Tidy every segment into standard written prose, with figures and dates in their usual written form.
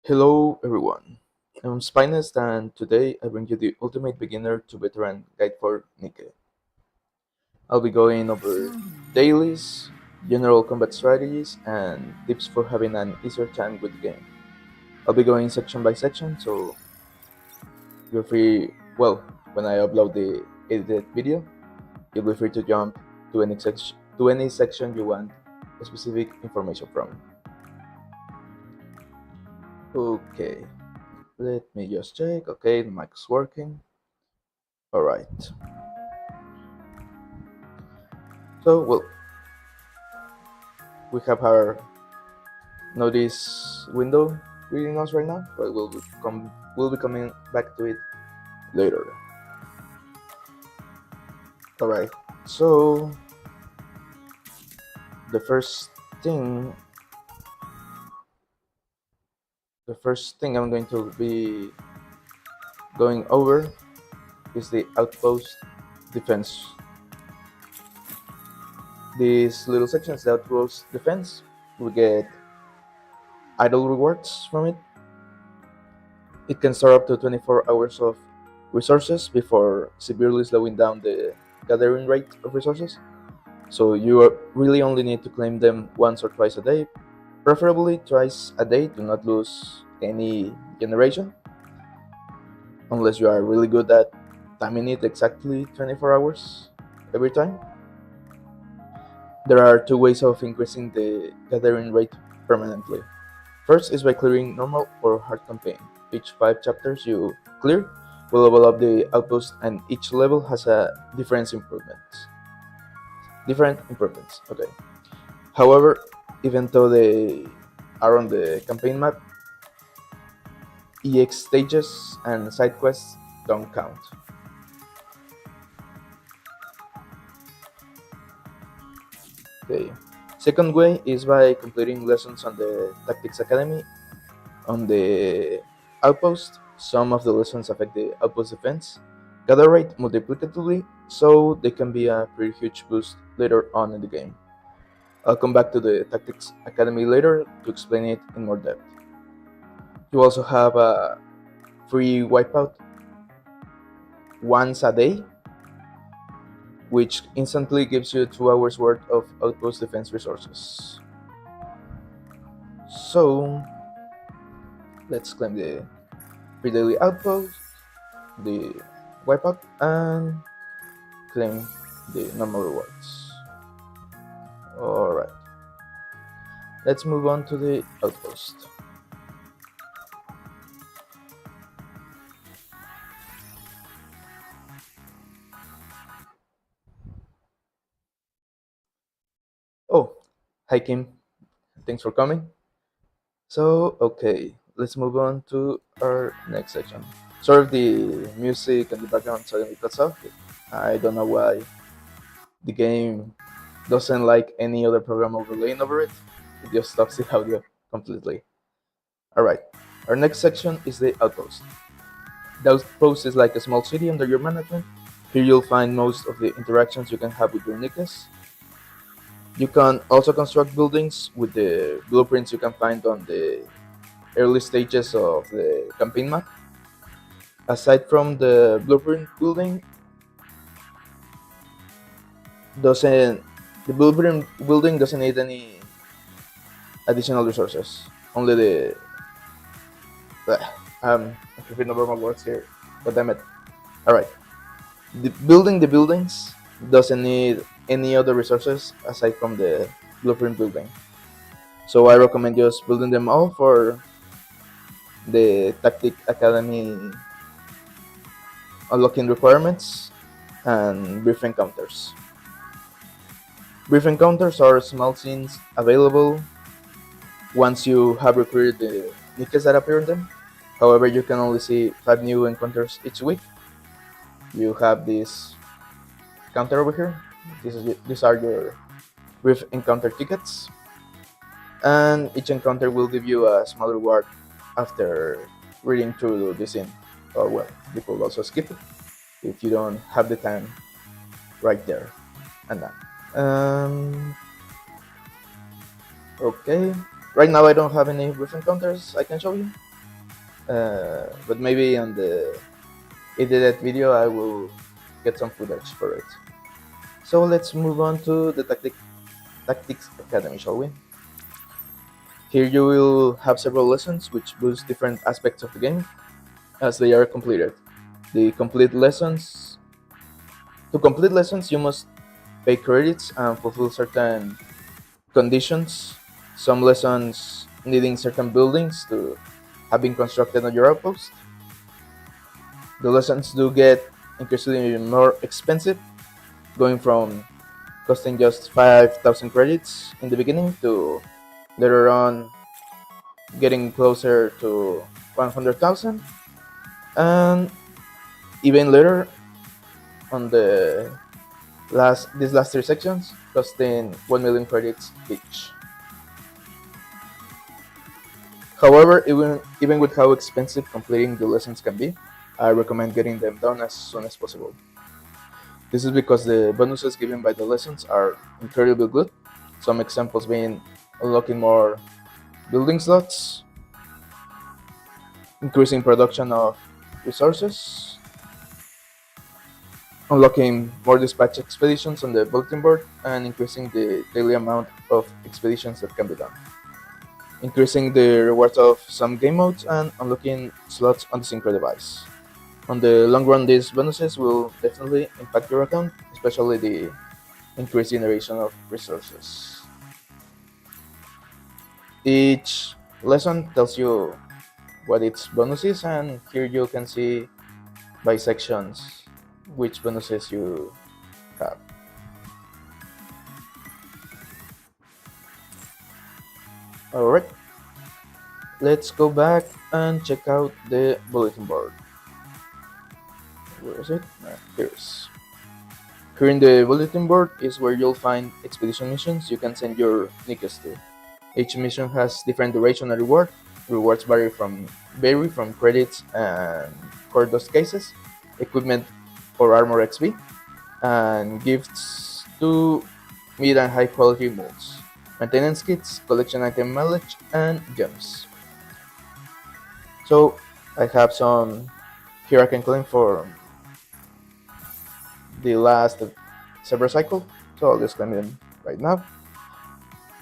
Hello everyone, I'm Spinest and today I bring you the ultimate beginner to veteran guide for NIKKE. I'll be going over dailies, general combat strategies, and tips for having an easier time with the game. I'll be going section by section, so you're free, when I upload the edited video, you'll be free to jump to any section you want specific information from. Okay, let me just check. Okay, the mic is working. Alright. So, we have our notice window reading us right now, but we'll be coming back to it later. Alright, so the first thing the first thing I'm going to be going over is the outpost defense. These little sections, the outpost defense, we get idle rewards from it. It can store up to 24 hours of resources before severely slowing down the gathering rate of resources. So you really only need to claim them once or twice a day, preferably twice a day to not lose any generation, unless you are really good at timing it exactly 24 hours every time. There are two ways of increasing the gathering rate permanently. First is by clearing normal or hard campaign. Each 5 chapters you clear will level up the outpost, and each level has a different improvements. Okay. However, even though they are on the campaign map, EX stages and side quests don't count. Okay. Second way is by completing lessons on the Tactics Academy on the outpost. Some of the lessons affect the outpost defense gather rate multiplicatively, so they can be a pretty huge boost later on in the game. I'll come back to the Tactics Academy later to explain it in more depth. You also have a free wipeout once a day, which instantly gives you 2 hours worth of outpost defense resources. So let's claim the free daily outpost, the wipeout, and claim the normal rewards. Alright, let's move on to the outpost. Oh, hi Kim, thanks for coming. So, okay, let's move on to our next section. Sorry if the music and the background suddenly cuts off. I don't know why the game doesn't like any other program overlaying over it. It just stops the audio completely. Alright, our next section is the outpost. The outpost is like a small city under your management. Here you'll find most of the interactions you can have with your NIKKEs. You can also construct buildings with the blueprints you can find on the early stages of the campaign map. Aside from the blueprint building, doesn't the blueprint building doesn't need any additional resources. Only the I'm tripping over my words here, but damn it. Alright. Building the buildings doesn't need any other resources aside from the blueprint building. So I recommend just building them all for the Tactic Academy unlocking requirements and brief encounters. Brief encounters are small scenes available once you have recruited the NIKKEs that appear in them. However, you can only see 5 new encounters each week. You have this counter over here. These are your brief encounter tickets, and each encounter will give you a small reward after reading through the scene. Or well, you could also skip it if you don't have the time right there and now. Okay, right now I don't have any brief encounters I can show you, but maybe on the edited video I will get some footage for it. So let's move on to the Tactics Academy, shall we? Here you will have several lessons which boost different aspects of the game as they are completed. The complete lessons To complete lessons you must pay credits and fulfill certain conditions. Some lessons needing certain buildings to have been constructed on your outpost. The lessons do get increasingly more expensive, going from costing just 5,000 credits in the beginning to later on getting closer to 100,000, and even later on these last three sections costing 1 million credits each. However, even with how expensive completing the lessons can be, I recommend getting them done as soon as possible. This is because the bonuses given by the lessons are incredibly good. Some examples being unlocking more building slots, increasing production of resources, unlocking more dispatch expeditions on the bulletin board, and increasing the daily amount of expeditions that can be done. Increasing the rewards of some game modes and unlocking slots on the synchro device. On the long run, these bonuses will definitely impact your account, especially the increased generation of resources. Each lesson tells you what its bonus is, and here you can see by sections which bonuses you have. Alright, let's go back and check out the bulletin board. Where is it? Here it is. Here in the bulletin board is where you'll find expedition missions you can send your NIKKEs to. Each mission has different duration and reward. Rewards vary from credits and core dust cases, equipment or armor XP, and gifts to mid and high quality molds, maintenance kits, collection item mileage, and gems. So I have some here I can claim for the last server cycle, so I'll just claim them right now.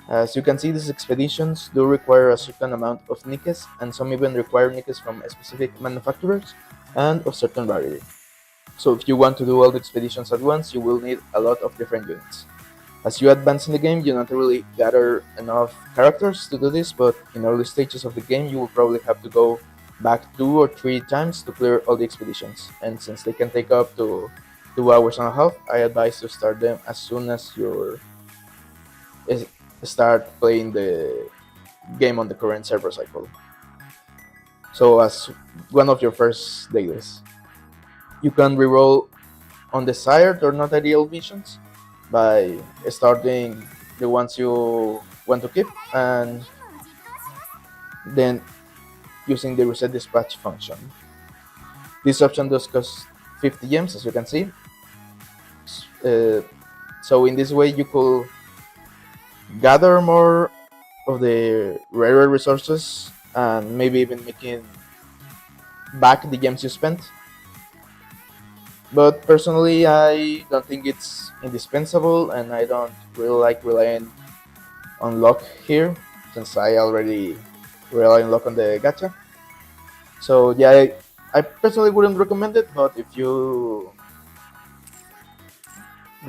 As you can see, these expeditions do require a certain amount of NIKKEs, and some even require NIKKEs from specific manufacturers and of certain rarity. So if you want to do all the expeditions at once, you will need a lot of different units. As you advance in the game, you not really gather enough characters to do this, but in early stages of the game you will probably have to go back 2 or 3 times to clear all the expeditions, and since they can take up to 2 hours and a half, I advise to start them as soon as you start playing the game on the current server cycle. So as one of your first dailies, you can reroll undesired or not ideal missions by starting the ones you want to keep and then using the reset dispatch function. This option does cost 50 gems, as you can see. So in this way you could gather more of the rarer resources and maybe even making back the gems you spent. But personally, I don't think it's indispensable, and I don't really like relying on luck here, since I already rely on luck on the gacha. So yeah, I personally wouldn't recommend it, but if you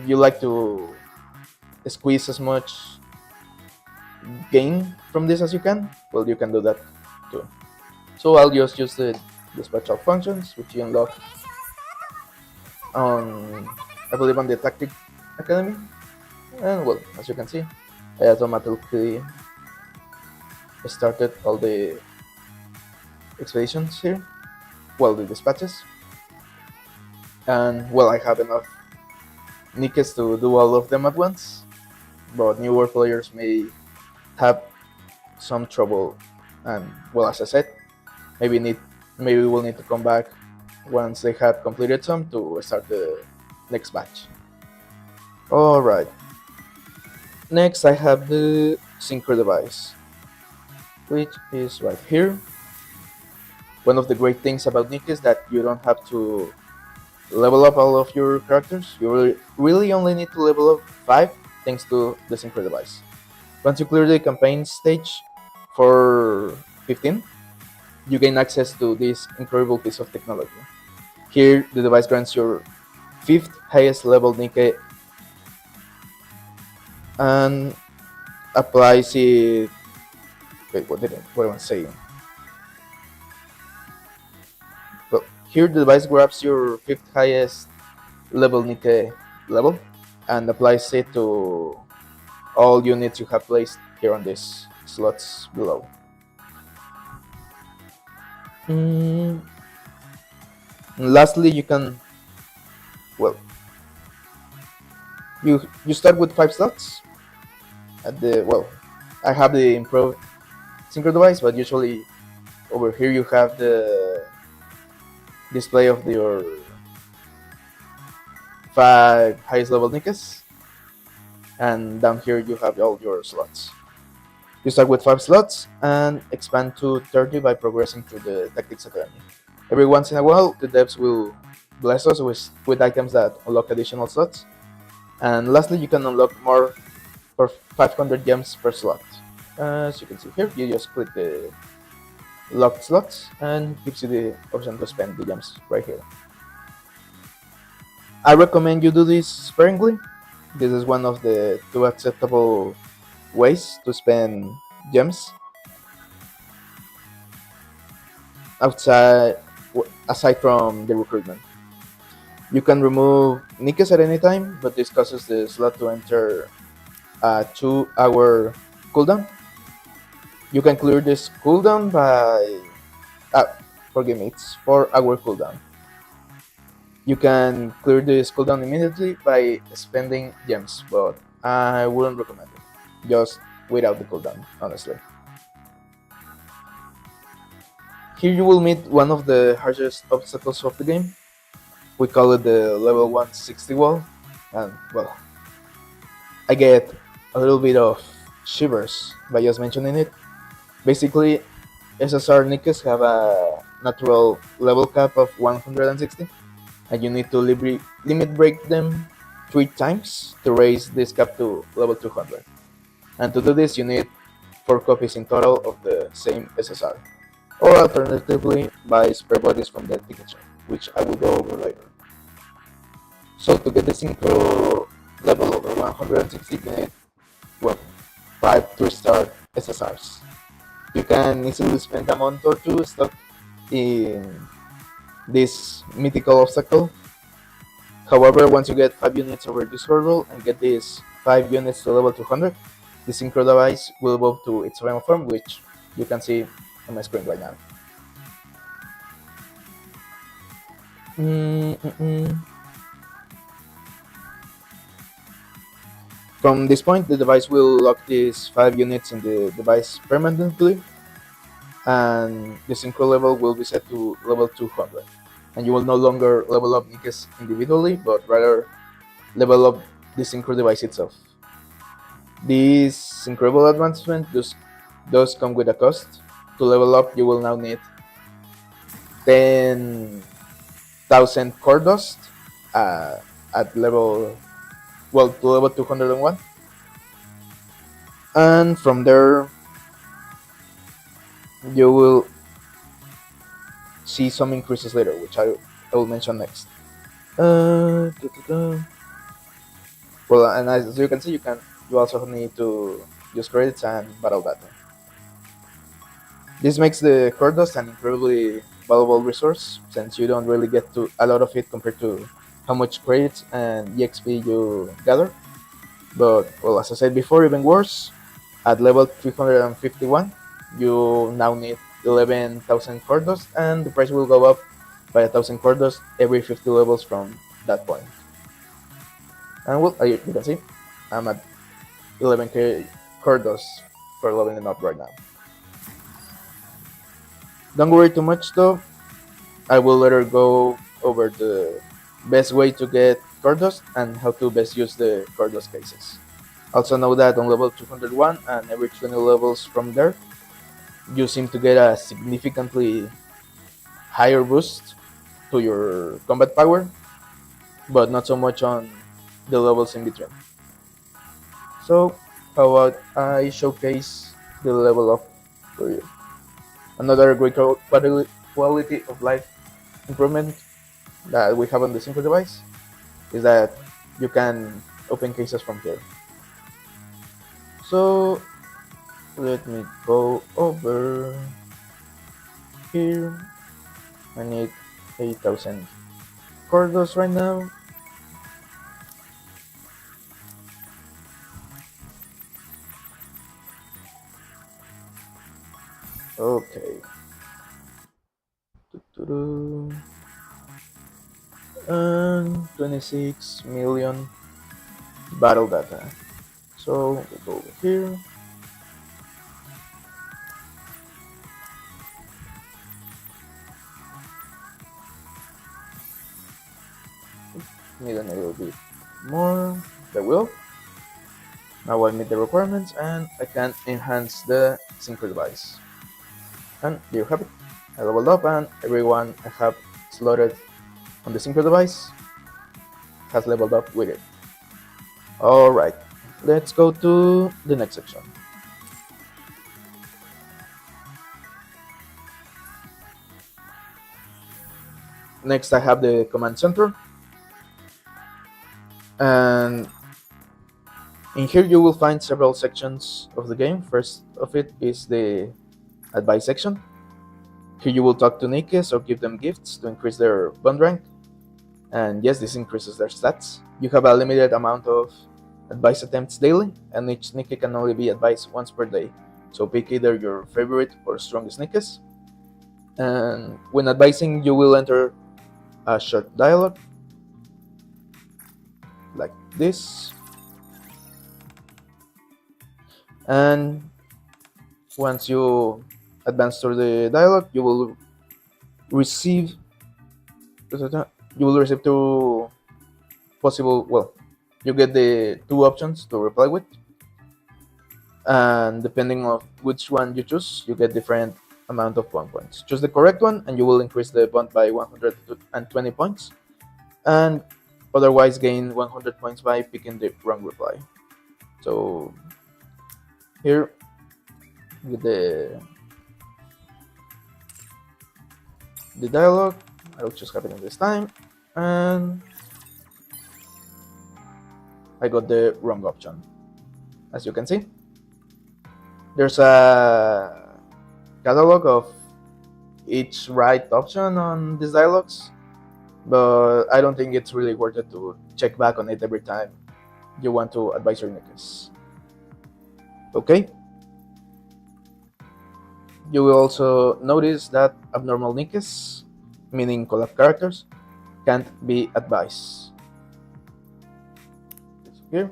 like to squeeze as much gain from this as you can, well, you can do that too. So I'll just use the dispatch of functions, which you unlock on, I believe, on the Tactic Academy. And well, as you can see, I automatically started all the expeditions here, well, the dispatches. And well, I have enough NIKKEs to do all of them at once, but newer players may have some trouble, and well, as I said, maybe we'll need to come back once they have completed some to start the next batch. Alright, next I have the synchro device, which is right here. One of the great things about NIKKE is that you don't have to level up all of your characters. You really only need to level up 5 thanks to the synchro device. Once you clear the campaign stage for 15, you gain access to this incredible piece of technology. Here, the device grants your 5th highest level NIKKE and applies it. Wait, what am I saying? Well, here the device grabs your 5th highest level NIKKE level and applies it to all units you have placed here on these slots below. Mm. Lastly, you can, well, you start with 5 slots. At the well, I have the improved synchro device, but usually over here you have the display of your 5 highest level NIKKEs, and down here you have all your slots. You start with 5 slots and expand to 30 by progressing through the Tactics Academy. Every once in a while, the devs will bless us with items that unlock additional slots. And lastly, you can unlock more for 500 gems per slot. As you can see here, you just click the locked slots and gives you the option to spend the gems right here. I recommend you do this sparingly. This is one of the 2 acceptable ways to spend gems aside from the recruitment. You can remove NIKKEs at any time, but this causes the slot to enter a 2-hour cooldown. You can clear this cooldown by forgive me, it's 4-hour cooldown. You can clear this cooldown immediately by spending gems, but I wouldn't recommend it. Just without the cooldown, honestly. Here you will meet one of the hardest obstacles of the game. We call it the level 160 wall, and well, I get a little bit of shivers by just mentioning it. Basically, SSR NIKKEs have a natural level cap of 160, and you need to limit break them 3 times to raise this cap to level 200. And to do this, you need 4 copies in total of the same SSR, or alternatively, buy spare bodies from the ticket shop, which I will go over later. So to get the synchro level over 160, you need, well, 5 3-star SSRs. You can easily spend a month or 2 stuck in this mythical obstacle. However, once you get 5 units over this hurdle and get these 5 units to level 200, the synchro device will evolve to its final form, which you can see on my screen right now. From this point, the device will lock these 5 units in the device permanently, and the synchro level will be set to level 200. And you will no longer level up NIKKEs individually, but rather level up the synchro device itself. This incredible advancement does come with a cost. To level up, you will now need 10,000 core dust at level, well, to level 201. And from there, you will see some increases later, which I will mention next. Well, and as you can see, you also need to use credits and battle data. This makes the core dust an incredibly valuable resource, since you don't really get to a lot of it compared to how much credits and EXP you gather. But well, as I said before, even worse, at level 351, you now need 11,000 core dust, and the price will go up by 1,000 core dust every 50 levels from that point. And well, you can see, I'm at 11k core dust for leveling up right now. Don't worry too much though, I will later go over the best way to get core dust and how to best use the core dust cases. Also know that on level 201 and every 20 levels from there, you seem to get a significantly higher boost to your combat power, but not so much on the levels in between. So how about I showcase the level up for you. Another great quality of life improvement that we have on the Synchro device is that you can open cases from here. So let me go over here. I need 8,000 cordos right now. Okay. And 26 million battle data. So we go over here. Need a little bit more. There will. Now I meet the requirements and I can enhance the synchro device. And there you have it. I leveled up and everyone I have slotted on the synchro device has leveled up with it. Alright, let's go to the next section. Next I have the command center. And in here you will find several sections of the game. First of it is the advice section. Here you will talk to NIKKEs or give them gifts to increase their bond rank. And yes, this increases their stats. You have a limited amount of advice attempts daily, and each NIKKE can only be advised once per day. So pick either your favorite or strongest NIKKEs. And when advising, you will enter a short dialogue like this. And once you advance through the dialogue, you will receive two possible, well, you get the two options to reply with, and depending on which one you choose, you get different amount of bond points. Choose the correct one and you will increase the bond by 120 points, and otherwise gain 100 points by picking the wrong reply. So here with the dialogue, I'll just have it this time, and I got the wrong option. As you can see, there's a catalog of each right option on these dialogues, but I don't think it's really worth it to check back on it every time you want to advise your NIKKEs. Okay. You will also notice that abnormal NIKKEs, meaning collab characters, can't be advised. Here.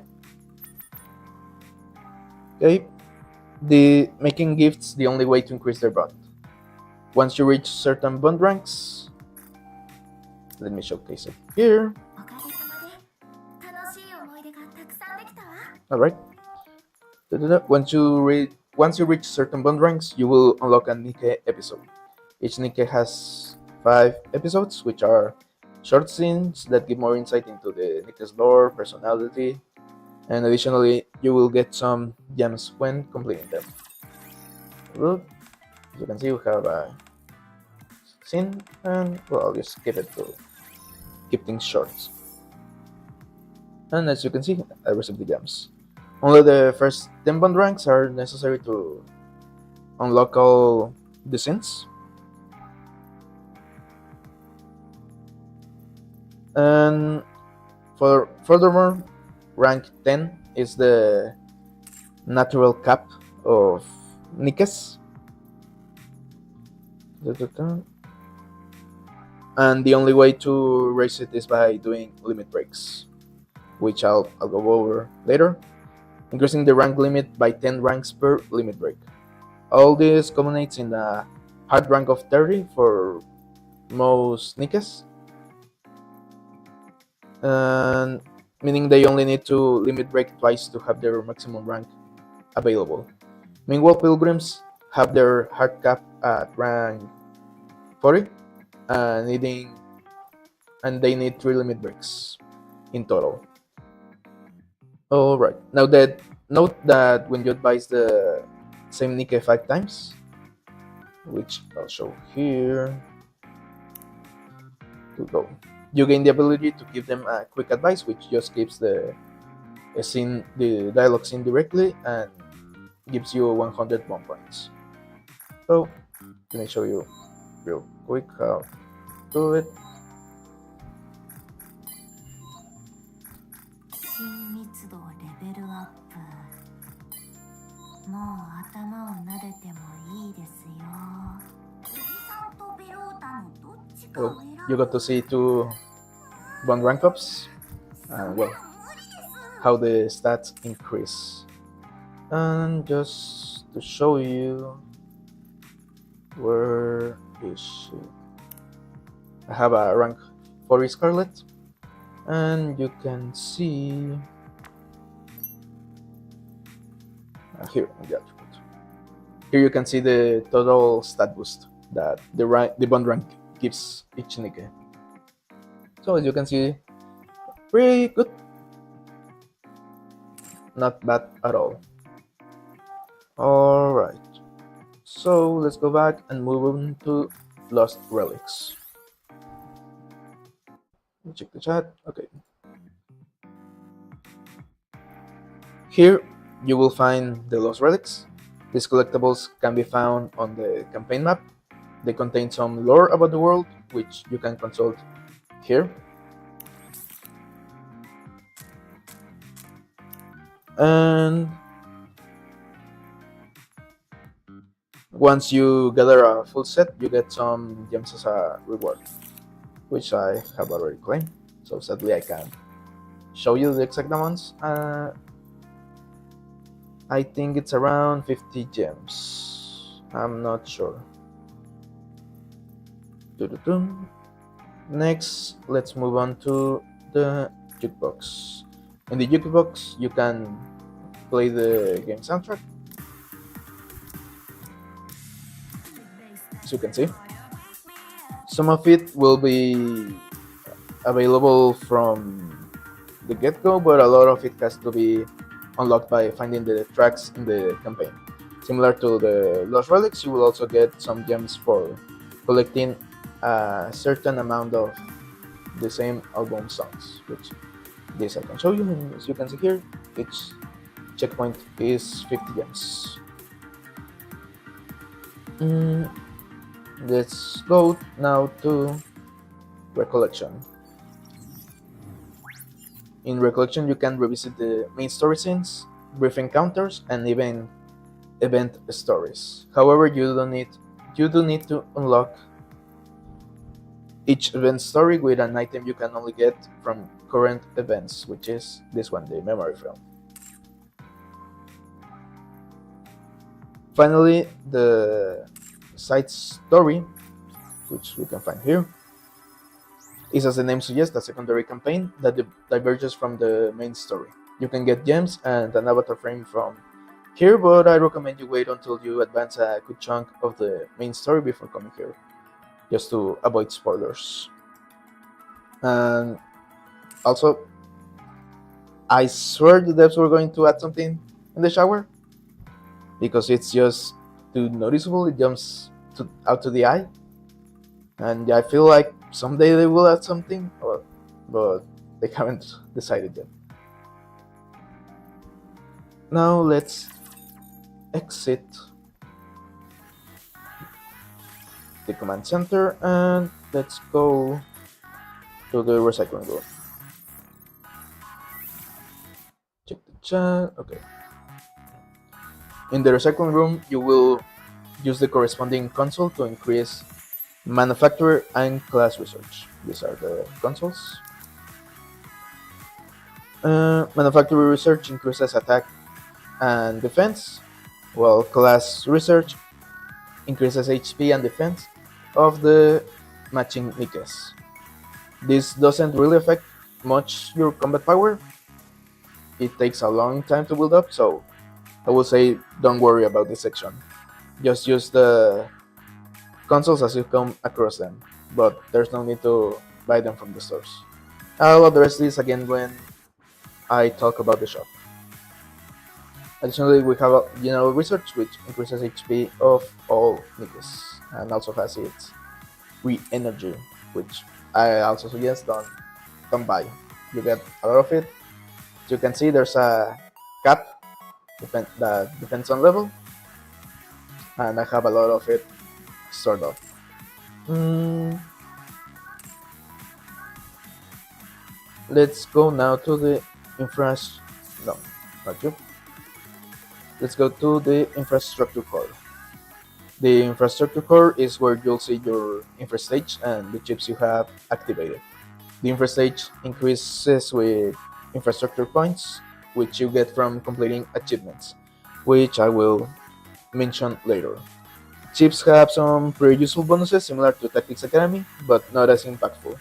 Okay. The making gifts the only way to increase their bond. Once you reach certain bond ranks, let me showcase it here. Alright. Once you reach certain bond ranks, you will unlock a NIKKE episode. Each NIKKE has 5 episodes, which are short scenes that give more insight into the NIKKE's lore, personality, and additionally, you will get some gems when completing them. Good. As you can see, we have a scene, and well, I'll just keep things short. And as you can see, I received the gems. Only the first 10 bond ranks are necessary to unlock all the scenes. And furthermore, rank 10 is the natural cap of NIKKEs. And the only way to raise it is by doing limit breaks, which I'll go over later, increasing the rank limit by 10 ranks per limit break. All this culminates in a hard rank of 30 for most NIKKEs, and meaning they only need to limit break twice to have their maximum rank available. Meanwhile, pilgrims have their hard cap at rank 40, needing and they need 3 limit breaks in total. Alright, now that note that when you advise the same NIKKE 5 times, which I'll show here to go, you gain the ability to give them a quick advice, which just keeps the dialogue scene directly and gives you 100 bond points. So let me show you real quick how to do it. 新密度レベルアップ。もう頭を撫でてもいいですよ。おじさんとベロータのどっちかを Well, 選ぶ。 you got to see 2 bond rank ups and well, how the stats increase. And just to show you, where is she? I have a rank 40 Scarlet, and you can see here in the attribute. Here you can see the total stat boost that the bond rank gives each NIKKE. So as you can see, pretty good. Not bad at all. Alright, so let's go back and move on to Lost Relics. Let me check the chat. Okay. Here you will find the Lost Relics. These collectibles can be found on the campaign map. They contain some lore about the world, which you can consult here. And once you gather a full set, you get some gems as a reward, which I have already claimed. So sadly I can't show you the exact amounts. I think it's around 50 gems. I'm not sure. Next, let's move on to the jukebox. In the jukebox, you can play the game soundtrack. As you can see, some of it will be available from the get-go, but a lot of it has to be unlocked by finding the tracks in the campaign. Similar to the Lost Relics, you will also get some gems for collecting a certain amount of the same album songs, which this I can show you. And as you can see here, each checkpoint is 50 gems. Let's go now to Recollection. In Recollection, you can revisit the main story scenes, brief encounters, and even event stories. However, you do need to unlock each event story with an item you can only get from current events, which is this one, the memory film. Finally, the side story, which we can find here, is, as the name suggests, a secondary campaign that diverges from the main story. You can get gems and an avatar frame from here, but I recommend you wait until you advance a good chunk of the main story before coming here, just to avoid spoilers. And also, I swear the devs were going to add something in the shower, because it's just too noticeable. It jumps out to the eye, and I feel like someday they will add something, but they haven't decided yet. Now let's exit the command center and let's go to the recycling room. Check the chat. Okay. In the recycling room, you will use the corresponding console to increase manufacturer and class research. These are the consoles. Manufacturer research increases attack and defense, while class research increases HP and defense of the matching NIKKEs. This doesn't really affect much your combat power. It takes a long time to build up, so I will say don't worry about this section. Just use the consoles as you come across them, but there's no need to buy them from the stores. I'll address this again when I talk about the shop. Additionally, we have a general research which increases HP of all NIKKEs and also has its re-energy, which I also suggest don't buy. You get a lot of it. As you can see, there's a cap that depends on level, and I have a lot of it stored up. Mm, let's go now to the infrastructure. No, not you. Let's go to the infrastructure core. The infrastructure core is where you'll see your infra stage and the chips you have activated. The infra stage increases with infrastructure points, which you get from completing achievements, which I will mention later. Chips have some pretty useful bonuses similar to Tactics Academy, but not as impactful.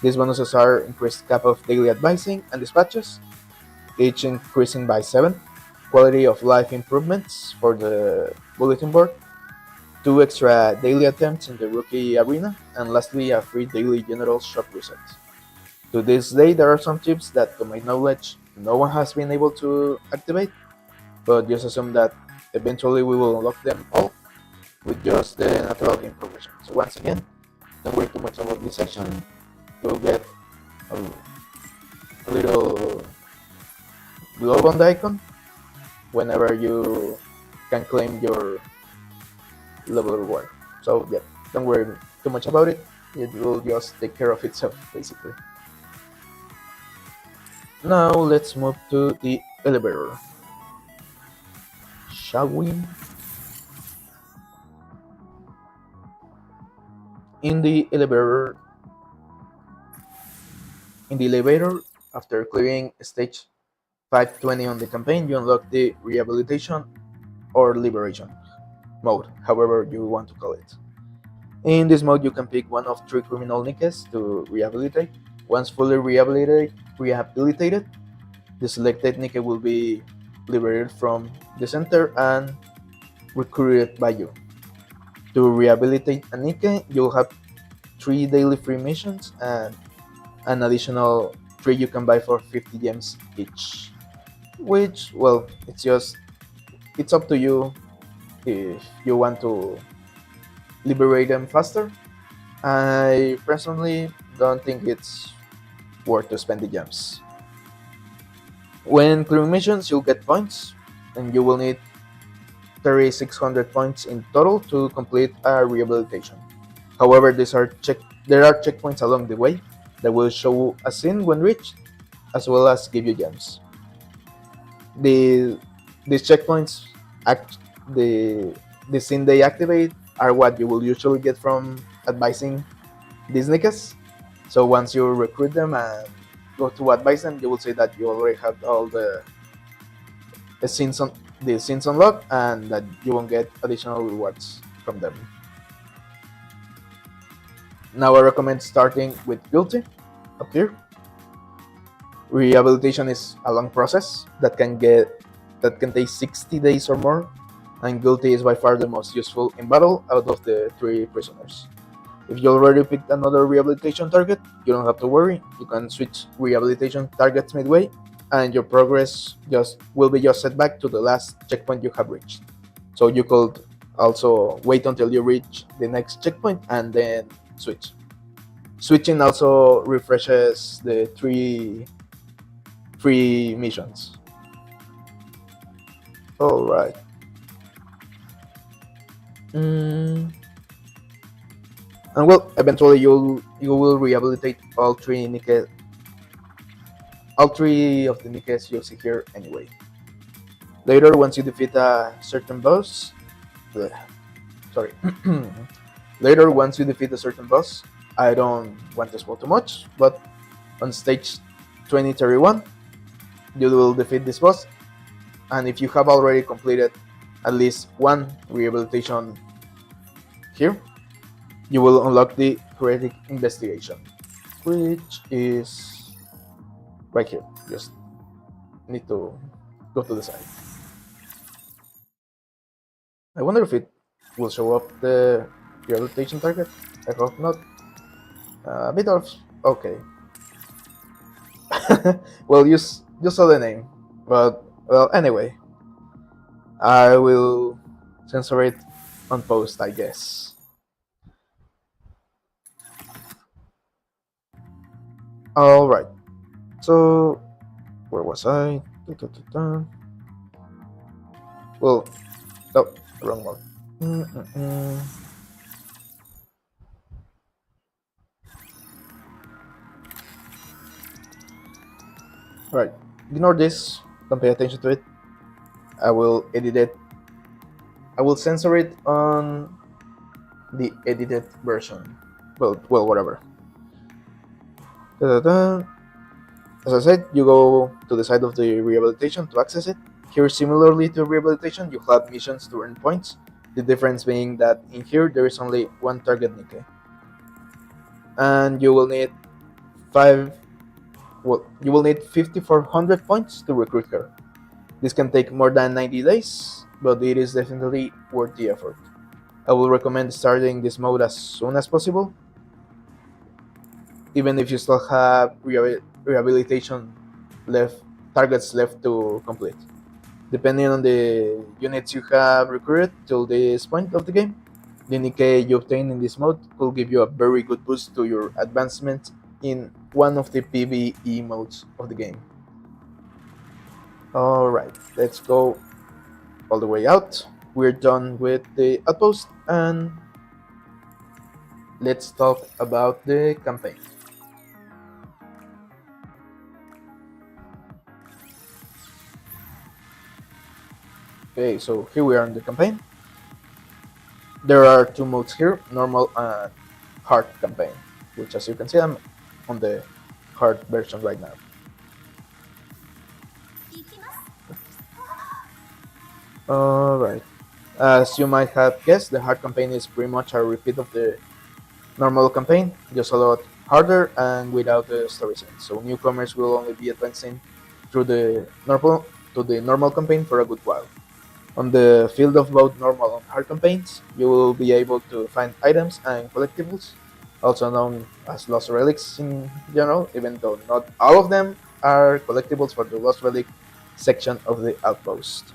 These bonuses are increased cap of daily advising and dispatches, each increasing by 7, quality of life improvements for the bulletin board, 2 extra daily attempts in the rookie arena, and lastly a free daily general shop reset. To this day, there are some chips that, to my knowledge, no one has been able to activate, but just assume that eventually we will unlock them all with just the natural game progression. So once again, don't worry too much about this section. You'll get a little globe on the icon whenever you can claim your level reward. So yeah, don't worry too much about it. It will just take care of itself, basically. Now let's move to the elevator. Shall we? In the elevator, after clearing stage 520 on the campaign, you unlock the rehabilitation or liberation mode, however you want to call it. In this mode, you can pick one of 3 criminal NIKKEs to rehabilitate. Once fully rehabilitated, the selected NIKKE will be liberated from the center and recruited by you. To rehabilitate a NIKKE, you'll have 3 daily free missions and an additional 3 you can buy for 50 gems each. Which, well, it's up to you if you want to liberate them faster. I personally don't think it's worth to spend the gems. When clearing missions, you'll get points, and you will need 3,600 points in total to complete a rehabilitation. However, there are checkpoints along the way that will show a scene when reached, as well as give you gems. These checkpoints, the scene they activate, are what you will usually get from advising these NIKKEs. So once you recruit them and go to advise them, you will see that you already have all the scenes unlocked and that you won't get additional rewards from them. Now I recommend starting with Guilty up here. Rehabilitation is a long process that can take 60 days or more, and Guilty is by far the most useful in battle out of the 3 prisoners. If you already picked another rehabilitation target, you don't have to worry. You can switch rehabilitation targets midway, and your progress will be set back to the last checkpoint you have reached. So you could also wait until you reach the next checkpoint and then switch. Switching also refreshes the 3 free missions. Alright. And well, eventually you will rehabilitate all 3 NIKKE, all 3 of the NIKKEs you see here anyway. Later, once you defeat a certain boss, later once you defeat a certain boss, I don't want to spoil too much, but on stage 2031, you will defeat this boss, and if you have already completed at least 1 rehabilitation here, you will unlock the Heretic Investigation, which is right here. Just need to go to the side. I wonder if it will show up the rehabilitation target? I hope not. A bit of okay. Well, you saw the name, but well, anyway, I will censor it on post, I guess. All right. So where was I? Well, oh, wrong one. Mm-mm-mm. Right. Ignore this. Don't pay attention to it. I will edit it. I will censor it on the edited version. Well, whatever. Da-da-da. As I said, you go to the side of the rehabilitation to access it. Here, similarly to rehabilitation, you have missions to earn points. The difference being that in here there is only one target NIKKE, and you will need five. Well, you will need 5,400 points to recruit her. This can take more than 90 days, but it is definitely worth the effort. I will recommend starting this mode as soon as possible, even if you still have rehabilitation left targets left to complete. Depending on the units you have recruited till this point of the game, the NIKKE you obtain in this mode will give you a very good boost to your advancement in one of the PvE modes of the game. Alright, let's go all the way out. We're done with the outpost and let's talk about the campaign. Okay, so here we are in the campaign. There are two modes here, normal and hard campaign, which as you can see I'm on the hard version right now. Alright, as you might have guessed, the hard campaign is pretty much a repeat of the normal campaign, just a lot harder and without the story scene. So newcomers will only be advancing through the normal campaign for a good while. On the field of both normal and hard campaigns, you will be able to find items and collectibles, also known as lost relics in general, even though not all of them are collectibles for the lost relic section of the outpost.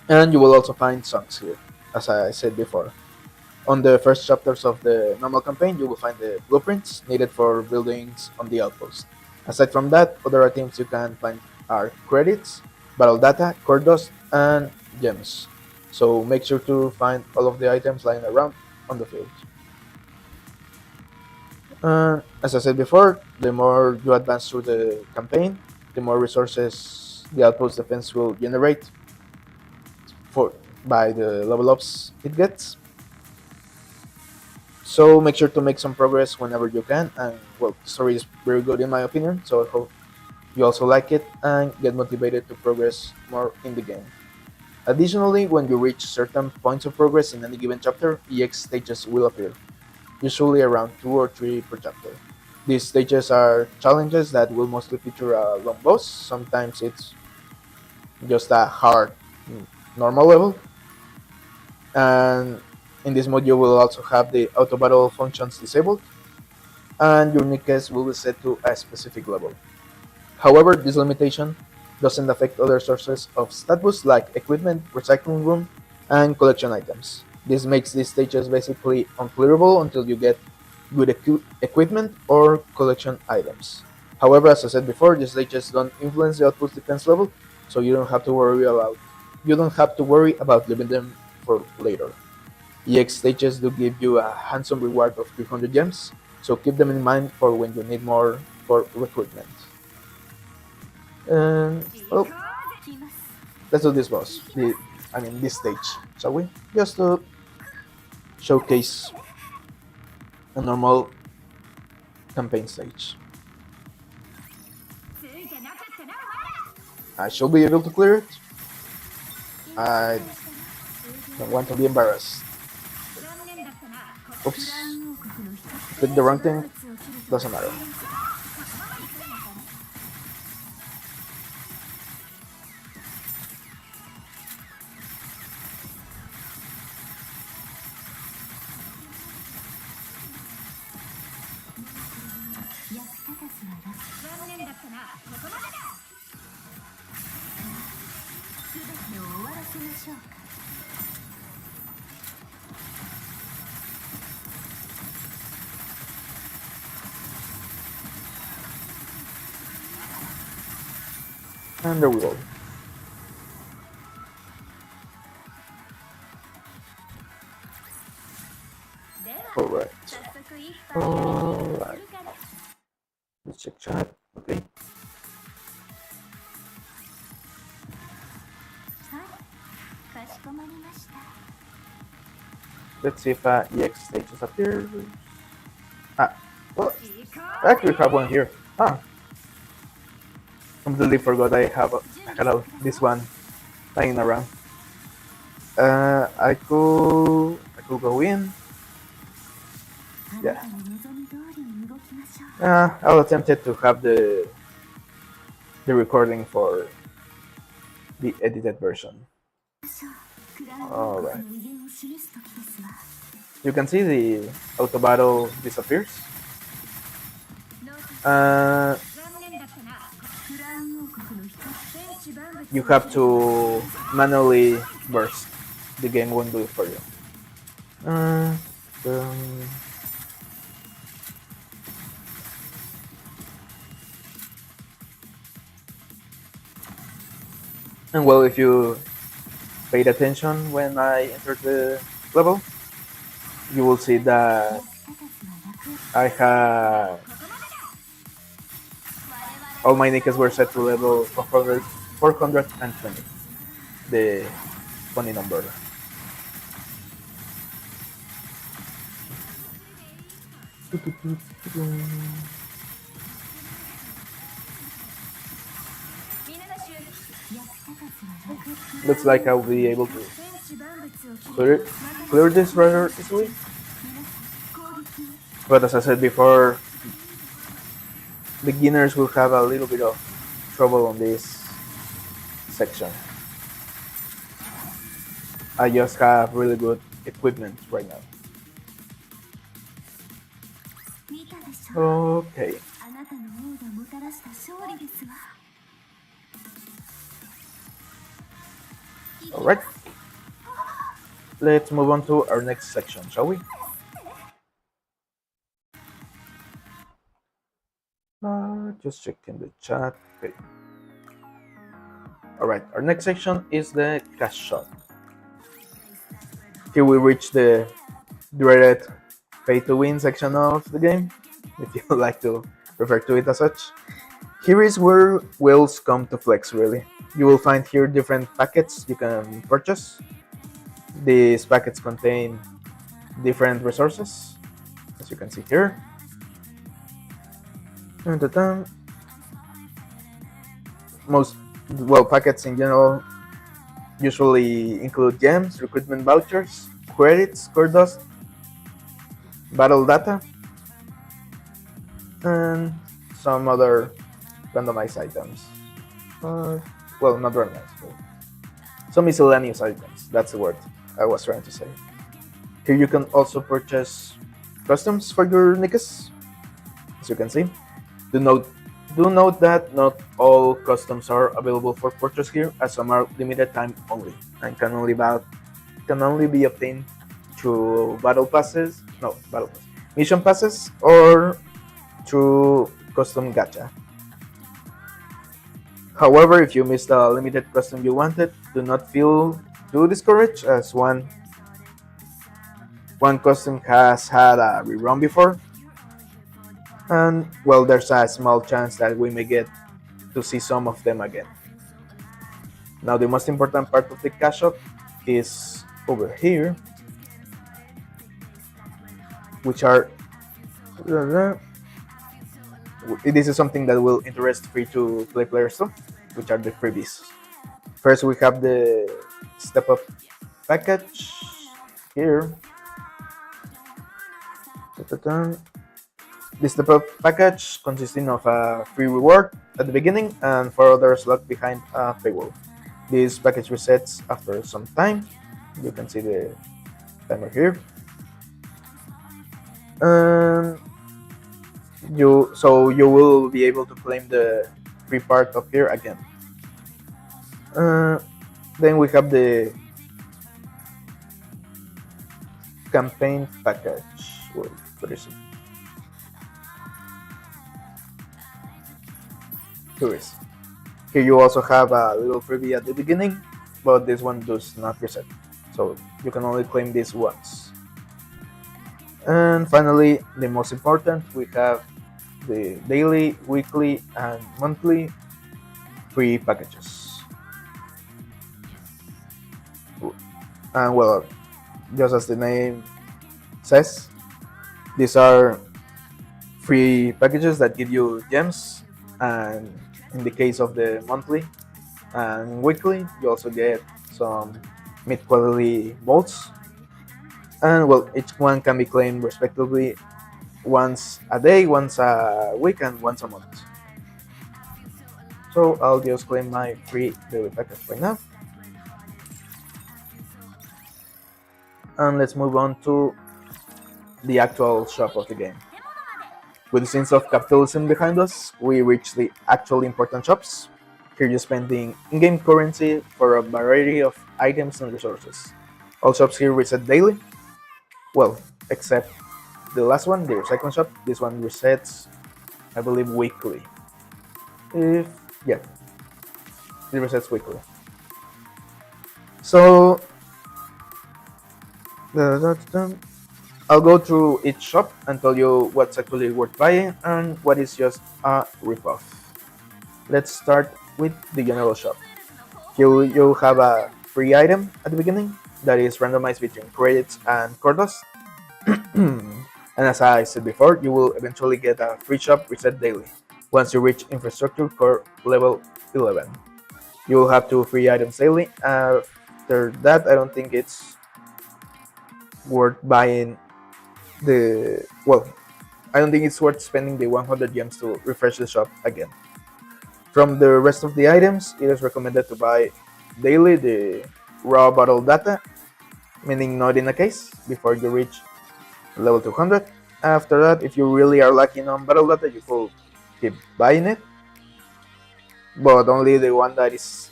And you will also find songs here, as I said before. On the first chapters of the normal campaign, you will find the blueprints needed for buildings on the outpost. Aside from that, other items you can find are credits, battle data, core dust, and gems. So make sure to find all of the items lying around on the field. As I said before, the more you advance through the campaign, the more resources the outpost defense will generate for by the level ups it gets. So make sure to make some progress whenever you can, and well, the story is very good in my opinion, so I hope you also like it and get motivated to progress more in the game. Additionally, when you reach certain points of progress in any given chapter, EX stages will appear, usually around 2 or 3 per chapter. These stages are challenges that will mostly feature a long boss, sometimes it's just a hard normal level, and in this mode you will also have the auto battle functions disabled, and your NIKKEs will be set to a specific level. However, this limitation doesn't affect other sources of stat boost like equipment, recycling room, and collection items. This makes these stages basically unclearable until you get good equipment or collection items. However, as I said before, these stages don't influence the outpost defense level, so you don't have to worry about leaving them for later. EX stages do give you a handsome reward of 300 gems, so keep them in mind for when you need more for recruitment. And well, let's do this boss. This stage, shall we? Just to showcase a normal campaign stage. I should be able to clear it. I don't want to be embarrassed. Oops. Click the wrong thing. Doesn't matter. てを終わらせましょうか。And there we go. では Alright. 早速一杯やりにする Alright. から。 Let's check chat. Okay. はい、かしこまりました。 Let's see if EX stages appear. Well, I actually have one here. Completely forgot I had this one lying around. I could go in. あ Yeah. なたの望み通りに動きましょう。 I'll attempt it to have the recording for the edited version. クラウン王 Alright. 国の威厳を示す時ですわ。 You can see the auto battle disappears. 残念だったな。 Uh, クラウン王国の人、天地万物 you have to manually burst. The game won't do it for you. Um, and well, if you paid attention when I entered the level, you will see that 役立つは楽 I had all my NIKKEs were set to level 420. The funny number. Looks like I'll be able to clear this rather easily. But as I said before, beginners will have a little bit of trouble on this section. I just have really good equipment right now. 見たでしょ。 Okay. あなたの王がもたらした勝利ですわ。 Alright. Let's move on to our next section, shall we? Just checking the chat. Okay. Alright, our next section is the cash shot. Here we reach the dreaded pay to win section of the game, if you like to refer to it as such. Here is where whales come to flex, really. You will find here different packets you can purchase. These packets contain different resources, as you can see here. Most, well, packets in general usually include gems, recruitment vouchers, credits, core dust, battle data, and some other randomized items. Well, not randomized, but some miscellaneous items. That's the word I was trying to say. Here you can also purchase customs for your NIKKEs, as you can see. Do note that not all customs are available for purchase here, as some are limited time only and can only be obtained through mission passes, or through custom gacha. However, if you missed a limited custom you wanted, do not feel too discouraged, as one custom has had a rerun before, and well, there's a small chance that we may get to see some of them again. Now, the most important part of the cash shop is over here, which are this is something that will interest free-to-play players too, which are the freebies. First, we have the step up package here. The step up package consisting of a free reward at the beginning and 4 others locked behind a paywall. This package resets after some time. You can see the timer here. You will be able to claim the free part up here again. Then we have the campaign package. Wait, what is it? Here it is. Here you also have a little freebie at the beginning, but this one does not reset. So you can only claim this once. And finally, the most important, we have the daily, weekly, and monthly free packages. And well, just as the name says, these are free packages that give you gems, and in the case of the monthly and weekly, you also get some mid-quality bolts, and well, each one can be claimed respectively once a day, once a week, and once a month. So I'll just claim my free daily package right now. And let's move on to the actual shop of the game. With the scenes of capitalism behind us, we reach the actually important shops. Here you spend the in-game currency for a variety of items and resources. All shops here reset daily. Well, except the last one, the recycling shop. This one resets, I believe, weekly. Yeah, it resets weekly. So I'll go through each shop and tell you what's actually worth buying and what is just a ripoff. Let's start with the general shop. You have a free item at the beginning that is randomized between credits and cordos. And as I said before, you will eventually get a free shop reset daily once you reach infrastructure core level 11. You will have 2 free items daily. After that, I don't think it's worth buying I don't think it's worth spending the 100 gems to refresh the shop again. From the rest of the items, it is recommended to buy daily the raw battle data, meaning not in a case, before you reach level 200. After that, if you really are lacking on battle data, you could keep buying it, but only the one that is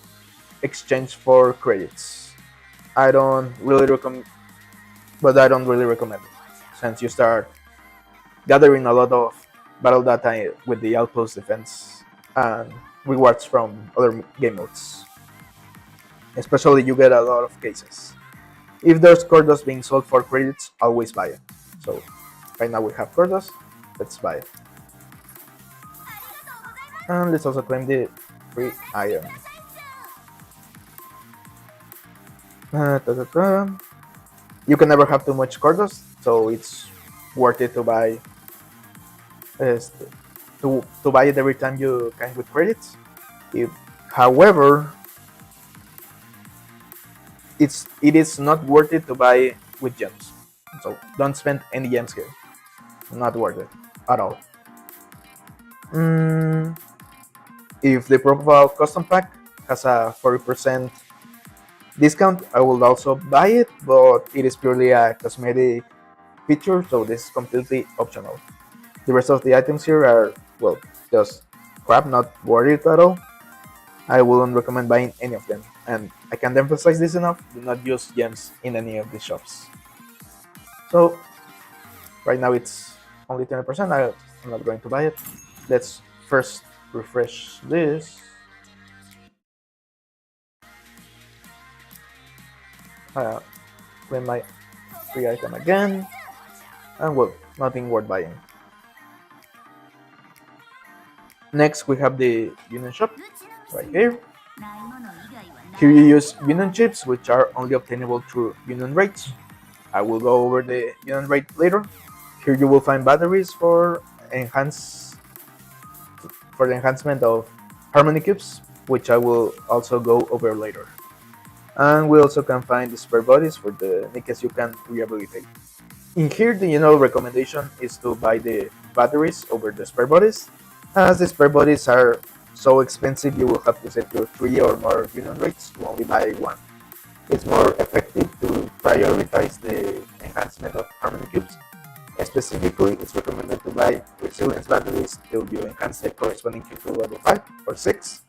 exchanged for credits. I don't really recommend it, since you start gathering a lot of battle data with the outpost defense and rewards from other game modes. Especially, you get a lot of cases. If there's cordos being sold for credits, always buy it. So right now we have cordos, let's buy it. And let's also claim the free item. You can never have too much cordos, so it's worth it to buy to buy it every time you can with credits. However, it is not worth it to buy with gems. So don't spend any gems here. Not worth it at all. If the profile custom pack has a 40% discount, I will also buy it, but it is purely a cosmetic feature, so this is completely optional. The rest of the items here are, well, just crap, not worth it at all. I wouldn't recommend buying any of them, and I can't emphasize this enough, do not use gems in any of these shops. So right now it's only 20%, I'm not going to buy it. Let's first refresh this. Claim my free item again, and well, nothing worth buying. Next we have the union shop right here. Here you use union chips, which are only obtainable through union rates. I will go over the union rate later. Here you will find batteries for the enhancement of harmony cubes, which I will also go over later. And we also can find the spare bodies for the NIKKEs you can rehabilitate. In here, the general recommendation is to buy the batteries over the spare bodies, as the spare bodies are so expensive you will have to set your 3 or more union rates to only buy one. It's more effective to prioritize the enhancement of harmony cubes Specifically, it's recommended to buy resilience batteries till you enhance the corresponding Q to level 5 or 6,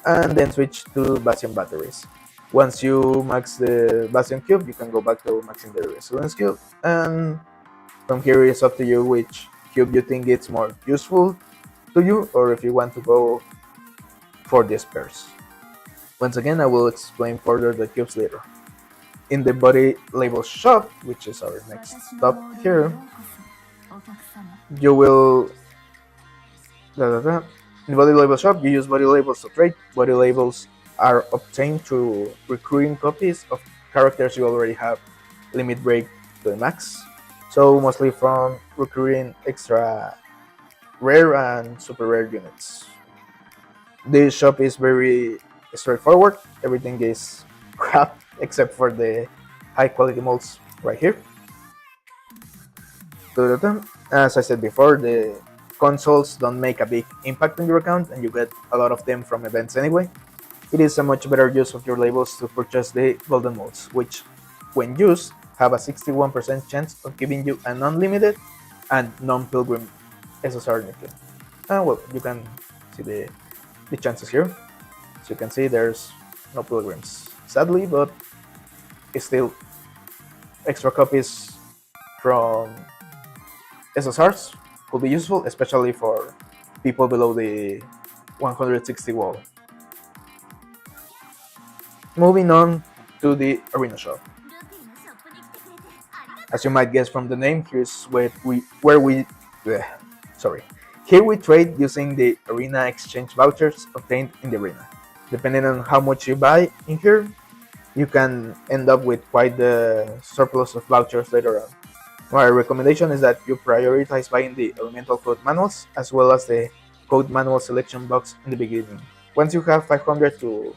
and then switch to Bastion batteries. Once you max the Bastion cube, you can go back to maxing the resilience cube, and from here it's up to you which cube you think it's more useful to you, or if you want to go for the spares. Once again, I will explain further the cubes later. In the body label shop, which is our next stop here, you will in the body label shop, you use body labels to trade. Body labels are obtained through recruiting copies of characters you already have limit break to the max. So mostly from recruiting extra rare and super rare units. This shop is very straightforward. Everything is crap except for the high quality molds right here. As I said before, the consoles don't make a big impact on your account and you get a lot of them from events anyway. It is a much better use of your labels to purchase the golden molds, which, when used, have a 61% chance of giving you an unlimited and non-pilgrim SSR NIKKE. Well, you can see the chances here. As you can see, there's no pilgrims, sadly, but still extra copies from SSRs could be useful, especially for people below the 160 wall. Moving on to the arena shop. As you might guess from the name, here's here we trade using the arena exchange vouchers obtained in the arena. Depending on how much you buy in here, you can end up with quite the surplus of vouchers later on. My recommendation is that you prioritize buying the elemental code manuals as well as the code manual selection box in the beginning. Once you have 500 to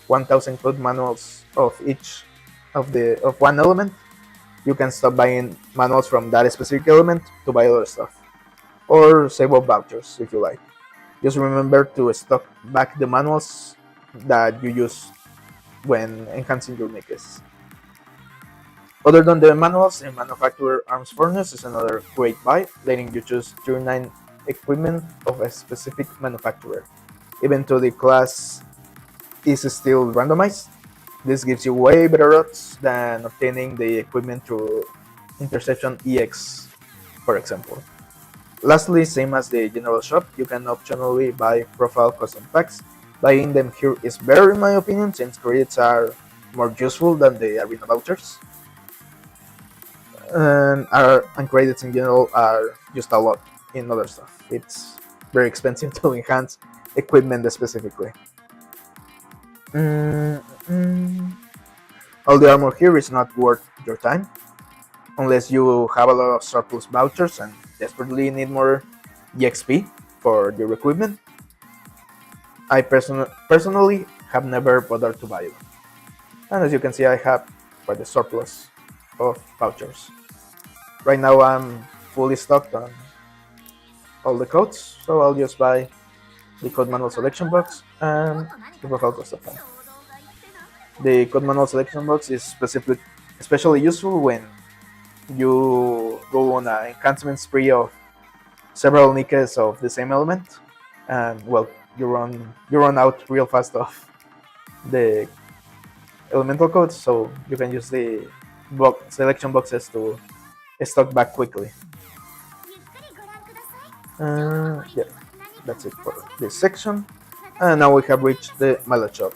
1000 code manuals of each of one element, you can stop buying manuals from that specific element to buy other stuff, or save up vouchers if you like. Just remember to stock back the manuals that you use when enhancing your NIKKEs. Other than the manuals, the manufacturer arms furnace is another great buy, letting you choose tier 9 equipment of a specific manufacturer. Even though the class is still randomized, this gives you way better odds than obtaining the equipment through Interception EX, for example. Lastly, same as the general shop, you can optionally buy profile custom packs. Buying them here is better in my opinion, since credits are more useful than the arena vouchers. And credits in general are just a lot in other stuff. It's very expensive to enhance equipment specifically. All the armor here is not worth your time, unless you have a lot of surplus vouchers and desperately need more EXP for your equipment. I personally have never bothered to buy them. And as you can see, I have quite a surplus of vouchers. Right now I'm fully stocked on all the codes, so I'll just buy the code manual selection box and the profile custom pack. The code manual selection box is especially useful when you go on an enhancement spree of several NIKKEs of the same element, and well, you run out real fast of the elemental codes, so you can use the selection boxes to stock back quickly. Yeah, that's it for this section. And now we have reached the mileage shop.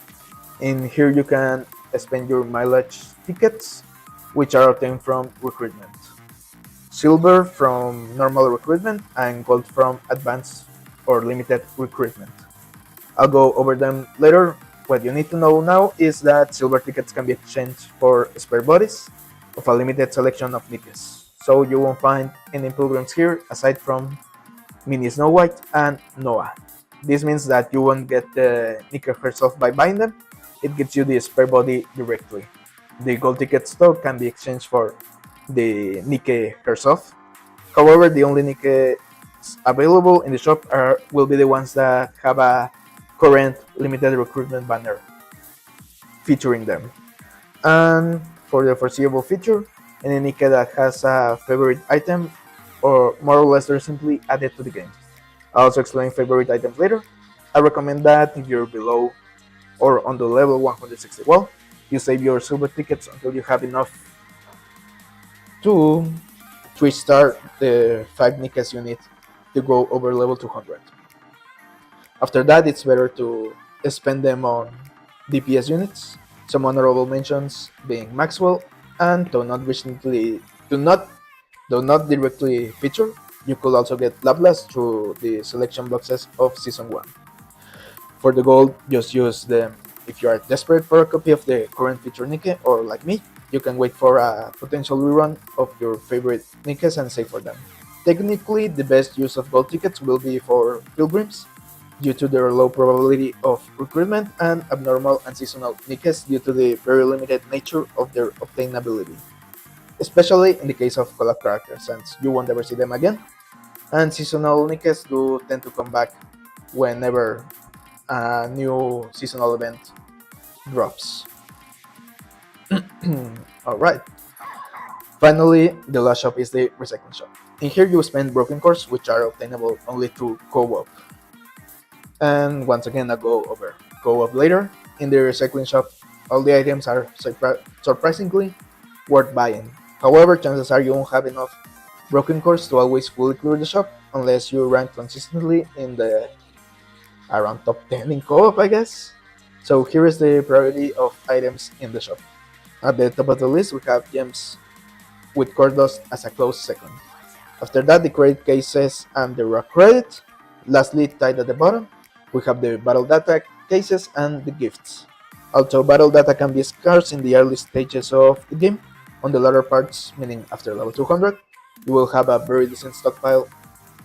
In here you can spend your mileage tickets, which are obtained from recruitment. Silver from normal recruitment and gold from advanced or limited recruitment. I'll go over them later. What you need to know now is that silver tickets can be exchanged for spare bodies of a limited selection of NIKKEs. So you won't find any pilgrims here aside from Mini Snow White and Noah. This means that you won't get the NIKKE herself by buying them, it gives you the spare body directly. The gold tickets though can be exchanged for the NIKKE herself. However, the only NIKKEs available in the shop will be the ones that have a current limited recruitment banner featuring them. And for the foreseeable future, any NIKKE that has a favorite item or more or less they're simply added to the game. I'll also explain favorite items later. I recommend that if you're below or on the level 160 wall, you save your silver tickets until you have enough to 3-star the 5 NIKKEs you need to go over level 200. After that, it's better to spend them on DPS units. Some honorable mentions being Maxwell and do not though not directly featured. You could also get Lablas through the selection boxes of Season 1. For the gold, just use them if you are desperate for a copy of the current feature Nikke, or like me, you can wait for a potential rerun of your favorite Nikkes and save for them. Technically, the best use of gold tickets will be for pilgrims, due to their low probability of recruitment, and abnormal and seasonal Nikkes due to the very limited nature of their obtainability, especially in the case of collab characters, since you won't ever see them again, and seasonal Nikkes do tend to come back whenever a new seasonal event drops. Alright, finally, the last shop is the recycling shop. In here you spend broken cores, which are obtainable only through co-op. And once again, I'll go over co-op later. In the recycling shop, all the items are surprisingly worth buying. However, chances are you won't have enough broken cores to always fully clear the shop unless you rank consistently in the around top 10 in co-op, I guess. So here is the priority of items in the shop. At the top of the list, we have gems with core dust as a close second. After that, the credit cases and the rock credit. Lastly, tied at the bottom, we have the battle data cases and the gifts. Although battle data can be scarce in the early stages of the game, on the latter parts, meaning after level 200, you will have a very decent stockpile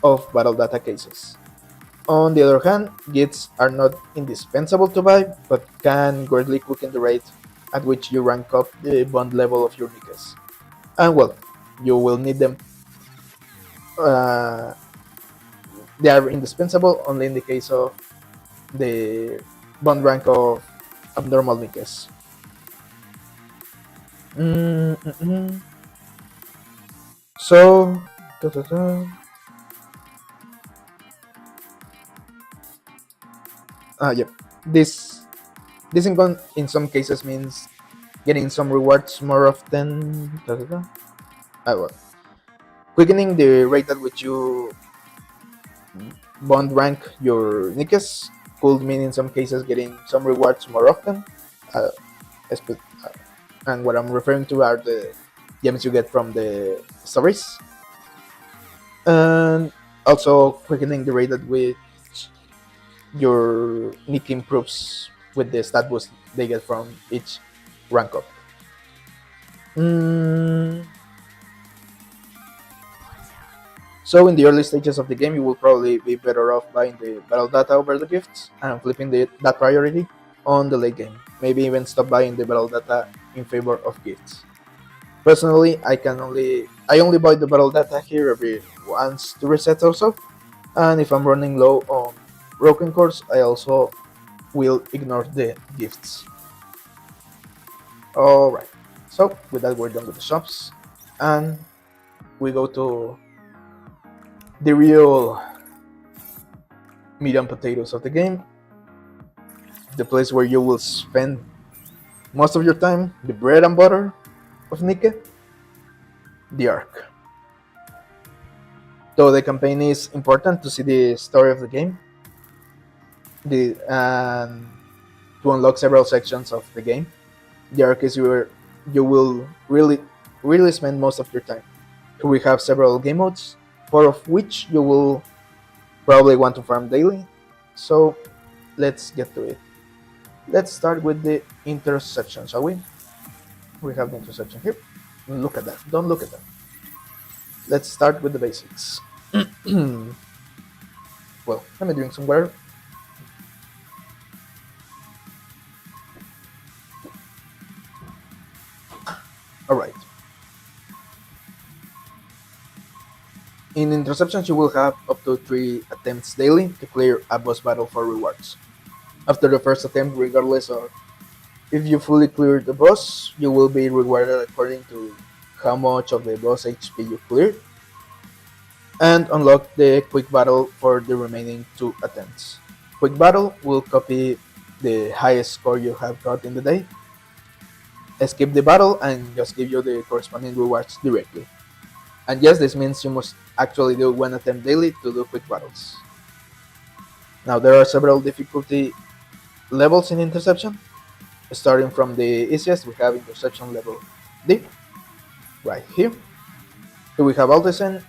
of battle data cases. On the other hand, gifts are not indispensable to buy, but can greatly quicken the rate at which you rank up the bond level of your Nikkes. And well, you will need them. Uh, they are indispensable only in the case of the bond rank of abnormal Nikkes. Mm-mm-mm. So, ta-ta-ta. Yep. This in some cases means getting some rewards more often. Ta-ta-ta. Well, quickening the rate at which you bond rank your Nikkes could mean in some cases getting some rewards more often. Uh, and what I'm referring to are the gems you get from the stories. And also quickening the rate at which your Nikke improves with the stat boost they get from each rank up. So in the early stages of the game, you will probably be better off buying the battle data over the gifts and flipping that priority on the late game. Maybe even stop buying the battle data in favor of gifts. Personally, I only buy the battle data here every once to reset also, and if I'm running low on broken cores, I also will ignore the gifts. Alright, so with that we're done with the shops, and we go to the real meat and potatoes of the game, the place where you will spend most of your time, the bread and butter of Nikke, the arc. Though the campaign is important to see the story of the game, and to unlock several sections of the game, the arc is where you will really spend most of your time. Here we have several game modes, 4 of which you will probably want to farm daily. So let's get to it. Let's start with the interception, shall we? We have the interception here. Look at that. Don't look at that. Let's start with the basics. Well, let me drink some water. Alright. In interceptions, you will have up to 3 attempts daily to clear a boss battle for rewards. After the first attempt, regardless of if you fully clear the boss, you will be rewarded according to how much of the boss HP you cleared. and unlock the quick battle for the remaining two attempts. Quick battle will copy the highest score you have got in the day, skip the battle, and just give you the corresponding rewards directly. And yes, this means you must actually do one attempt daily to do quick battles. Now, there are several difficulty levels in Interception. Starting from the easiest, we have Interception level D, right here. Here we have Altizen,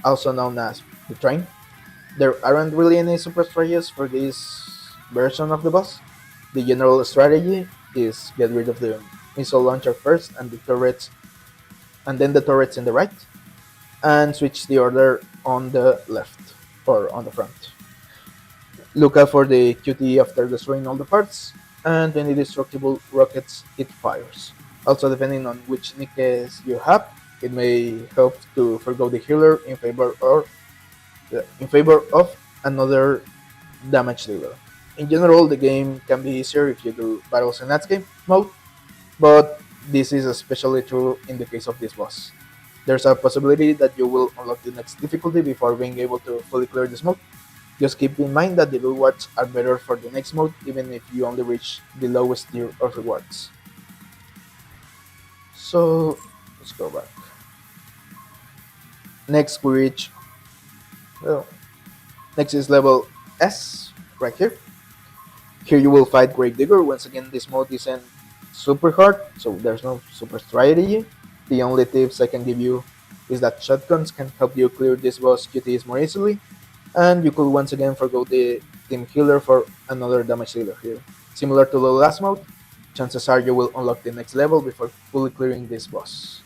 also known as the Train. There aren't really any super strategies for this version of the boss. The general strategy is get rid of the missile launcher first and the turrets, and then the turrets in the right, and switch the order on the left or on the front. Look out for the QTE after destroying all the parts, and any destructible rockets it fires. Also, depending on which NIKKEs you have, it may help to forgo the healer in favor of another damage dealer. In general, the game can be easier if you do battles in game mode, but this is especially true in the case of this boss. There's a possibility that you will unlock the next difficulty before being able to fully clear this mode. Just keep in mind that the rewards are better for the next mode even if you only reach the lowest tier of rewards. So let's go back. Next we reach, well, next is level S, right here. Here you will fight Gravedigger. Once again, this mode isn't super hard, so there's no super strategy. The only tips I can give you is that shotguns can help you clear this boss QTs more easily, and you could once again forgo the team healer for another damage dealer here. Similar to the last mode, chances are you will unlock the next level before fully clearing this boss.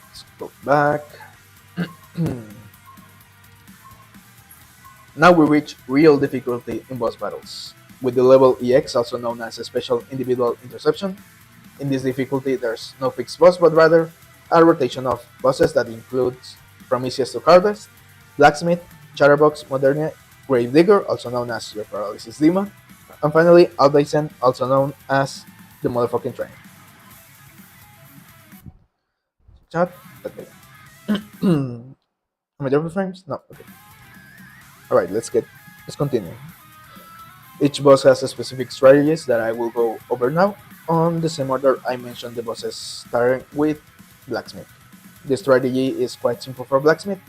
Let's go back. Now we reach real difficulty in boss battles, with the level EX, also known as a special individual interception. In this difficulty, there's no fixed boss, but rather a rotation of bosses that includes from easiest to hardest, Blacksmith, Chatterbox, Modernia, Gravedigger, also known as your Paralysis Demon, and finally Albaisen, also known as the motherfucking Train. Chat? Okay. Am I there with frames? No, okay. Alright, let's continue. Each boss has a specific strategies that I will go over now, on the same order I mentioned the bosses, starting with Blacksmith. The strategy is quite simple for Blacksmith.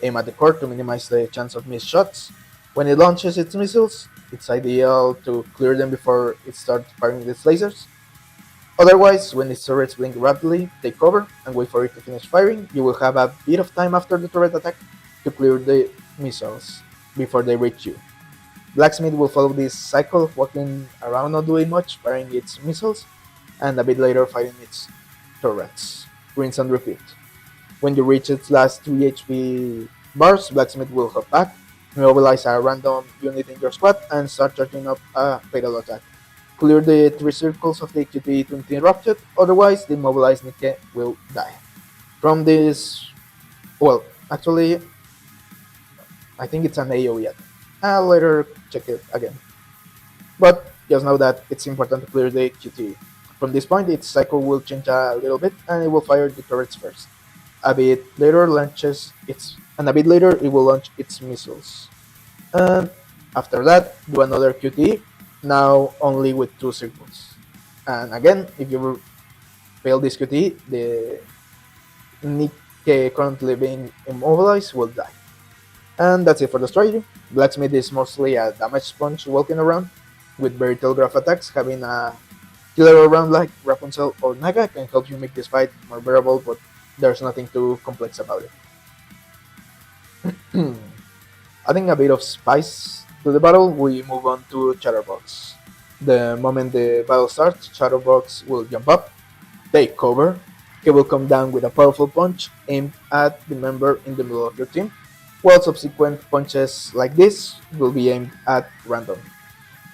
Aim at the core to minimize the chance of missed shots. When it launches its missiles, it's ideal to clear them before it starts firing its lasers. Otherwise, when its turrets blink rapidly, take cover and wait for it to finish firing. You will have a bit of time after the turret attack to clear the missiles before they reach you. Blacksmith will follow this cycle of walking around not doing much, firing its missiles, and a bit later firing its turrets. Rinse and repeat. When you reach its last 3 HP bars, Blacksmith will hop back, mobilize a random unit in your squad, and start charging up a fatal attack. Clear the 3 circles of the QTE to interrupt it, otherwise the mobilized NIKKE will die. From this, well, actually, I think it's an AoE attack. I'll later check it again. But just know that it's important to clear the QTE. From this point, its cycle will change a little bit, and it will fire the turrets first. A bit later, a bit later it will launch its missiles. And after that, do another QTE, now only with 2 circles. And again, if you fail this QTE, the NIKKE currently being immobilized will die. And that's it for the strategy. Blacksmith is mostly a damage sponge walking around, with very telegraph attacks. Having a killer around like Rapunzel or Naga can help you make this fight more bearable, but there's nothing too complex about it. Adding a bit of spice to the battle, we move on to Chatterbox. The moment the battle starts, Chatterbox will jump up, take cover. He will come down with a powerful punch aimed at the member in the middle of your team, while subsequent punches like this will be aimed at random.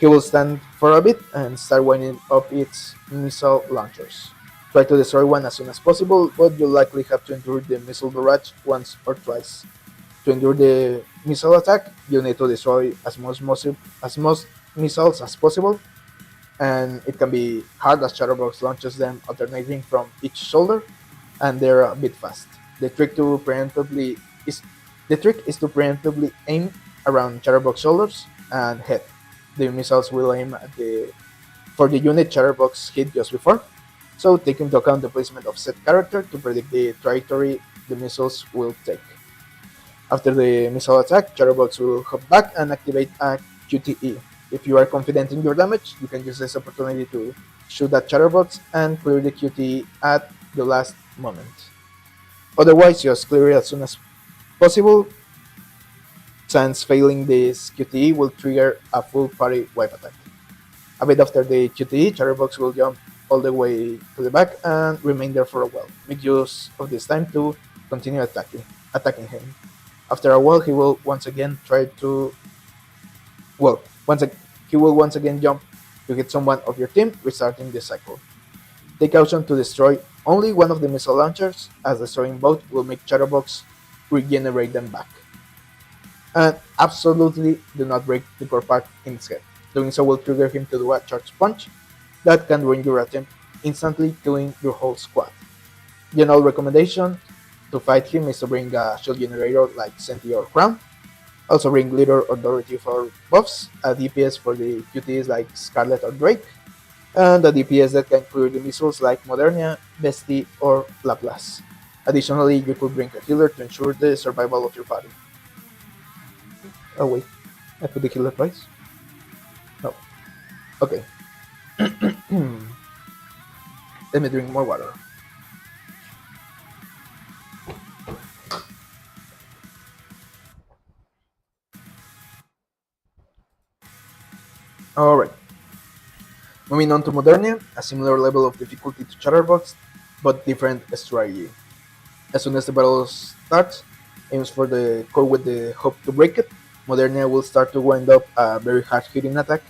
He will stand for a bit and start winding up its missile launchers. Try to destroy one as soon as possible, but you'll likely have to endure the missile barrage once or twice. To endure the missile attack, you need to destroy as most missiles as possible, and it can be hard as Chatterbox launches them alternating from each shoulder, and they're a bit fast. The trick to preemptively is the trick is to preemptively aim around Chatterbox's shoulders and head. The missiles will aim at the for the unit Chatterbox hit just before, so take into account the placement of set character to predict the trajectory the missiles will take. After the missile attack, Chatterbox will hop back and activate a QTE. If you are confident in your damage, you can use this opportunity to shoot at Chatterbox and clear the QTE at the last moment. Otherwise, just clear it as soon as possible, since failing this QTE will trigger a full party wipe attack. A bit after the QTE, Chatterbox will jump all the way to the back and remain there for a while. Make use of this time to continue attacking him. After a while, he will once again try to well, once ag- he will once again jump to hit someone of your team, restarting the cycle. Take caution to destroy only one of the missile launchers, as destroying both will make Chatterbox regenerate them back. And absolutely do not break the core part in his head. Doing so will trigger him to do a charge punch that can ruin your attempt, instantly killing your whole squad. General recommendation to fight him is to bring a shield generator like Senti or Crown. Also bring Glitter or Dorothy for buffs, a DPS for the QTs like Scarlet or Drake, and a DPS that can clear the missiles like Modernia, Bestie, or Laplace. Additionally, you could bring a healer to ensure the survival of your party. Oh wait, I put the healer twice? No. Okay. Let me drink more water. Alright. Moving on to Modernia, a similar level of difficulty to Chatterbox, but different strategy. As soon as the battle starts, aims for the core with the hope to break it. Modernia will start to wind up a very hard hitting attack.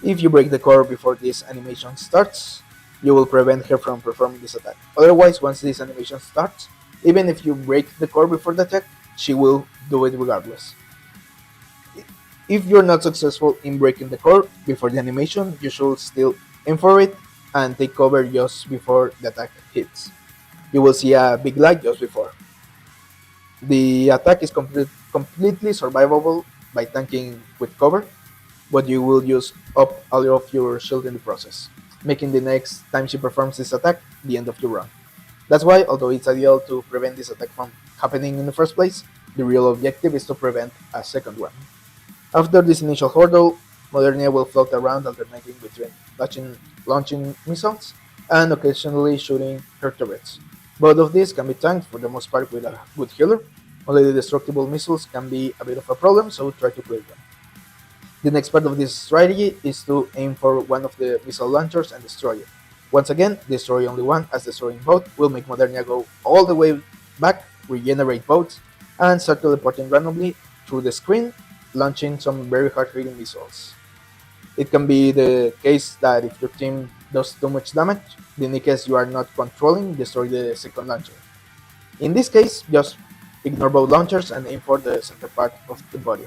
If you break the core before this animation starts, you will prevent her from performing this attack. Otherwise, once this animation starts, even if you break the core before the attack, she will do it regardless. If you're not successful in breaking the core before the animation, you should still aim for it and take cover just before the attack hits. You will see a big light just before. The attack is completely survivable by tanking with cover, but you will use up all of your shield in the process, making the next time she performs this attack the end of your run. That's why, although it's ideal to prevent this attack from happening in the first place, the real objective is to prevent a second one. After this initial hurdle, Modernia will float around alternating between launching missiles and occasionally shooting her turrets. Both of these can be tanked for the most part with a good healer. Only the destructible missiles can be a bit of a problem, so try to clear them. The next part of this strategy is to aim for one of the missile launchers and destroy it. Once again, destroy only one, as destroying both will make Modernia go all the way back, regenerate both, and start teleporting randomly through the screen, launching some very hard-hitting missiles. It can be the case that if your team does too much damage, the NIKKEs you are not controlling destroy the second launcher. In this case, just ignore both launchers and aim for the center part of the body.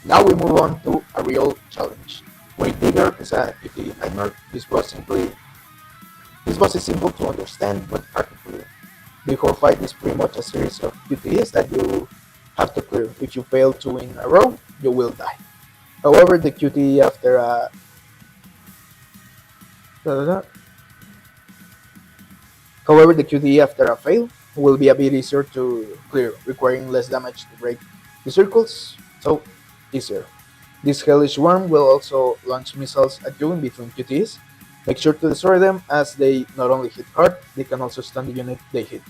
Now we move on to a real challenge. Weight Digger is a QT nightmare. This boss is simple to understand but hard to clear. The whole fight is pretty much a series of QTEs that you have to clear. If you fail two in a row, you will die. However, the QTE after a However, the QTE after a fail will be a bit easier to clear, requiring less damage to break the circles, so easier. This hellish worm will also launch missiles at you in between QTEs. Make sure to destroy them, as they not only hit hard, they can also stun the unit they hit.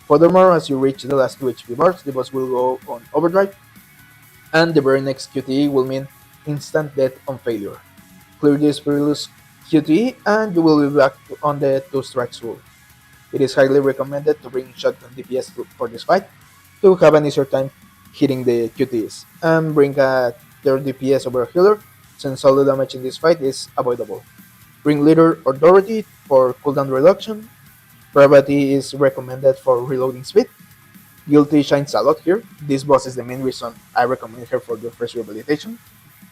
Furthermore, as you reach the last 2 HP bars, the boss will go on overdrive, and the very next QTE will mean instant death on failure. Clear this perilous QTE and you will be back on the 2 strikes rule. It is highly recommended to bring shotgun DPS for this fight to have an easier time hitting the QTEs, and bring a third DPS over a healer, since all the damage in this fight is avoidable. Bring Leader or Dorothy for cooldown reduction. Gravity is recommended for reloading speed. Guilty shines a lot here. This boss is the main reason I recommend her for the first rehabilitation.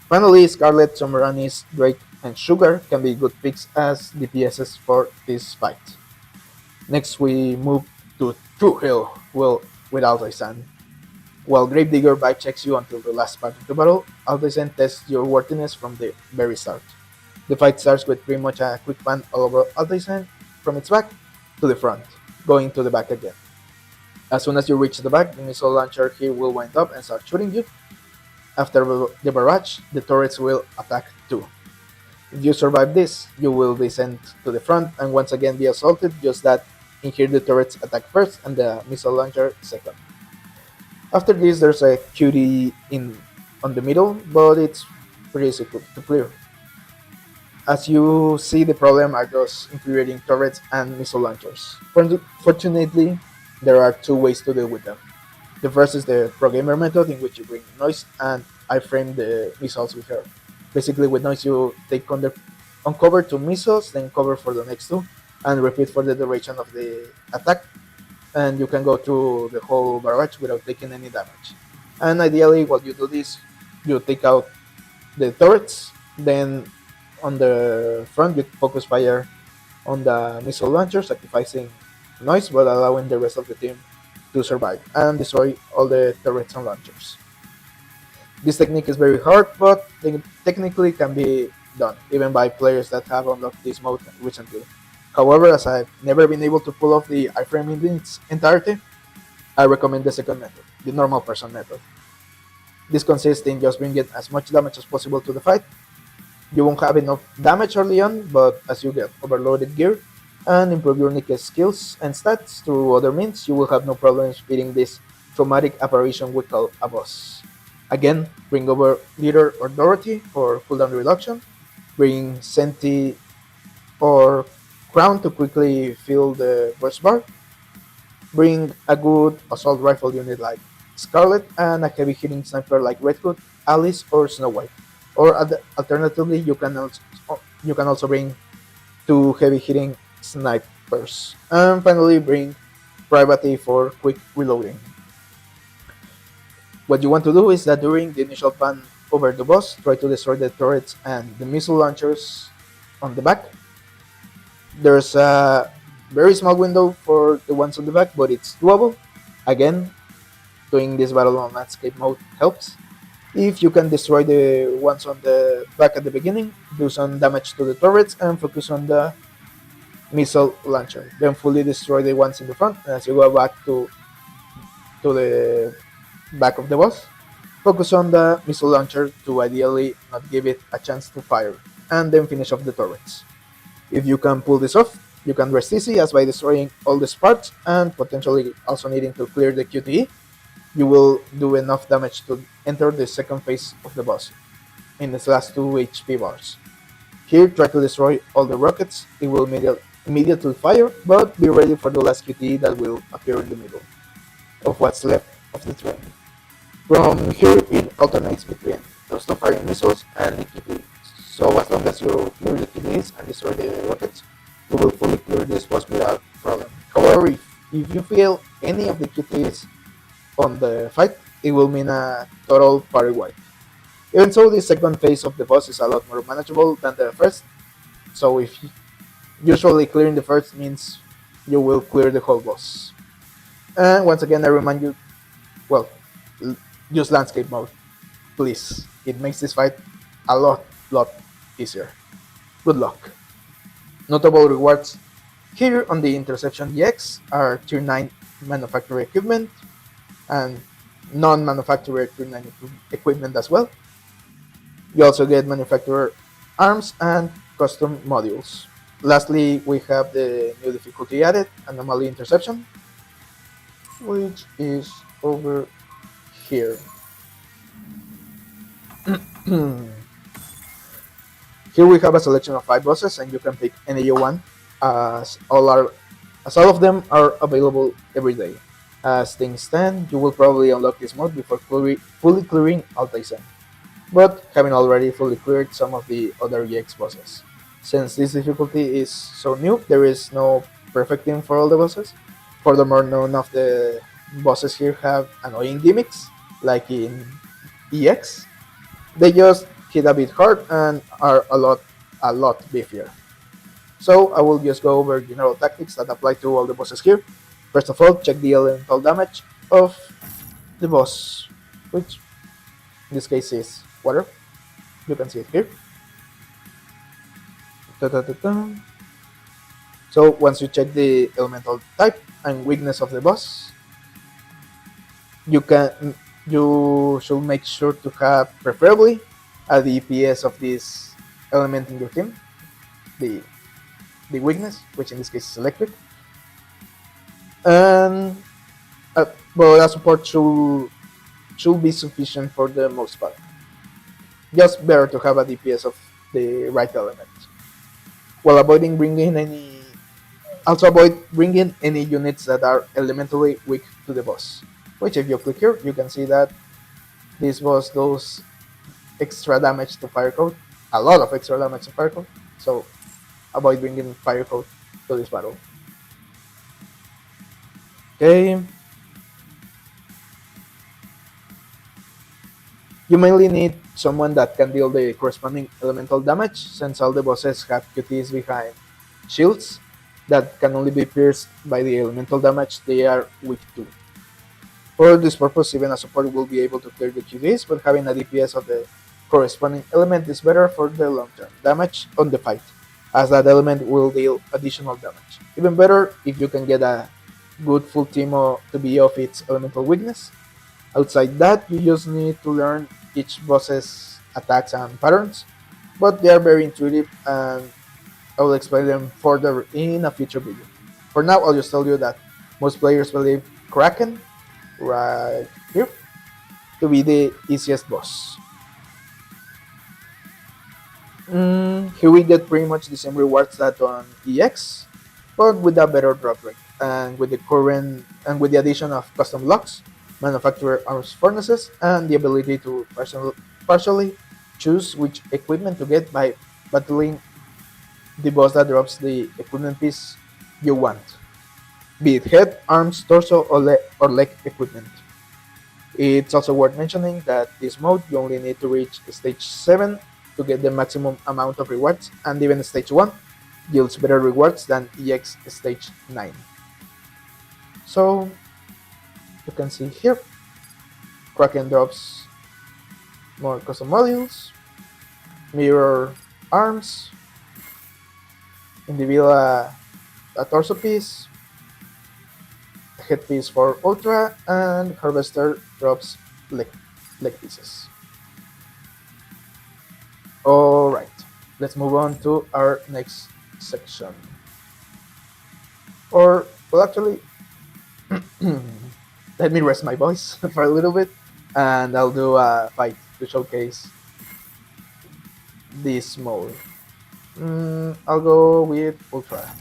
Finally, Scarlet, Someranis, Drake, and Sugar can be good picks as DPSs for this fight. Next, we move to True Hill, well, with Altaisan. While Gravedigger vibe checks you until the last part of the battle, Altaisan tests your worthiness from the very start. The fight starts with pretty much a quick pan all over Altaisan from its back to the front, going to the back again. As soon as you reach the back, the missile launcher here will wind up and start shooting you. After the barrage, the turrets will attack too. If you survive this, you will be sent to the front and once again be assaulted, just that in here the turrets attack first and the missile launcher second. After this, there's a QTE in on the middle, but it's pretty easy to clear. As you see, the problem are those infuriating turrets and missile launchers. Fortunately, there are two ways to deal with them. The first is the pro gamer method, in which you bring noise and iframe the missiles with her. Basically, with noise, you take on cover two missiles, then cover for the next two, and repeat for the duration of the attack. And you can go through the whole barrage without taking any damage. And ideally, while you do this, you take out the turrets, then on the front, you focus fire on the missile launcher, sacrificing noise but allowing the rest of the team to survive and destroy all the turrets and launchers. This technique is very hard, but technically can be done, even by players that have unlocked this mode recently. However, as I've never been able to pull off the iframe in its entirety, I recommend the second method, the normal person method. This consists in just bringing as much damage as possible to the fight. You won't have enough damage early on, but as you get overloaded gear and improve your NIKKE skills and stats through other means, you will have no problems beating this traumatic apparition we call a boss. Again, bring over Leader or Dorothy for cooldown reduction, bring Senti or Crown to quickly fill the burst bar, bring a good assault rifle unit like Scarlet and a heavy hitting sniper like Red Hood, Alice, or Snow White. Or alternatively, you can also bring two heavy hitting snipers. And finally, bring Private for quick reloading. What you want to do is that during the initial pan over the boss, try to destroy the turrets and the missile launchers on the back. There's a very small window for the ones on the back, but it's doable. Again, doing this battle on landscape mode helps. If you can destroy the ones on the back at the beginning, do some damage to the turrets and focus on the missile launcher. Then fully destroy the ones in the front. And as you go back to the back of the boss, focus on the missile launcher to ideally not give it a chance to fire, and then finish off the turrets. If you can pull this off, you can rest easy, as by destroying all the parts and potentially also needing to clear the QTE, you will do enough damage to enter the second phase of the boss in its last 2 HP bars. Here, try to destroy all the rockets. It will immediately fire, but be ready for the last QTE that will appear in the middle of what's left of the train. From here, it alternates between those two firing missiles and the QTE. So as long as you clear the QTEs and destroy the rockets, you will fully clear this boss without problem. However, if you fail any of the QTEs on the fight, it will mean a total party wipe. Even so, the second phase of the boss is a lot more manageable than the first, so if usually clearing the first means you will clear the whole boss. And once again, I remind you, well, use landscape mode, please. It makes this fight a lot easier. Good luck. Notable rewards here on the Interception DX are Tier 9 manufacturer equipment and non-manufacturer Tier 9 equipment as well. You also get manufacturer arms and custom modules. Lastly, we have the new difficulty added, Anomaly Interception, which is over here. Here we have a selection of 5 bosses, and you can pick any you want, as all of them are available every day. As things stand, you will probably unlock this mode before fully clearing Altaizen, but having already fully cleared some of the other EX bosses. Since this difficulty is so new, there is no perfect team for all the bosses. Furthermore, none of the bosses here have annoying gimmicks, like in EX. They just hit a bit hard and are a lot beefier. So I will just go over general tactics that apply to all the bosses here. First of all, check the elemental damage of the boss, which in this case is water. You can see it here. Ta-ta-ta-ta. So once you check the elemental type and weakness of the boss, you should make sure to have preferably a DPS of this element in your team, the the weakness, which in this case is electric, and uh, well, that support should be sufficient for the most part. Just better to have a DPS of the right element, while avoiding bringing any. Also avoid bringing any units that are elementally weak to the boss. Which, if you click here, you can see that this boss does extra damage to fire code, a lot of extra damage to fire code. So avoid bringing fire code to this battle. Okay. You mainly need someone that can deal the corresponding elemental damage, since all the bosses have QTs behind shields that can only be pierced by the elemental damage they are weak to. For this purpose, even a support will be able to clear the QTs, but having a DPS of the corresponding element is better for the long-term damage on the fight, as that element will deal additional damage. Even better if you can get a good full team to be of its elemental weakness. Outside that, you just need to learn each boss's attacks and patterns, but they are very intuitive and I will explain them further in a future video. For now, I'll just tell you that most players believe Kraken, right here, to be the easiest boss. Here we get pretty much the same rewards that on EX, but with a better drop rate, and with the addition of custom locks, manufacturer arms furnaces, and the ability to partially choose which equipment to get by battling the boss that drops the equipment piece you want, be it head, arms, torso, or leg equipment. It's also worth mentioning that this mode you only need to reach stage 7 to get the maximum amount of rewards, and even stage 1 yields better rewards than EX stage 9. So you can see here, Kraken drops more custom modules, mirror arms, individual a torso piece, headpiece for Ultra, and Harvester drops leg pieces. Alright, let's move on to our next section. Or, well, actually, let me rest my voice for a little bit, and I'll do a fight to showcase this mode. I'll go with Ultra.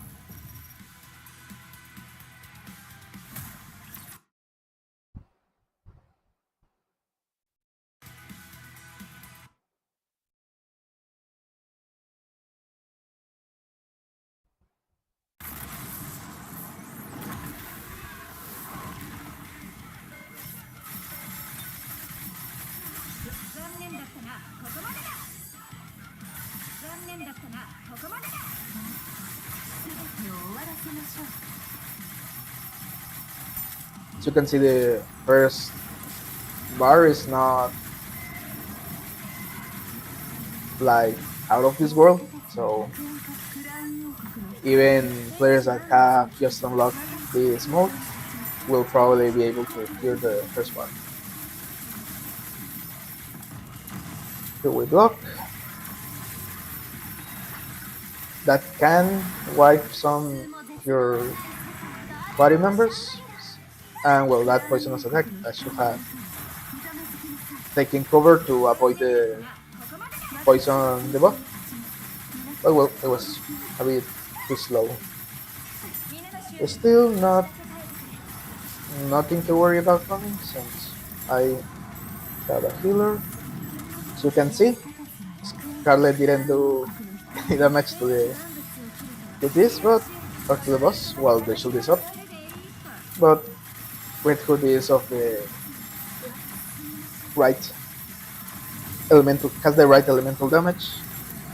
As you can see, the first bar is not like out of this world, so even players that have just unlocked this mode will probably be able to clear the first bar. Here we block. That can wipe some of your body members, and well, that poisonous attack I should have taken cover to avoid the poison debuff. But well, it was a bit too slow. Still nothing to worry about for me since I have a healer. As you can see, Scarlet didn't do any damage to this but or to the boss while the shield is up. But Red Hood is of the right has the right elemental damage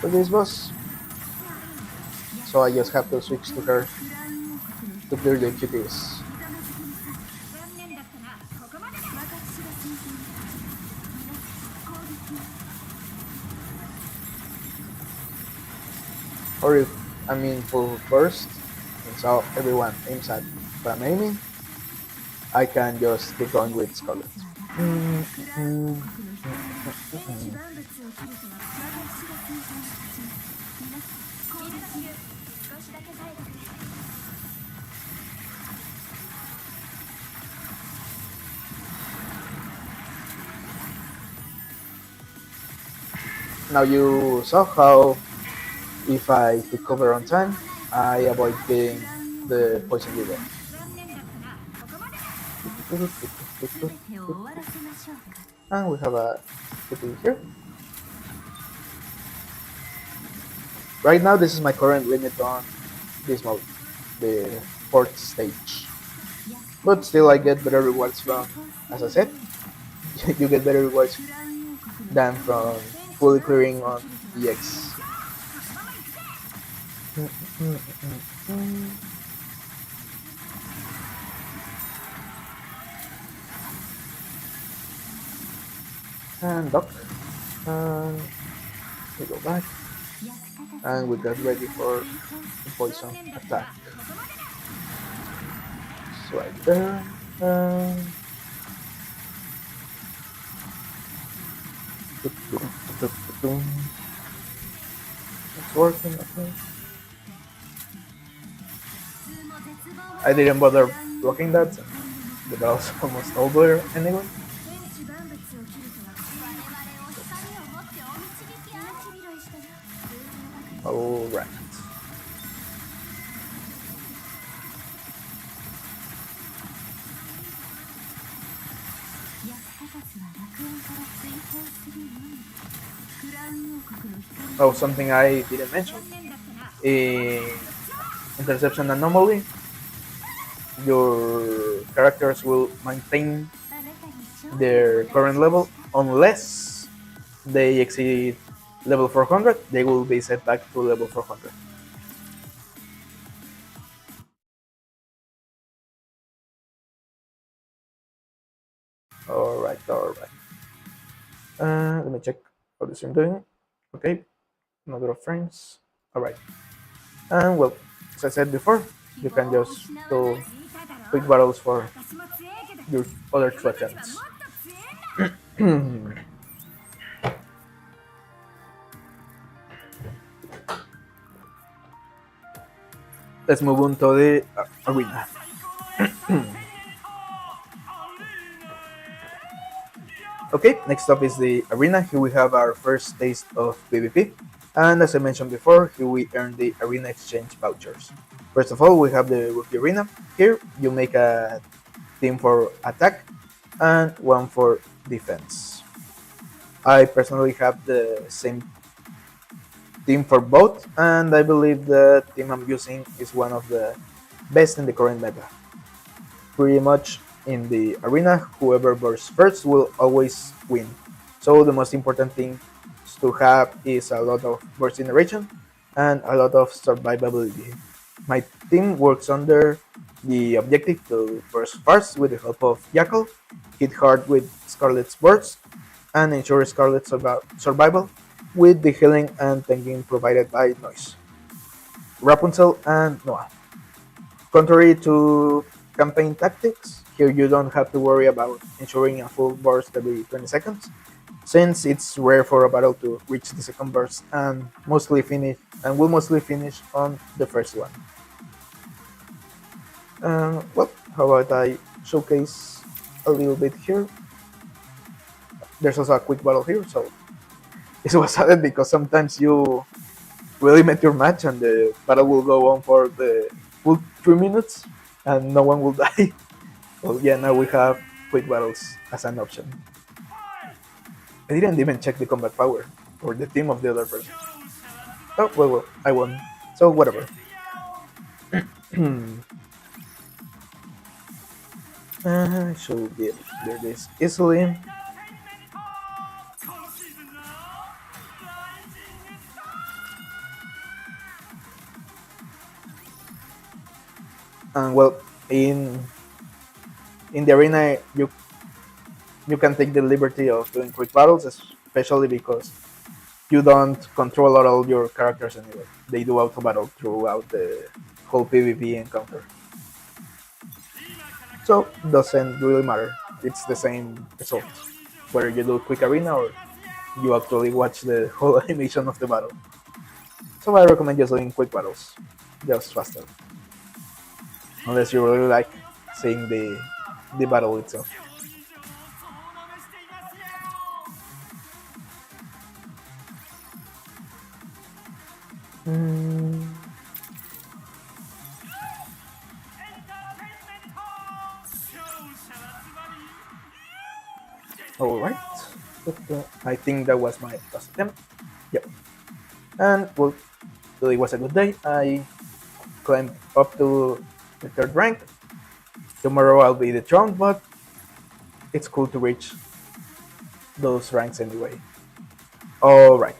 for this boss. so I just have to switch to her to clear the QTs. Or if I'm in full burst, and so everyone aims at what I'm aiming, I can just keep going with Scarlet. Mm, mm, mm. Now you saw how if I take cover on time, I avoid getting the poison you get. And we have a QT here. Right now, this is my current limit on this mode, the fourth stage. But still, I get better rewards from, as I said, you get better rewards than from fully clearing on EX. And dock. And we go back. And we get ready for the poison attack. It's right there. It's working, okay. I didn't bother blocking that. The battle's almost over anyway. Alright. Oh, something I didn't mention. In Interception Anomaly, your characters will maintain their current level unless they exceed level 400, they will be set back to level 400. Alright, alright. Let me check how this is doing. Okay, number of frames. Alright. And well, as I said before, you can just do quick battles for your other two attempts. Let's move on to the arena. Okay, next up is the arena. Here we have our first taste of PvP. And as I mentioned before, here we earn the arena exchange vouchers. First of all, we have the rookie arena. Here you make a team for attack and one for defense. I personally have the same team for both, and I believe the team I'm using is one of the best in the current meta. Pretty much in the arena, whoever bursts first will always win. So the most important thing to have is a lot of burst generation and a lot of survivability. My team works under the objective to burst fast with the help of Jackal, hit hard with Scarlet's burst, and ensure Scarlet's survival with the healing and tanking provided by Noise, Rapunzel, and Noah. Contrary to campaign tactics, here you don't have to worry about ensuring a full burst every 20 seconds, since it's rare for a battle to reach the second burst and will mostly finish on the first one. Well, how about I showcase a little bit here? There's also a quick battle here, so this was added because sometimes you will limit your match and the battle will go on for the full 3 minutes and no one will die. Well, yeah, now we have quick battles as an option. I didn't even check the combat power or the team of the other person. Oh, well, I won. So, whatever. I should be able to clear this easily. And well, in in the arena, you can take the liberty of doing quick battles, especially because you don't control all your characters anyway. They do auto battle throughout the whole PvP encounter. So doesn't really matter. It's the same result, whether you do quick arena or you actually watch the whole animation of the battle. So I recommend just doing quick battles, just faster, unless you really like seeing the battle itself. Mm, all right, I think that was my last attempt. Yep, and well, today was a good day. I climbed up to the third rank. Tomorrow I'll be the throne, but it's cool to reach those ranks anyway. Alright,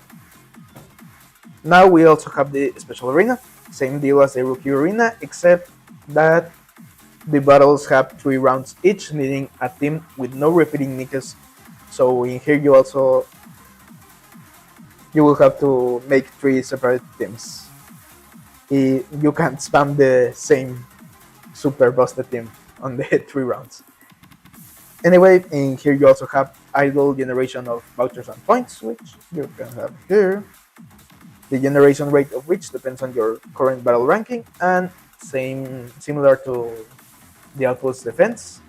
now we also have the special arena. Same deal as the rookie arena, except that the battles have 3 rounds each, needing a team with no repeating nickes. So in here you will have to make 3 separate teams. You can't spam the same super busted team on the 3 rounds. Anyway, in here you also have idle generation of vouchers and points, which you can have here. The generation rate of which depends on your current battle ranking, and similar to the outpost defense,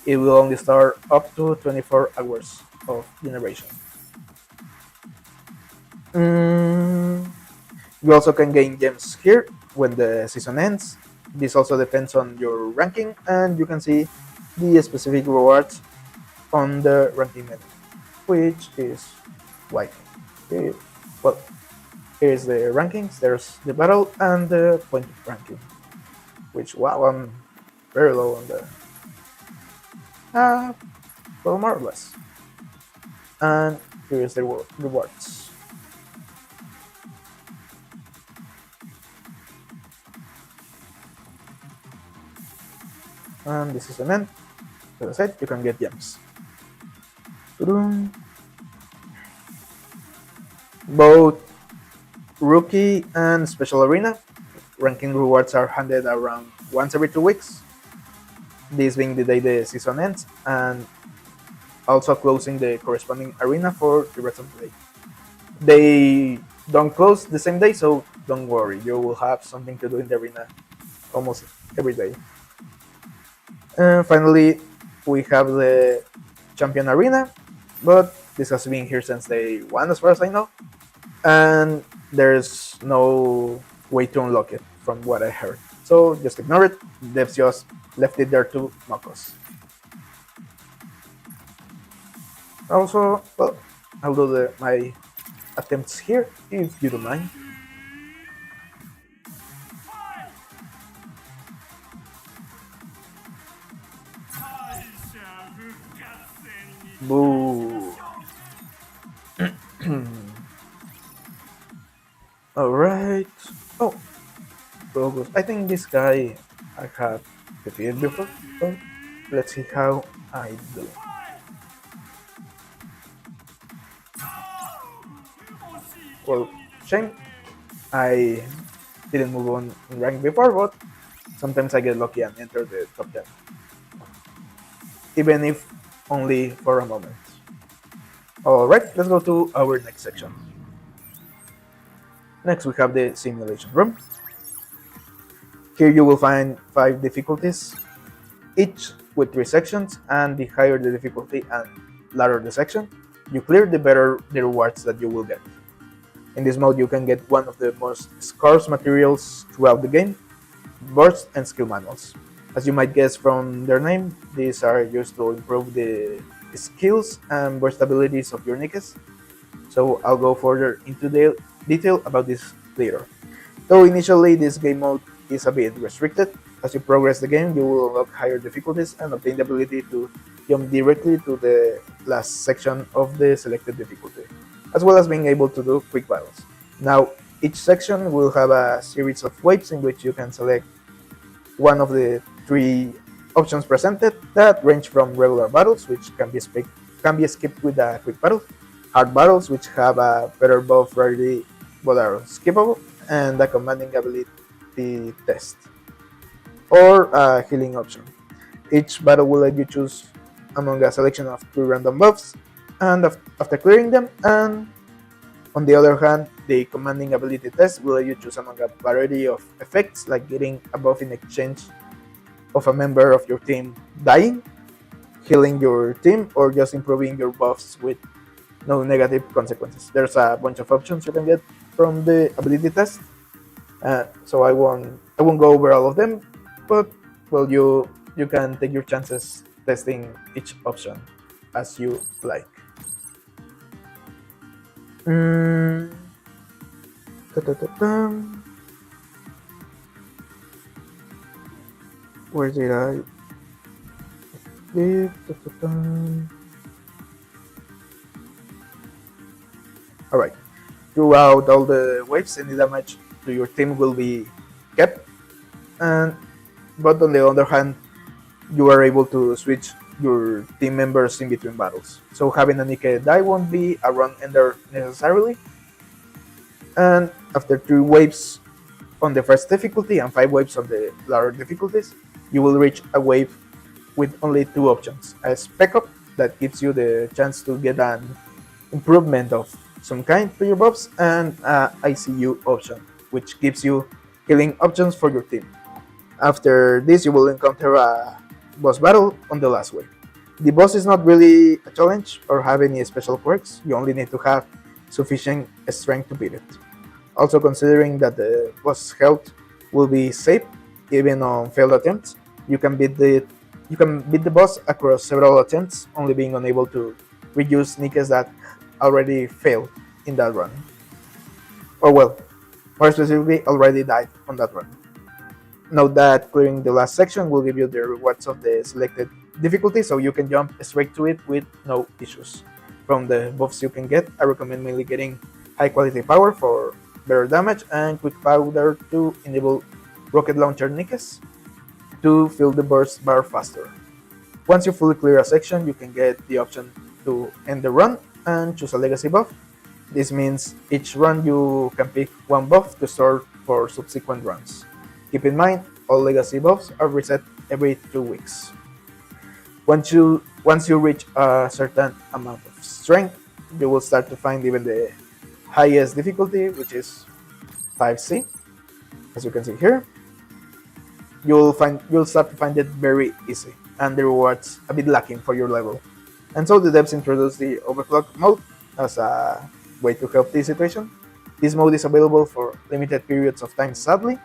it will only start up to 24 hours of generation. You also can gain gems here when the season ends. This also depends on your ranking, and you can see the specific rewards on the ranking menu, which is like here. Well, here's the rankings. There's the battle and the point ranking, which wow, I'm very low on the well, more or less. And here's the rewards. And this is an end. As I said, you can get gems. Both rookie and special arena ranking rewards are handed around once every 2 weeks. This being the day the season ends, and also closing the corresponding arena for the rest of the day. They don't close the same day, so don't worry, you will have something to do in the arena almost every day. And finally, we have the champion arena, but this has been here since day 1 as far as I know, and there's no way to unlock it from what I heard. So just ignore it, devs just left it there to mock us. Also, well, I'll do my attempts here, if you don't mind. Boo. Alright. Oh, Focus. I think this guy I have defeated before. So let's see how I do. Well, shame I didn't move on in rank before, but sometimes I get lucky and enter the top 10. Even if only for a moment. Alright, let's go to our next section. Next we have the simulation room. Here you will find 5 difficulties, each with 3 sections, and the higher the difficulty and ladder the section you clear, the better the rewards that you will get. In this mode you can get one of the most scarce materials throughout the game, burst and skill manuals. As you might guess from their name, these are used to improve the skills and burst abilities of your nickes, so I'll go further into detail about this later. Though initially this game mode is a bit restricted, as you progress the game you will unlock higher difficulties and obtain the ability to jump directly to the last section of the selected difficulty, as well as being able to do quick battles. Now, each section will have a series of waves in which you can select one of the three options presented that range from regular battles, which can be skipped with a quick battle, hard battles, which have a better buff rarity but are skippable, and a commanding ability test, or a healing option. Each battle will let you choose among a selection of three random buffs, and after clearing them, and on the other hand, the commanding ability test will let you choose among a variety of effects, like getting a buff in exchange of a member of your team dying, healing your team, or just improving your buffs with no negative consequences. There's a bunch of options you can get from the ability test, so I won't go over all of them, but well, you can take your chances testing each option as you like. Mm, ta-ta-ta-ta. Where did I leave? Ta-ta-ta. All right. Throughout all the waves, any damage to your team will be kept, and but on the other hand, you are able to switch your team members in between battles. So having a NIKKE die won't be a run ender necessarily. And after 3 waves on the first difficulty and 5 waves on the lower difficulties, you will reach a wave with only 2 options: a spec up that gives you the chance to get an improvement of some kind to your buffs, and a ICU option, which gives you healing options for your team. After this, you will encounter a boss battle on the last wave. The boss is not really a challenge or have any special quirks, you only need to have sufficient strength to beat it. Also, considering that the boss health will be safe even on failed attempts, you can beat the boss across several attempts, only being unable to reuse NIKKEs that already failed in that run. Or well, more specifically, already died on that run. Note that clearing the last section will give you the rewards of the selected difficulty, so you can jump straight to it with no issues. From the buffs you can get, I recommend mainly getting high quality power for better damage and quick powder to enable rocket launcher NIKKEs to fill the burst bar faster. Once you fully clear a section, you can get the option to end the run and choose a legacy buff. This means each run you can pick one buff to store for subsequent runs. Keep in mind, all legacy buffs are reset every 2 weeks. Once you reach a certain amount of strength, you will start to find even the highest difficulty, which is 5C, as you can see here. You'll start to find it very easy, and the rewards a bit lacking for your level. And so the devs introduced the overclock mode as a way to help this situation. This mode is available for limited periods of time, sadly,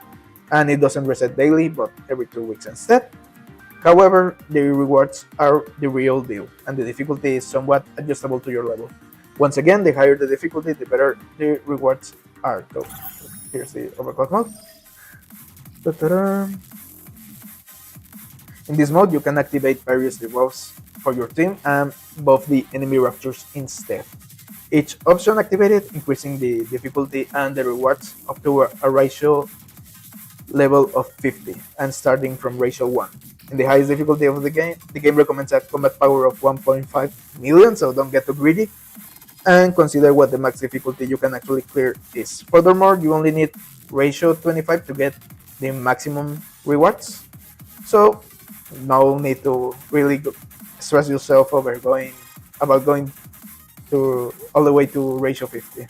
and it doesn't reset daily but every 2 weeks instead. However, the rewards are the real deal, and the difficulty is somewhat adjustable to your level. Once again, the higher the difficulty, the better the rewards are. So here's the overclock mode. Ta-da. In this mode, you can activate various debuffs for your team and buff the enemy raptors instead. Each option activated increasing the difficulty and the rewards up to a ratio level of 50 and starting from ratio 1. In the highest difficulty of the game recommends a combat power of 1.5 million, so don't get too greedy, and consider what the max difficulty you can actually clear is. Furthermore, you only need ratio 25 to get the maximum rewards, so no need to really stress yourself over going to all the way to ratio 50.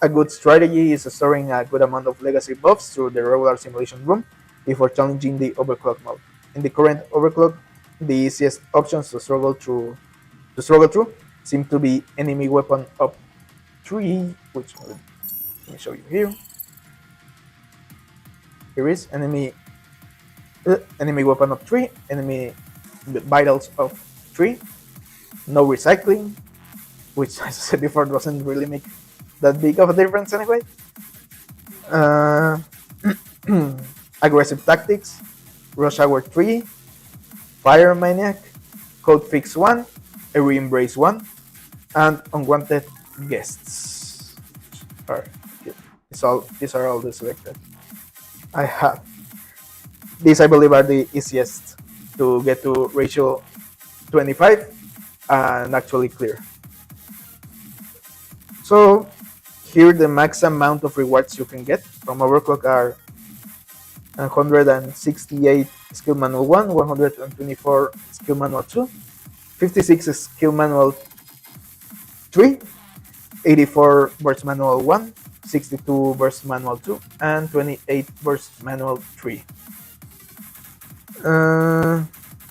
A good strategy is storing a good amount of legacy buffs through the regular simulation room before challenging the overclock mode. In the current overclock, the easiest options to struggle through seem to be enemy weapon up 3, which let me show you here. Here is enemy weapon of 3, enemy vitals of 3, no recycling, which as I said before doesn't really make that big of a difference anyway. Aggressive tactics, rush hour 3, fire maniac, code fix 1, a re-embrace 1, and unwanted guests. Alright, these are all the selected. I have. These, I believe, are the easiest to get to ratio 25 and actually clear. So here the max amount of rewards you can get from Overclock are 168 skill manual 1, 124 skill manual 2, 56 skill manual 3, 84 burst manual 1, 62 burst manual 2, and 28 burst manual 3.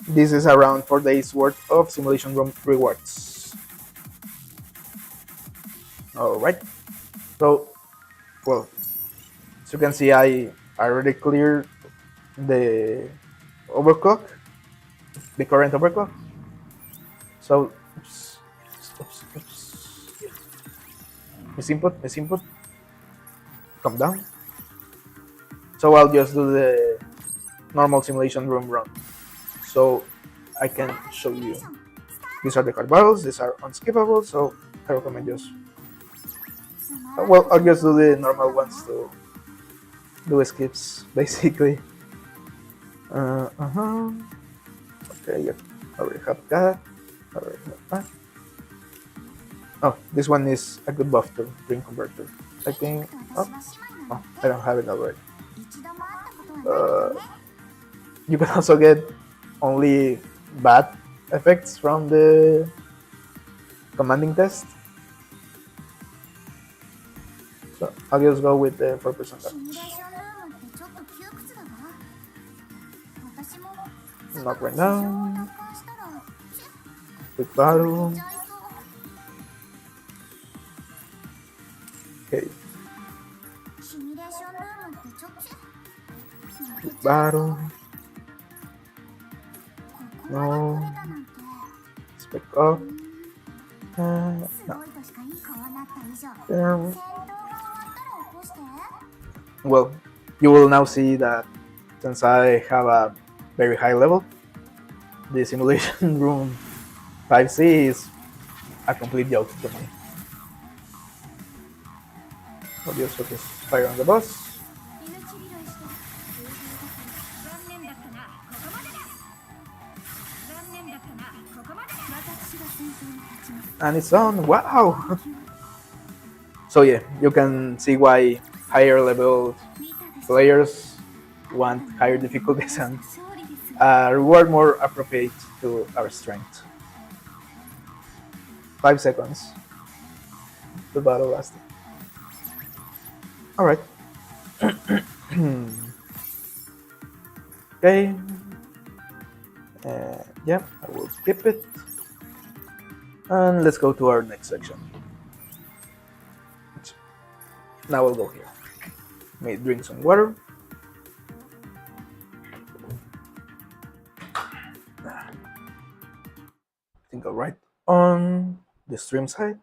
This is around 4 days worth of simulation room rewards. Alright, so, well, as you can see, I already cleared the overclock, the current overclock. So, oops. Miss input, come down. So I'll just do the normal simulation room run. So I can show you. These are the hard battles, these are unskippable, so I recommend just. Well, I'll just do the normal ones to do skips, basically. Okay, yeah, I already have that. Oh, this one is a good buff to Dream Converter. I think. Oh, I don't have it already. You can also get only bad effects from the commanding test. So I'll just go with the 4% damage. Not right now. Quick battle. Okay. Quick battle. No. Spec up. No. Well, you will now see that since I have a very high level, the simulation room 5C is a complete joke to me. I'll just focus fire on the boss. And it's on. Wow! So yeah, you can see why higher level players want higher difficulties and reward more appropriate to our strength. 5 seconds. The battle lasted. Alright. Okay. Yeah, I will skip it. And let's go to our next section. Now I'll go here. May drink some water. I think I'll write on the stream side.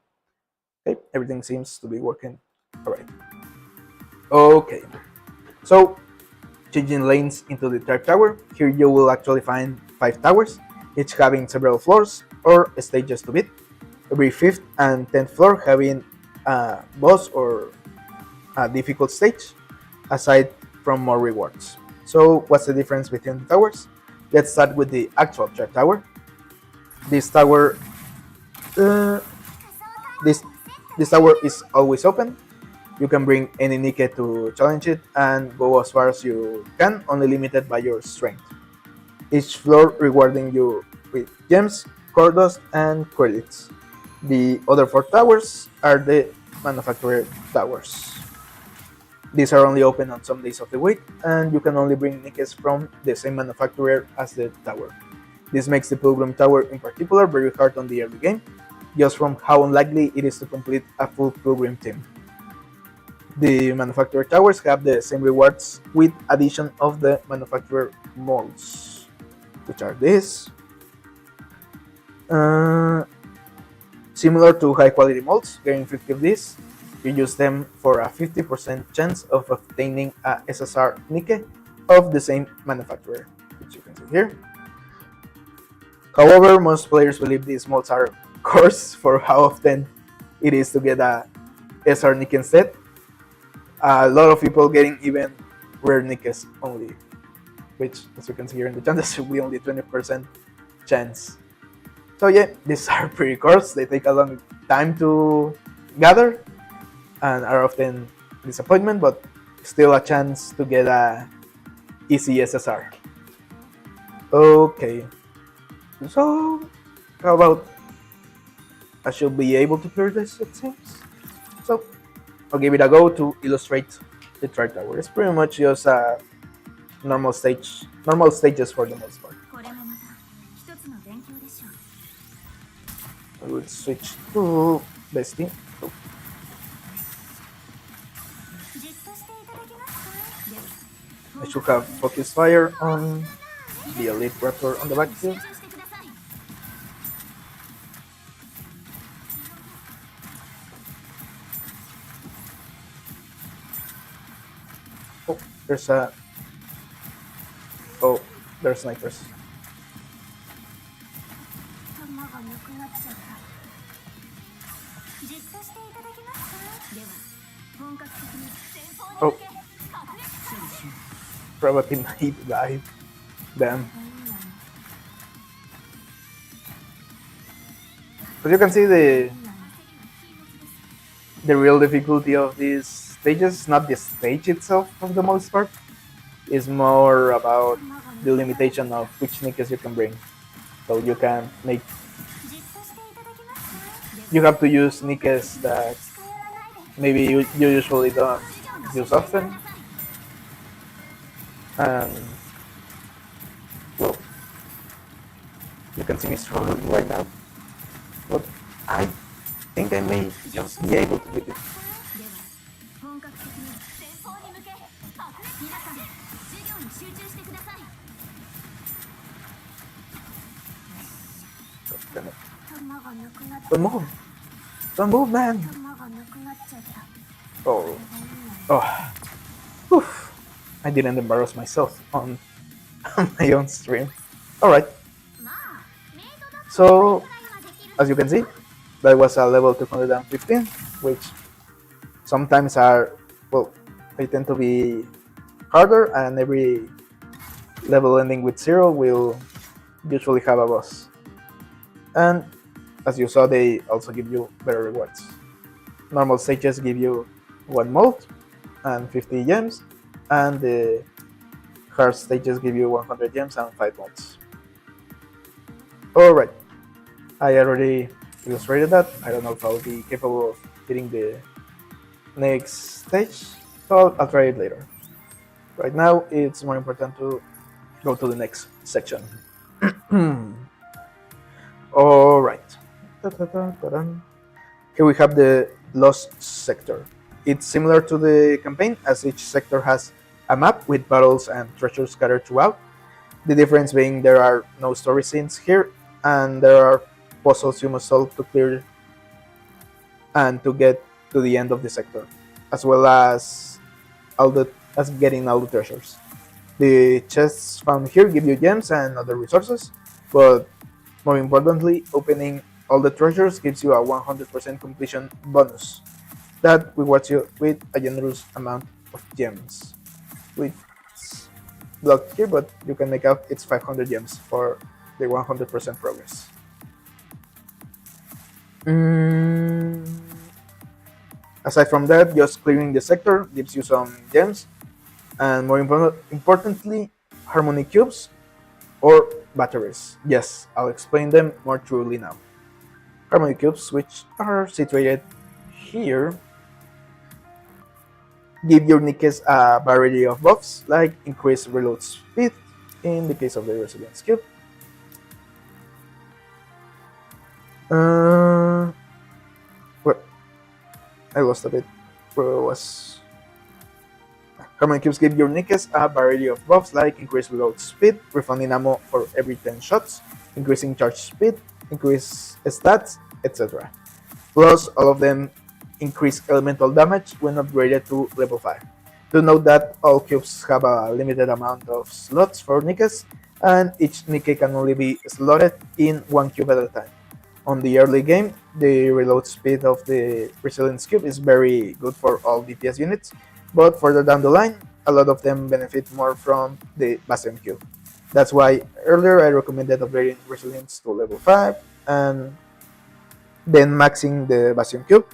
Okay, everything seems to be working. Alright. Okay. So, changing lanes into the third tower. Here you will actually find 5 towers, each having several floors or stages to beat. Every 5th and 10th floor having a boss or a difficult stage, aside from more rewards. So what's the difference between the towers? Let's start with the actual third tower. This tower, this tower is always open. You can bring any NIKKE to challenge it and go as far as you can, only limited by your strength. Each floor rewarding you with gems, core dust, and credits. The other 4 towers are the manufacturer towers. These are only open on some days of the week, and you can only bring NIKKEs from the same manufacturer as the tower. This makes the Pilgrim Tower in particular very hard on the early game, just from how unlikely it is to complete a full Pilgrim team. The manufacturer towers have the same rewards with addition of the manufacturer molds, which are this. Similar to high quality molds, getting 50 of these, you use them for a 50% chance of obtaining a SSR NIKKE of the same manufacturer, which you can see here. However, most players believe these molds are coarse for how often it is to get a SR NIKKE instead. A lot of people getting even rare nickes only, which, as you can see here in the chart, there will be only 20% chance. So yeah, these are pretty cards. They take a long time to gather and are often disappointment, but still a chance to get a easy SSR. Okay, so how about I should be able to clear this, it seems. So I'll give it a go to illustrate the Tri Tower. It's pretty much just a normal stages for the most part. これもまた一つの勉強でしょう。 I will switch to Bestie. So じっとしていただけますか。では I should have Focus Fire on the Elite Raptor on the back here. 集中してください。 Oh, there's a. Oh, there's snipers. 弾がなくなっちゃった。じっとしていただけますか。では本格的に前方に Oh, 向け爆撃シュンシュン。 probably might die. Damn. But you can see the real difficulty of these stages, not the stage itself for the most part, is more about the limitation of which nickes you can bring. So you can make, じっとしていただけますか。 you have to use nickes that maybe you usually don't use often. And well, you can see me struggling right now, but I think I may just be able to beat it. では本格的に前方に向け爆撃。皆さん授業に集中してください。 So, damn it. 弾がなくなっ Don't move! Don't move, man! 弾がなくなっちゃった。 Oh, oh, oof! I didn't embarrass myself on my own stream. Alright, まあメイドだと so くらいはできる。 as you can see, that was a level 215, which sometimes are, well, they tend to be harder, and every level ending with 0 will usually have a boss. And as you saw, they also give you better rewards. Normal stages give you 1 mold and 50 gems, and the hard stages give you 100 gems and 5 molds. Alright, I already illustrated that. I don't know if I'll be capable of hitting the next stage, so I'll try it later. Right now, it's more important to go to the next section. Alright. Here we have the Lost Sector. It's similar to the campaign, as each sector has a map with battles and treasures scattered throughout. The difference being there are no story scenes here, and there are puzzles you must solve to clear and to get to the end of the sector, as well as getting all the treasures. The chests found here give you gems and other resources, but more importantly, opening all the treasures gives you a 100% completion bonus that rewards you with a generous amount of gems. Which is blocked here, but you can make out it's 500 gems for the 100% progress. Aside from that, just clearing the sector gives you some gems, and more importantly, harmony cubes or batteries. Yes, I'll explain them more truly now. Harmony cubes, which are situated here, give your nickes a variety of buffs, like increased reload speed in the case of the resilience cube. Well, I lost a bit where I was. Harmony cubes give your nickes a variety of buffs, like increased reload speed, refunding ammo for every 10 shots, increasing charge speed, increased stats, etc. Plus, all of them increase elemental damage when upgraded to level 5. Do note that all cubes have a limited amount of slots for nickes, and each nicke can only be slotted in 1 cube at a time. On the early game, the reload speed of the Resilience cube is very good for all DPS units, but further down the line, a lot of them benefit more from the Bastion Cube. That's why earlier I recommended upgrading Resilience to level 5 and then maxing the Bastion Cube.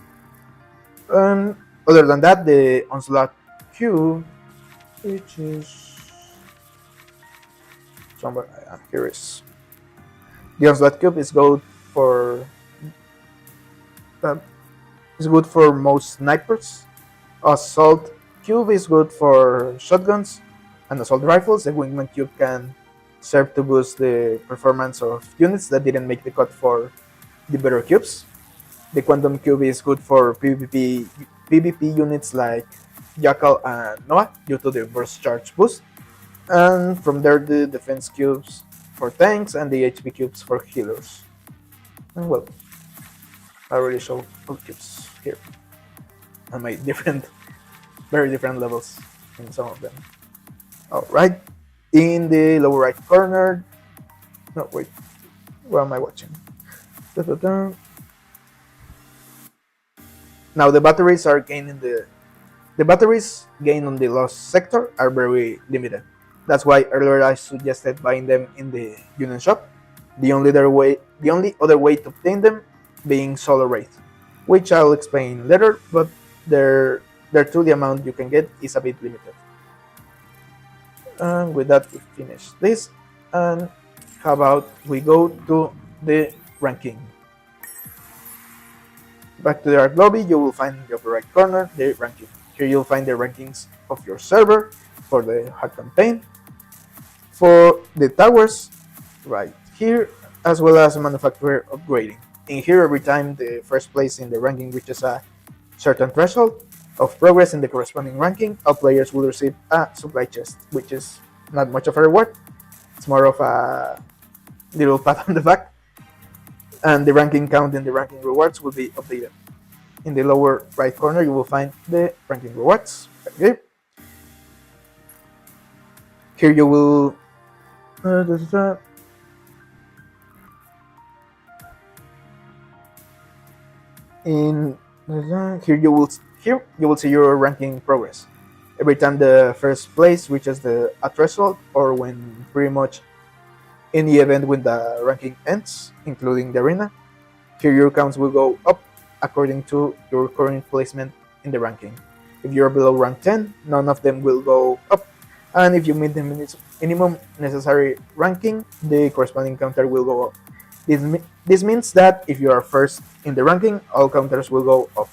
Other than that, the Onslaught Cube, which is somewhere here is the Onslaught Cube is good for uh, most snipers. Assault Cube is good for shotguns and assault rifles. The Wingman Cube can serve to boost the performance of units that didn't make the cut for the better cubes. The Quantum Cube is good for PvP units like Jackal and Noah due to the burst charge boost. And from there, the Defense Cubes for tanks and the HP Cubes for healers. And well, I already showed all cubes here. And my very different levels in some of them. Alright, in the lower right corner, no wait, what am I watching? Da-da-da. Now the batteries are gaining the batteries gained on the lost sector are very limited. That's why earlier I suggested buying them in the Union shop. The only other way to obtain them being Solar Wraith, which I'll explain later, but they're true, the amount you can get is a bit limited. And with that, we finish this. And how about we go to the ranking? Back to the Arc Lobby, you will find in the upper right corner the ranking. Here you'll find the rankings of your server for the hack campaign, for the towers right here, as well as manufacturer upgrading. In here, every time the first place in the ranking reaches a certain threshold of progress in the corresponding ranking, all players will receive a supply chest, which is not much of a reward. It's more of a little pat on the back. And the ranking count in the ranking rewards will be updated. In the lower right corner, you will find the ranking rewards. Okay. Here you will here you will see your ranking progress. Every time the first place reaches a threshold, or when pretty much any event when the ranking ends, including the arena, here your counts will go up according to your current placement in the ranking. If you're below rank 10, none of them will go up, and if you meet the minimum necessary ranking, the corresponding counter will go up. This means that if you are first in the ranking, all counters will go up.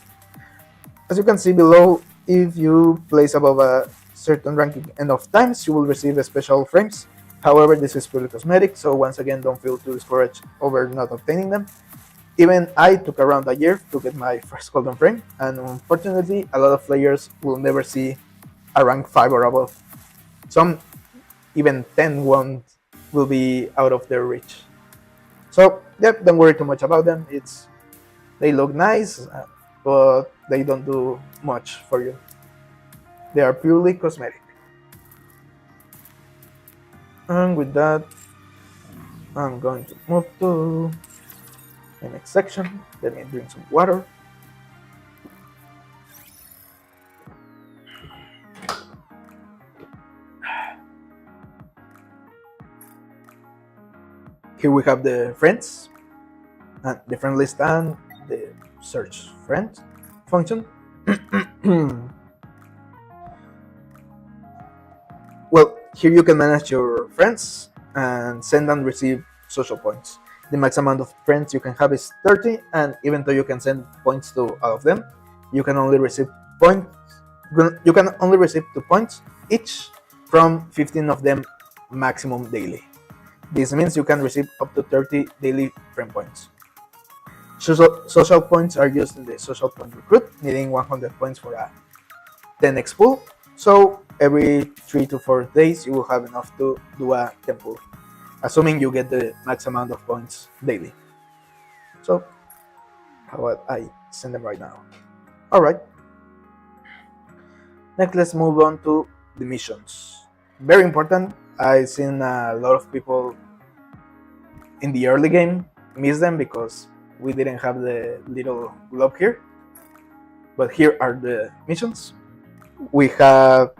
As you can see below, if you place above a certain ranking enough times, you will receive special frames. However, this is purely cosmetic, so once again, don't feel too discouraged over not obtaining them. Even I took around a year to get my first golden frame, and unfortunately, a lot of players will never see a rank 5 or above. Some even 10 will be out of their reach. So, yep, don't worry too much about them. They look nice, but they don't do much for you. They are purely cosmetic. And with that, I'm going to move to the next section. Let me drink some water. Here we have the friends, and the friend list and the search friend function. Well, here you can manage your friends and send and receive social points. The max amount of friends you can have is 30, and even though you can send points to all of them, you can only receive points. You can only receive 2 points each from 15 of them maximum daily. This means you can receive up to 30 daily friend points. Social points are used in the social point recruit, needing 100 points for a 10x pull. So every 3 to 4 days you will have enough to do a 10 pull, assuming you get the max amount of points daily. So how about I send them right now? Alright. Next, let's move on to the missions. Very important. I've seen a lot of people in the early game miss them because we didn't have the little globe here. But here are the missions. We have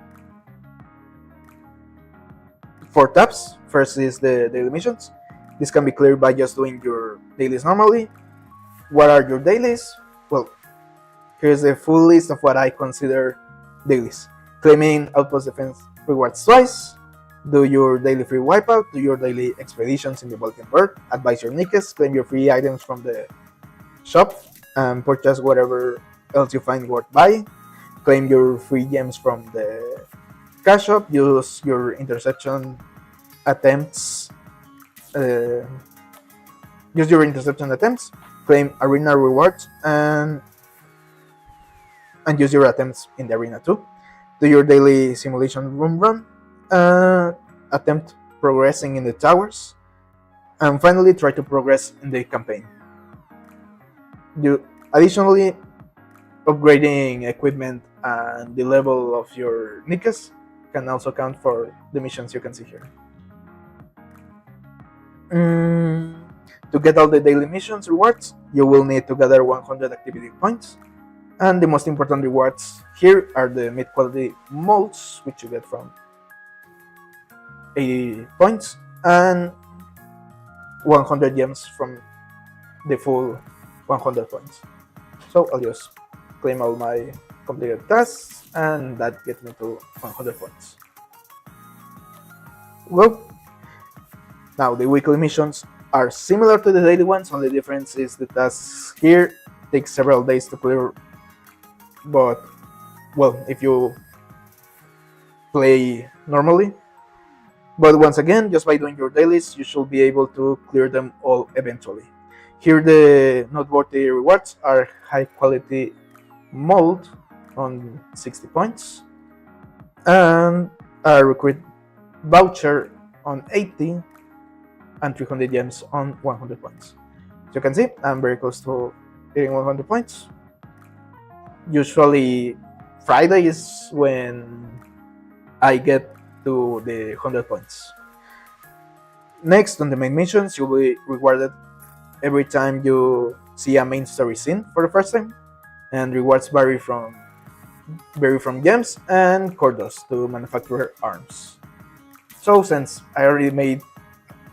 4 tabs. First is the daily missions. This can be cleared by just doing your dailies normally. What are your dailies? Well, here's the full list of what I consider dailies. Claiming outpost defense rewards twice, do your daily free wipeout, do your daily expeditions in the Vulcan Bird, advise your NIKKEs, claim your free items from the shop, and purchase whatever else you find worth buying, claim your free gems from the cash shop, use your interception attempts, uh, claim arena rewards, and use your attempts in the arena too. Do your daily simulation room run, attempt progressing in the towers, and finally try to progress in the campaign. Additionally, upgrading equipment and the level of your NIKKEs can also count for the missions you can see here. To get all the daily missions rewards, you will need to gather 100 activity points. And the most important rewards here are the mid-quality molds, which you get from 80 points, and 100 gems from the full 100 points. So I'll just claim all my completed tasks, and that gets me to 100 points. Well, now the weekly missions are similar to the daily ones, only difference is the tasks here take several days to clear, but well, if you play normally. But once again, just by doing your dailies, you should be able to clear them all eventually. Here the noteworthy rewards are high quality mold on 60 points, and a recruit voucher on 80, and 300 gems on 100 points. As you can see, I'm very close to getting 100 points. Usually Friday is when I get to the 100 points. Next, on the main missions, you'll be rewarded every time you see a main story scene for the first time, and rewards vary from gems and cordos to manufacture arms. So since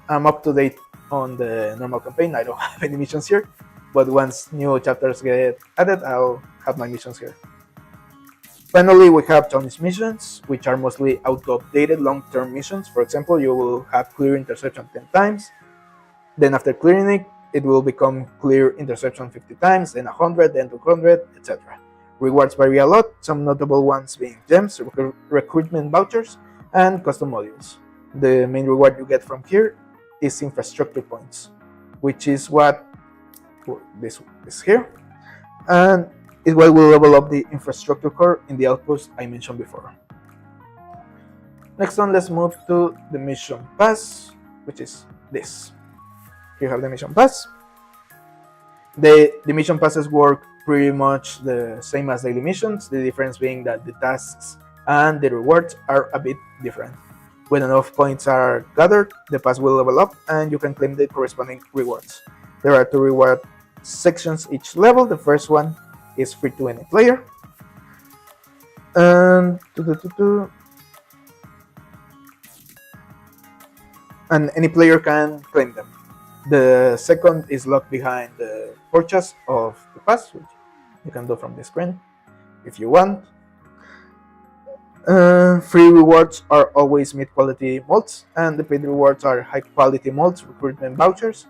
I'm up to date on the normal campaign, I don't have any missions here, but once new chapters get added, I'll have my missions here. Finally, we have challenge missions, which are mostly auto-updated long-term missions. For example, you will have clear interception 10 times, then after clearing it, it will become clear interception 50 times, then 100, then 200, etc. Rewards vary a lot, some notable ones being gems, recruitment vouchers, and custom modules. The main reward you get from here is infrastructure points, which is what this is here, and is what will level up the infrastructure core in the outpost I mentioned before. Next on, let's move to the mission pass, which is this. Here you have the mission pass. The mission passes work pretty much the same as daily missions, the difference being that the tasks and the rewards are a bit different. When enough points are gathered, the pass will level up and you can claim the corresponding rewards. There are 2 reward sections each level. The first one is free to any player, and any player can claim them. The second is locked behind the purchase of the pass, which you can do from the screen if you want. Free rewards are always mid-quality molds, and the paid rewards are high-quality molds, recruitment vouchers,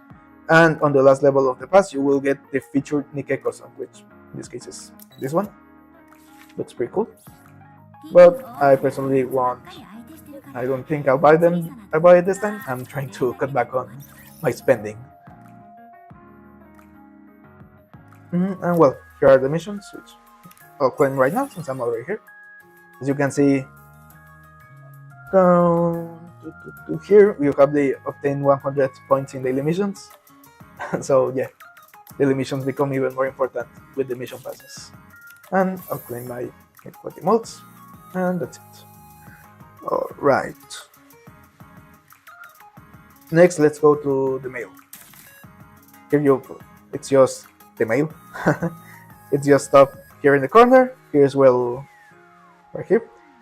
and on the last level of the pass you will get the featured NIKKE custom, which in this case is this one. Looks pretty cool, but I personally won't. I don't think I'll buy it this time. I'm trying to cut back on my spending. And well, here are the missions, which I'll claim right now since I'm already here. As you can see, down to here, you have the obtain 100 points in daily missions. So yeah, daily missions become even more important with the mission passes. And I'll claim my mid-quality molds, and that's it. Alright. Next, let's go to the mail. It's just the mail. It's just up here in the corner. Here's where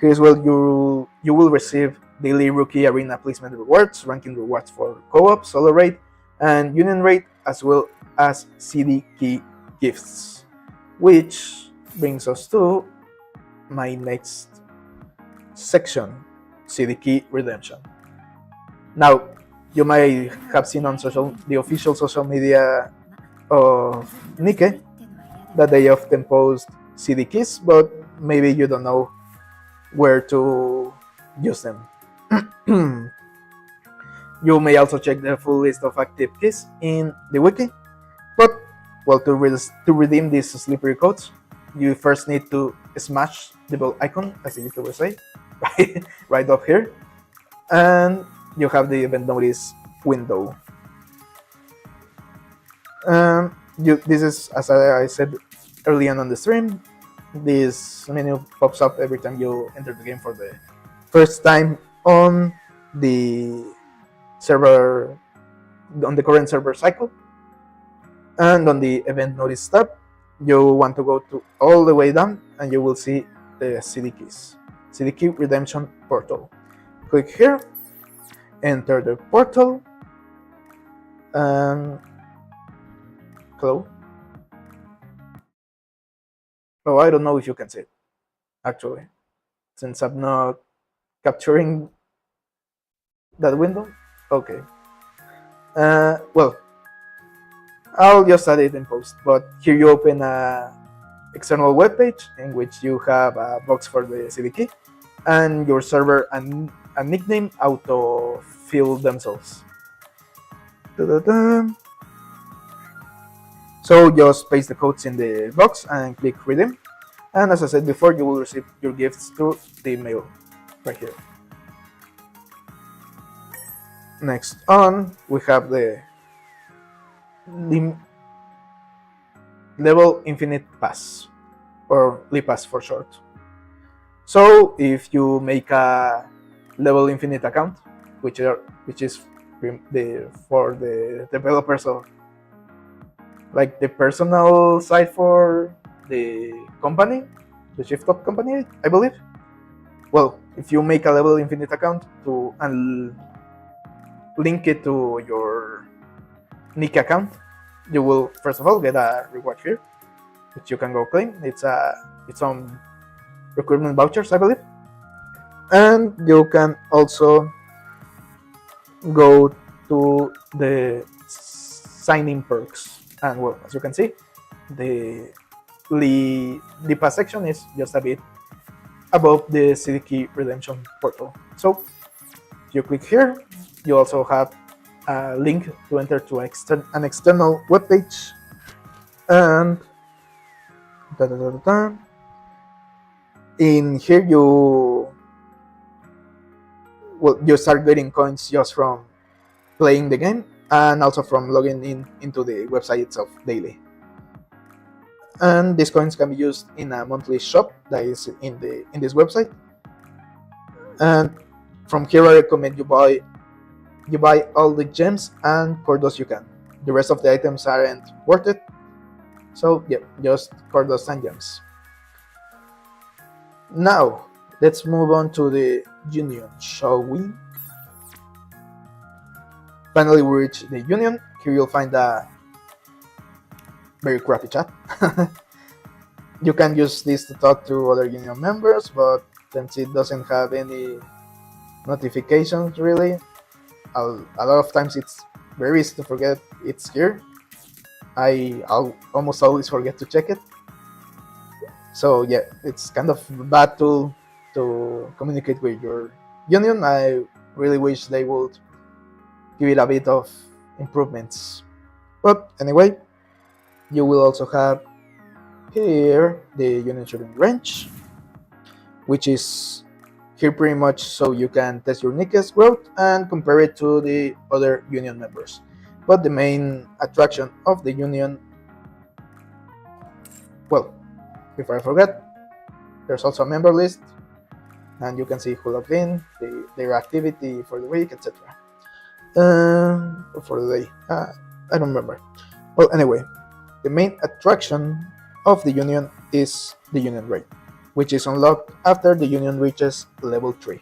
you will receive daily rookie arena placement rewards, ranking rewards for co-op, solo raid, and union raid, as well as CD key gifts. Which brings us to my next section, CD key redemption. Now, you might have seen on the official social media of NIKKE that they often post CD keys, but maybe you don't know where to use them. You may also check the full list of active keys in the wiki, but well, to redeem these slippery codes, you first need to smash the bell icon, as the YouTubers say, right up here, and you have the event notice window. This is, as I said early on the stream, this menu pops up every time you enter the game for the first time on the server, on the current server cycle. And on the event notice tab, you want to go to all the way down and you will see the CD keys, CD key redemption portal. Click here, enter the portal, and hello. Oh, I don't know if you can see it, actually, since I'm not capturing that window. Okay. Well, I'll just add it in post, but here you open a external web page in which you have a box for the CD key and your server and a nickname auto-fill themselves. Da-da-da. So just paste the codes in the box and click redeem. And as I said before, you will receive your gifts through the mail right here. Next on, we have the level infinite pass, or LiPass for short. So if you make a level infinite account, which is for the developers of, like, the personal site for the company, the Shift-Up company, I believe. Well, if you make a level infinite account and link it to your NIKKE account, you will first of all get a reward here, which you can go claim. It's some recruitment vouchers, I believe. And you can also go to the sign-in perks. And well, as you can see, the LiPass section is just a bit above the CD key redemption portal. So if you click here, you also have a link to enter to an external web page, and in here you start getting coins just from playing the game and also from logging into the website itself daily. And these coins can be used in a monthly shop that is in this website. And from here, I recommend you buy all the gems and cordos you can. The rest of the items aren't worth it. So yeah, just cordos and gems. Now let's move on to the union, shall we? Finally, we reach the union. Here you'll find a very crappy chat. You can use this to talk to other union members, but since it doesn't have any notifications really, a lot of times it's very easy to forget it's here. I'll almost always forget to check it. So yeah, it's kind of a bad tool to communicate with your union. I really wish they would give it a bit of improvements. But anyway, you will also have here the union shooting range, which is here pretty much so you can test your NIKKE's growth and compare it to the other union members. But the main attraction of the union, well, before I forget, there's also a member list, and you can see who logged in, their activity for the week, etc. For the day, I don't remember. Well, anyway, the main attraction of the union is the union raid, which is unlocked after the union reaches level 3.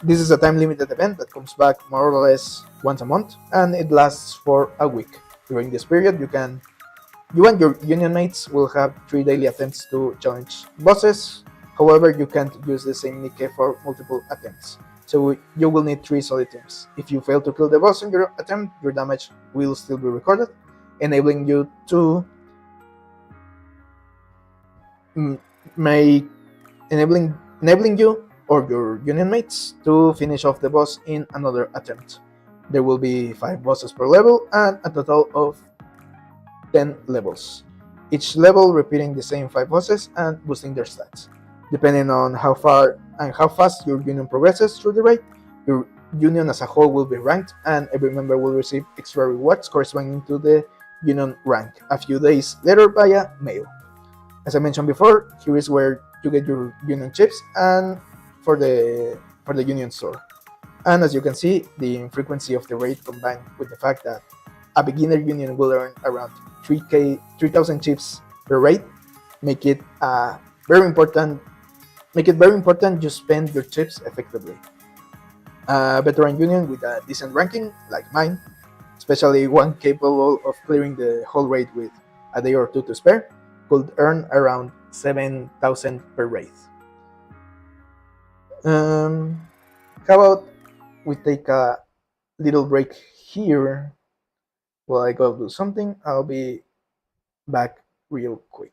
This is a time limited event that comes back more or less once a month, and it lasts for a week. During this period, you and your union mates will have 3 daily attempts to challenge bosses. However, you can't use the same NIKKE for multiple attempts. So you will need 3 solid attempts. If you fail to kill the boss in your attempt, your damage will still be recorded, enabling you to mm, make enabling you or your union mates to finish off the boss in another attempt. There will be 5 bosses per level and a total of 10 levels, each level repeating the same 5 bosses and boosting their stats. Depending on how far and how fast your union progresses through the raid, your union as a whole will be ranked, and every member will receive extra rewards corresponding to the union rank a few days later via mail. As I mentioned before, here is where you get your union chips and for the union store. And as you can see, the infrequency of the raid combined with the fact that a beginner union will earn around 3,000 chips per raid make it very important. Make it very important you spend your chips effectively. A veteran union with a decent ranking, like mine, especially one capable of clearing the whole raid with a day or two to spare, could earn around 7,000 per raid. Um, how about we take a little break here while I go do something? I'll be back real quick.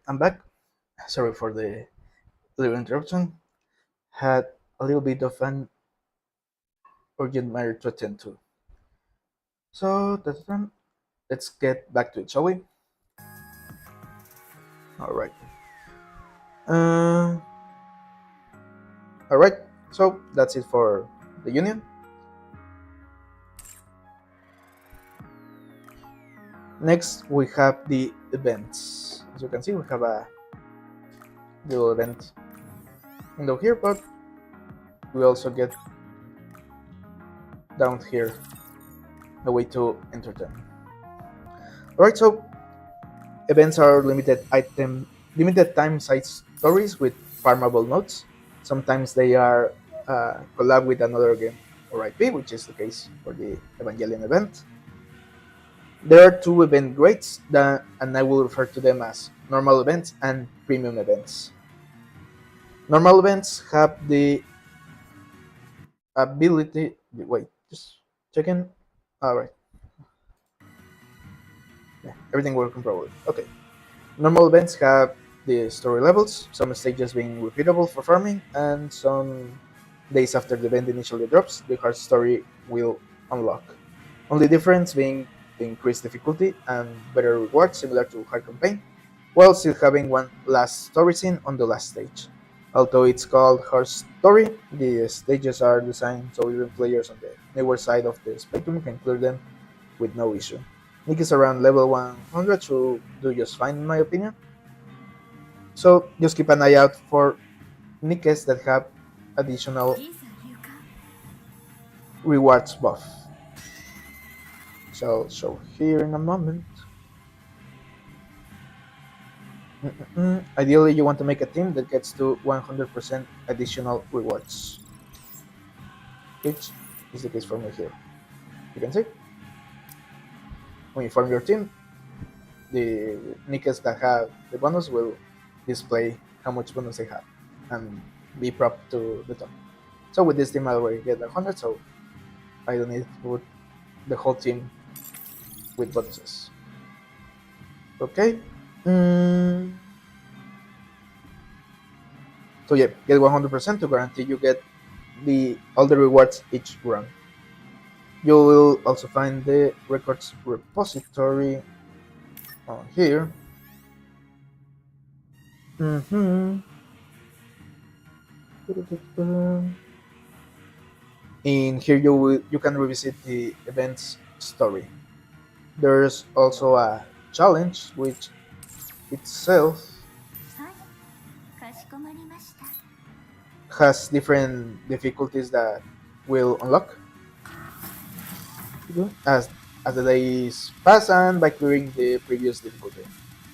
I'm back. Sorry for the little interruption. Had a little bit of an urgent matter to attend to. So let's get back to it, shall we? All right. Uh, all right. So that's it for the union. Next, we have the events. As you can see, we have a little event window here, but we also get down here a way to enter them. Alright, so events are limited time size stories with farmable nodes. Sometimes they are collab with another game or IP, which is the case for the Evangelion event. There are two event grades, and I will refer to them as normal events and premium events. Normal events have the ability. Wait, just checking. Alright, yeah, everything working properly. Okay. Normal events have the story levels, some stages being repeatable for farming, and some days after the event initially drops, the hard story will unlock. Only difference being the increased difficulty and better rewards similar to hard campaign, while still having one last story scene on the last stage. Although it's called hard story, the stages are designed so even players on the newer side of the spectrum can clear them with no issue. Nick is around level 100 to do just fine in my opinion. So just keep an eye out for Nickes that have additional rewards buff. Shall show here in a moment. Ideally, you want to make a team that gets to 100% additional rewards, which is the case for me here. You can see when you form your team, the Nickes that have the bonus will display how much bonus they have and be propped to the top. So with this team, I already get 100, so I don't need to put the whole team with bonuses. Okay. Mm. So yeah, get 100% to guarantee you get all the rewards each run. You will also find the records repository on here. Mm-hmm. In here you can revisit the event's story. There's also a challenge which itself has different difficulties that will unlock as as the days pass and by clearing the previous difficulty.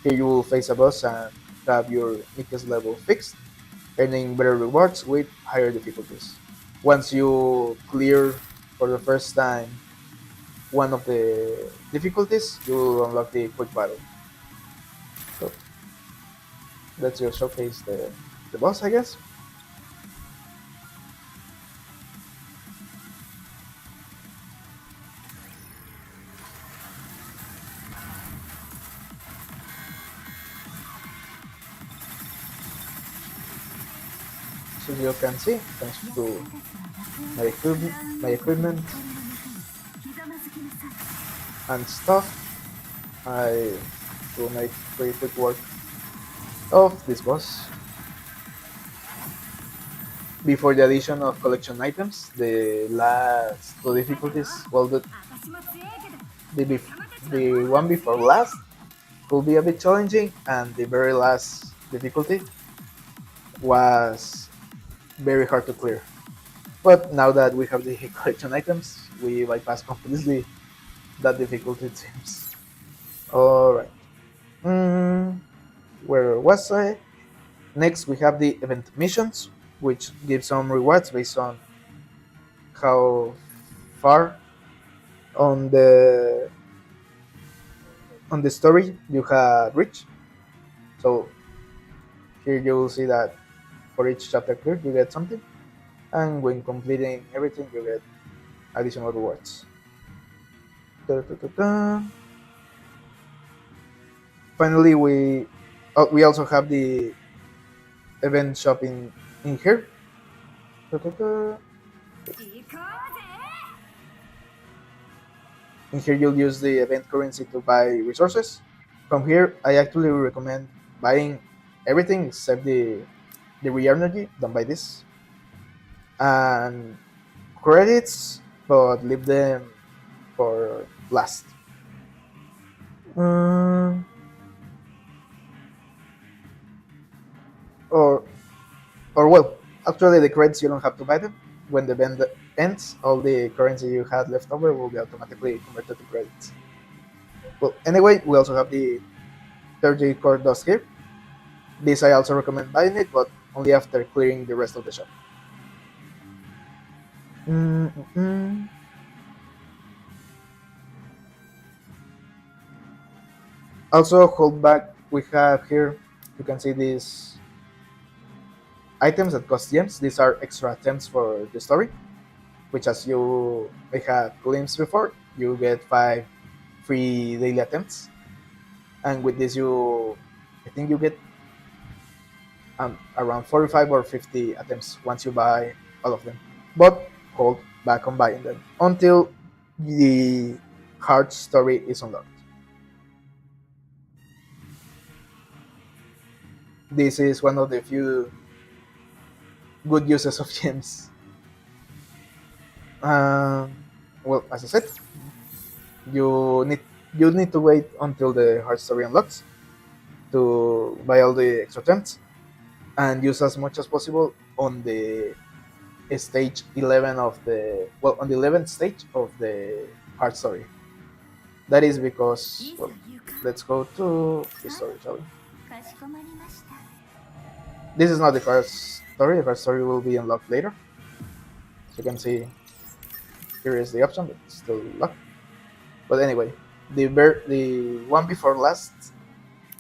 Here you will face a boss and have your Nikke's level fixed, earning better rewards with higher difficulties. Once you clear for the first time one of the difficulties, you will unlock the quick battle. So let's just showcase the boss, I guess. So you can see, thanks to my equipment and stuff, I will make pretty quick work of this boss. Before the addition of collection items, the last two difficulties, well, the, the one before last could be a bit challenging, and the very last difficulty was very hard to clear. But now that we have the collection items, we bypass completely that difficulty, it seems. Alright. Where was I? Next, we have the event missions, which give some rewards based on how far on the story you have reached. So here you will see that for each chapter cleared, you get something, and when completing everything, you get additional rewards. Da, da, da, da. Finally, we Oh, we also have the event shop in here. Ta-ta-ta. In here, you'll use the event currency to buy resources. From here, I actually recommend buying everything except the re-energy. Don't buy this. And credits, but leave them for last. Um, or or well, actually the credits you don't have to buy them. When the event ends, all the currency you had left over will be automatically converted to credits. Well, anyway, we also have the 30 core dust here. This I also recommend buying it, but only after clearing the rest of the shop. Mm-mm. Also, hold back. We have here. You can see these items that cost gems. These are extra items for the story, which, as you may have glimpsed before, you get 5 free daily attempts, and with this, I think you get around 45 or 50 attempts once you buy all of them. But hold back on buying them until the hard story is unlocked. This is one of the few good uses of gems. Um, well, as I said, you need you need to wait until the hard story unlocks to buy all the extra attempts and use as much as possible on the stage 11 of the on the 11th stage of the hard story. That is because, well, let's go to the story, shall we? This is not the first story. The first story will be unlocked later. So you can see here is the option, but it's still locked. But anyway, the one before last,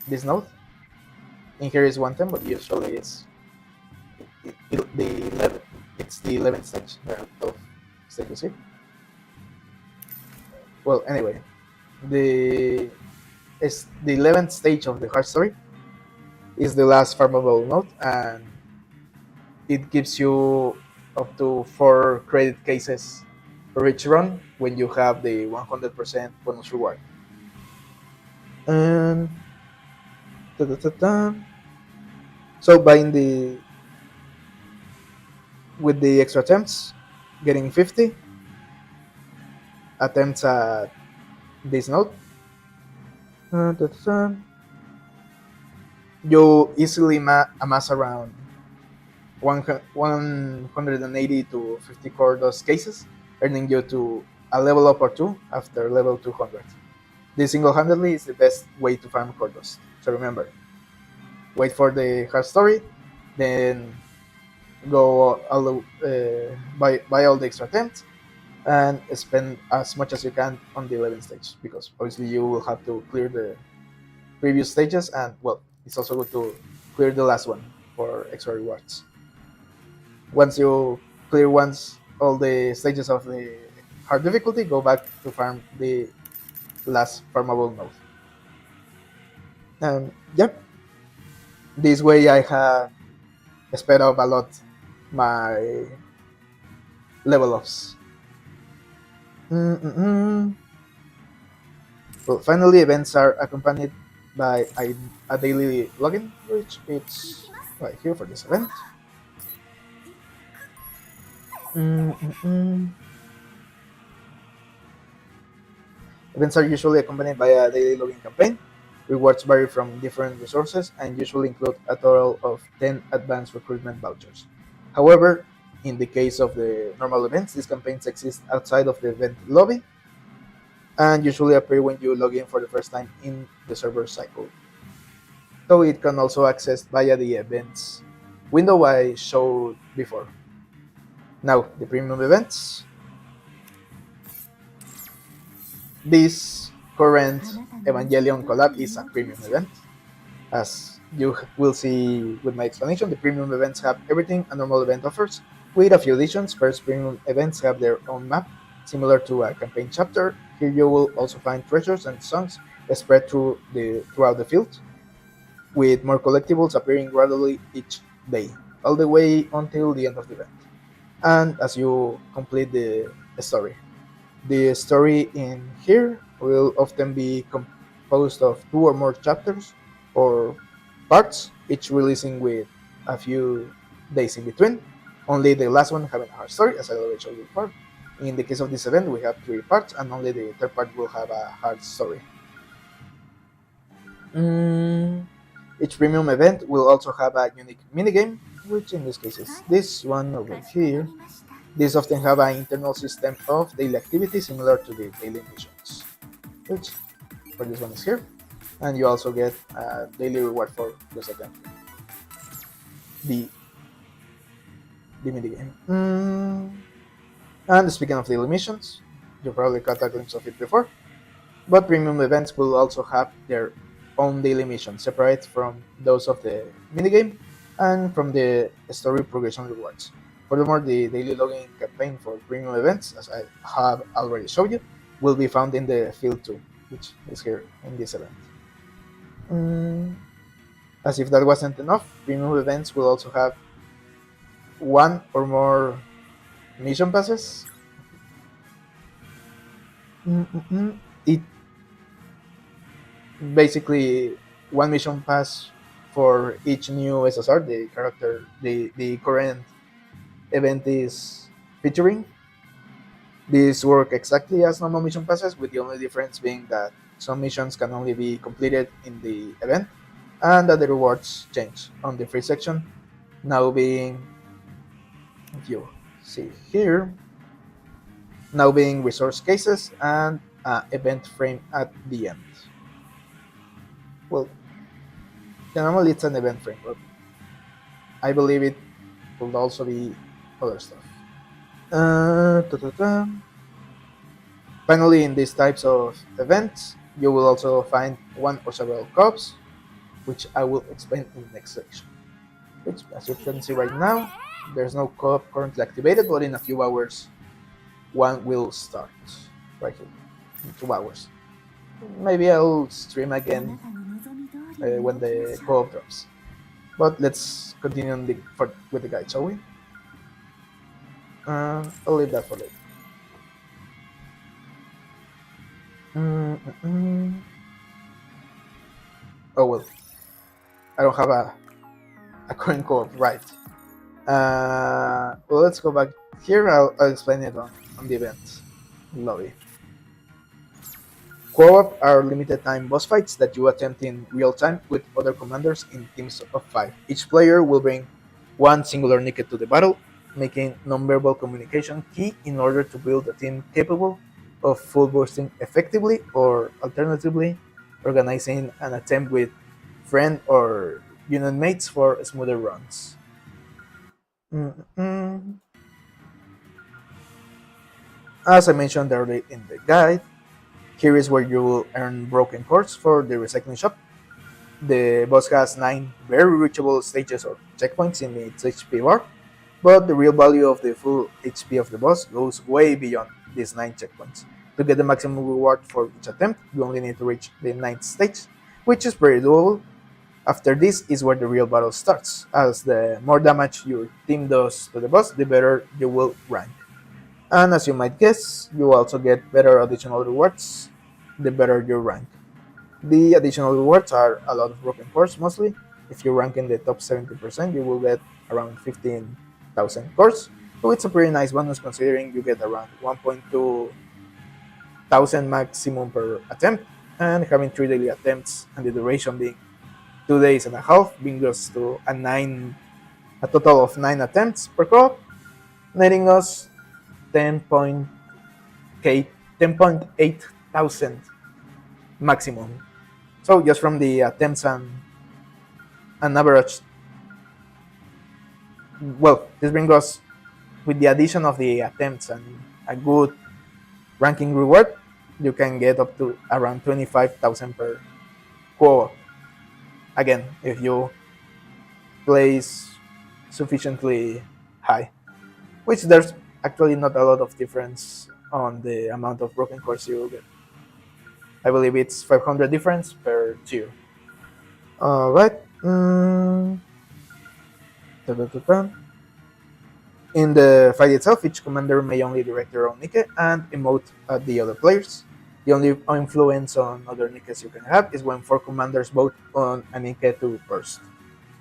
this node, in here is 110, but usually the 11. It's the 11th stage. There are 12 stages here. Well, anyway, the is the 11th stage of the hard story is the last farmable node, and it gives you up to 4 credit cases for each run when you have the 100% bonus reward. And ta-ta-ta-ta. So buying the with the extra attempts, getting 50 attempts at this node, ta-ta-ta, you easily amass around 180 to 50 core those cases, earning you to a level up or two after level 200. This single-handedly is the best way to farm core dust. So remember, wait for the hard story, then go buy all the extra attempts, and spend as much as you can on the 11th stage, because obviously you will have to clear the previous stages, and well, it's also good to clear the last one for extra rewards. Once you clear all the stages of the hard difficulty, go back to farm the last farmable node. And yep, this way I have sped up a lot my level ups. Mm-mm-mm. Well, finally, events are accompanied by a daily login, which it's right here for this event. Mm-mm-mm. Events are usually accompanied by a daily login campaign. Rewards vary from different resources and usually include a total of 10 advanced recruitment vouchers. However, in the case of the normal events, these campaigns exist outside of the event lobby and usually appear when you log in for the first time in the server cycle. So it can also access via the events window I showed before. Now, the premium events. This current Evangelion collab is a premium event. As you will see with my explanation, the premium events have everything a normal event offers, with a few additions. First, premium events have their own map, similar to a campaign chapter. Here you will also find treasures and songs spread throughout the field. with more collectibles appearing gradually each day, all the way until the end of the event. And as you complete the story, the story in here will often be composed of two or more chapters or parts, each releasing with a few days in between. Only the last one having a hard story, as I already showed you before. In the case of this event, we have three parts, and only the third part will have a hard story. Mm, each premium event will also have a unique minigame, which in this case is this one over here. These often have an internal system of daily activities similar to the daily missions, which for this one is here. And you also get a daily reward for just attempting the, the minigame. And speaking of daily missions, you probably caught a glimpse of it before, but premium events will also have their own daily missions, separate from those of the minigame and from the story progression rewards. Furthermore, the daily login campaign for premium events, as I have already showed you, will be found in the field 2, which is here in this event. As if that wasn't enough, premium events will also have one or more mission passes. It basically one mission pass for each new SSR the character the current event is featuring. These work exactly as normal mission passes, with the only difference being that some missions can only be completed in the event, and that the rewards change on the free section, now being, if you see here, now being resource cases and event frame at the end. Well, normally it's an event frame, but I believe it could also be other stuff. Ta-ta-ta. Finally, in these types of events, you will also find one or several co-ops, which I will explain in the next section. Which, as you can see right now, there's no co-op currently activated, but in a few hours, one will start right here in 2 hours. Maybe I'll stream again when the co-op drops. But let's continue with the guide, shall we? I'll leave that for later. Oh well, I don't have a current co-op, right? Well, let's go back here. I'll explain it on the event lobby. Co-op are limited time boss fights that you attempt in real time with other commanders in teams of 5. Each player will bring one singular NIKKE to the battle, making nonverbal communication key in order to build a team capable of full boosting effectively, or alternatively, organizing an attempt with friend or unit mates for smoother runs. Mm-mm. As I mentioned earlier in the guide, here is where you will earn broken cores for the recycling shop. The boss has 9 very reachable stages or checkpoints in its HP bar, but the real value of the full HP of the boss goes way beyond these 9 checkpoints. To get the maximum reward for each attempt, you only need to reach the 9th stage, which is pretty doable. After this is where the real battle starts, as the more damage your team does to the boss, the better you will rank. And as you might guess, you also get better additional rewards the better your rank. The additional rewards are a lot of broken cores mostly. If you rank in the top 70%, you will get around 15,000 cores. So it's a pretty nice bonus considering you get around 1.2 thousand maximum per attempt, and having 3 daily attempts and the duration being 2 days and a half brings us to a total of 9 attempts per co-op, netting us 10.8 thousand maximum. So just from the attempts and an average, well, this brings us, with the addition of the attempts and a good ranking reward, you can get up to around 25,000 per co-op. Again, if you place sufficiently high, which there's actually not a lot of difference on the amount of broken cores you will get. I believe it's 500 difference per tier. Alright, Mm, da, da, da, da. In the fight itself, each commander may only direct their own NIKKE and emote at the other players. The only influence on other NIKKEs you can have is when four commanders vote on a NIKKE to burst.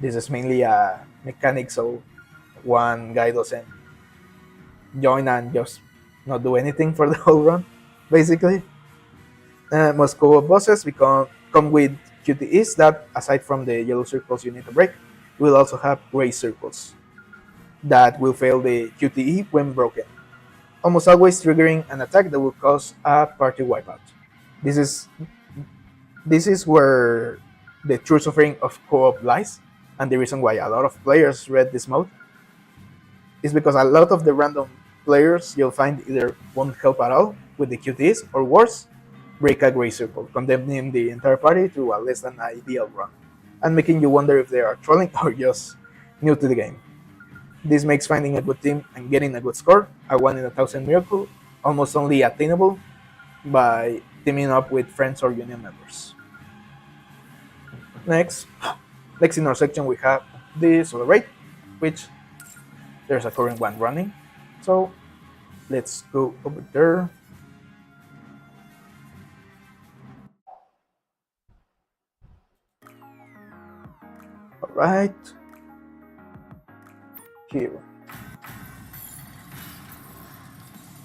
This is mainly a mechanic so one guy doesn't join and just not do anything for the whole run, basically. Most co-op bosses come with QTEs that, aside from the yellow circles you need to break, will also have gray circles that will fail the QTE when broken, almost always triggering an attack that will cause a party wipeout. This is this is where the true suffering of co-op lies, and the reason why a lot of players read this mode is because a lot of the random players you'll find either won't help at all with the QTs or worse, break a gray circle, condemning the entire party to a less than ideal run, and making you wonder if they are trolling or just new to the game. This makes finding a good team and getting a good score a 1 in 1,000 miracle, almost only attainable by teaming up with friends or union members. Next, next in our section we have the solar rate, which there's a current one running. So let's go over there. Alright, here.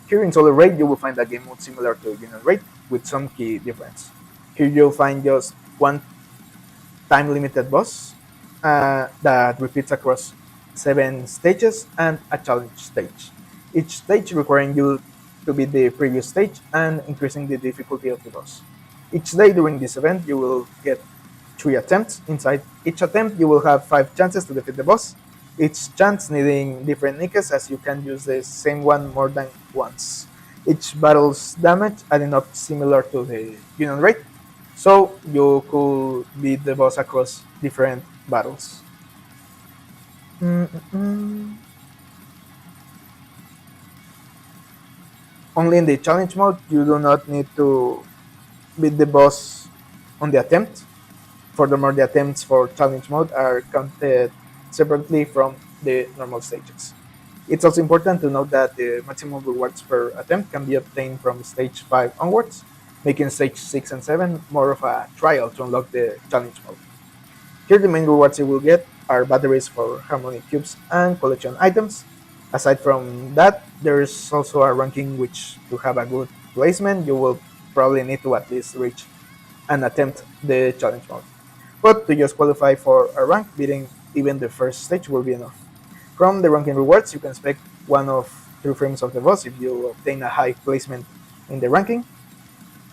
Here in Solar Raid, you will find a game mode similar to Union Raid with some key difference. Here you'll find just one time limited boss that repeats across 7 stages and a challenge stage. Each stage requiring you to beat the previous stage and increasing the difficulty of the boss. Each day during this event, you will get 3 attempts. Inside each attempt, you will have 5 chances to defeat the boss, each chance needing different nickes as you can use the same one more than once. Each battle's damage adding up similar to the Union rate, so you could beat the boss across different battles. Mm-mm. Only in the challenge mode, you do not need to beat the boss on the attempt. Furthermore, the attempts for challenge mode are counted separately from the normal stages. It's also important to note that the maximum rewards per attempt can be obtained from stage 5 onwards, making stage 6 and 7 more of a trial to unlock the challenge mode. Here the main rewards you will get are batteries for harmony cubes and collection items. Aside from that, there's also a ranking which, to have a good placement, you will probably need to at least reach and attempt the challenge mode. But to just qualify for a rank, beating even the first stage will be enough. From the ranking rewards, you can expect one of 3 frames of the boss if you obtain a high placement in the ranking,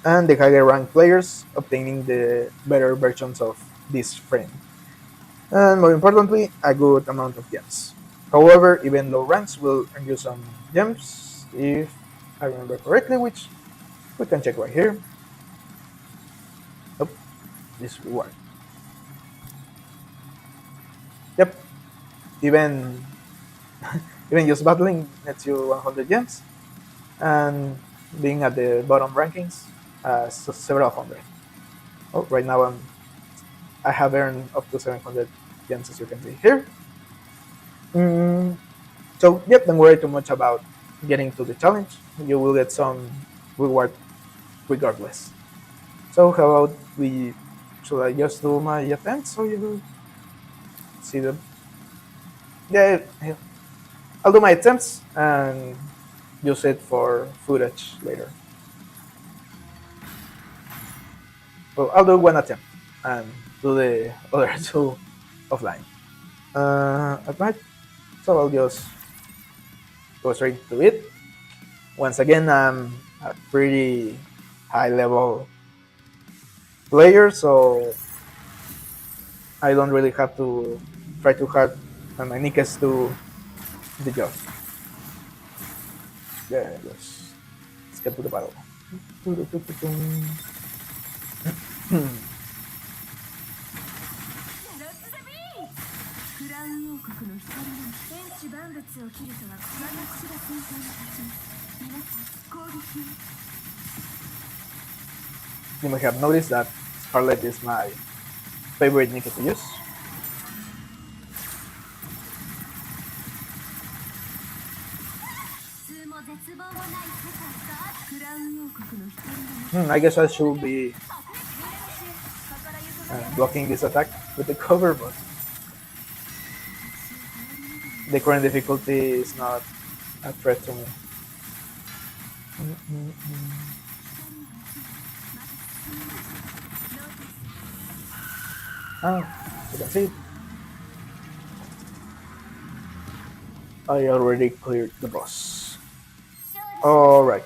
and the higher ranked players obtaining the better versions of this frame. And more importantly, a good amount of gems. However, even low ranks will earn you some gems, if I remember correctly, which we can check right here. Oh, this reward. Yep, even even just battling nets you 100 gems, and being at the bottom rankings, several hundred. Oh, right now I have earned up to 700 gems, as you can see here. Mm, so yep, don't worry too much about getting to the challenge. You will get some reward regardless. So how about we? Should I just do my attempt so you see the? Yeah, I'll do my attempts and use it for footage later. Well, I'll do one attempt and do the other two offline. Alright, so I'll just go straight to it. Once again, I'm a pretty high level player, so I don't really have to try too hard on my nickes to the job. Yeah, let's get to the battle. クラウン王国の光の天地万物を切るとは私が戦争に立ちます。皆さん攻撃を。 You may have noticed that Scarlet is my favorite Nika to use. I guess I should be blocking this attack with the cover, but the current difficulty is not a threat to me. You can see I already cleared the boss. Alright,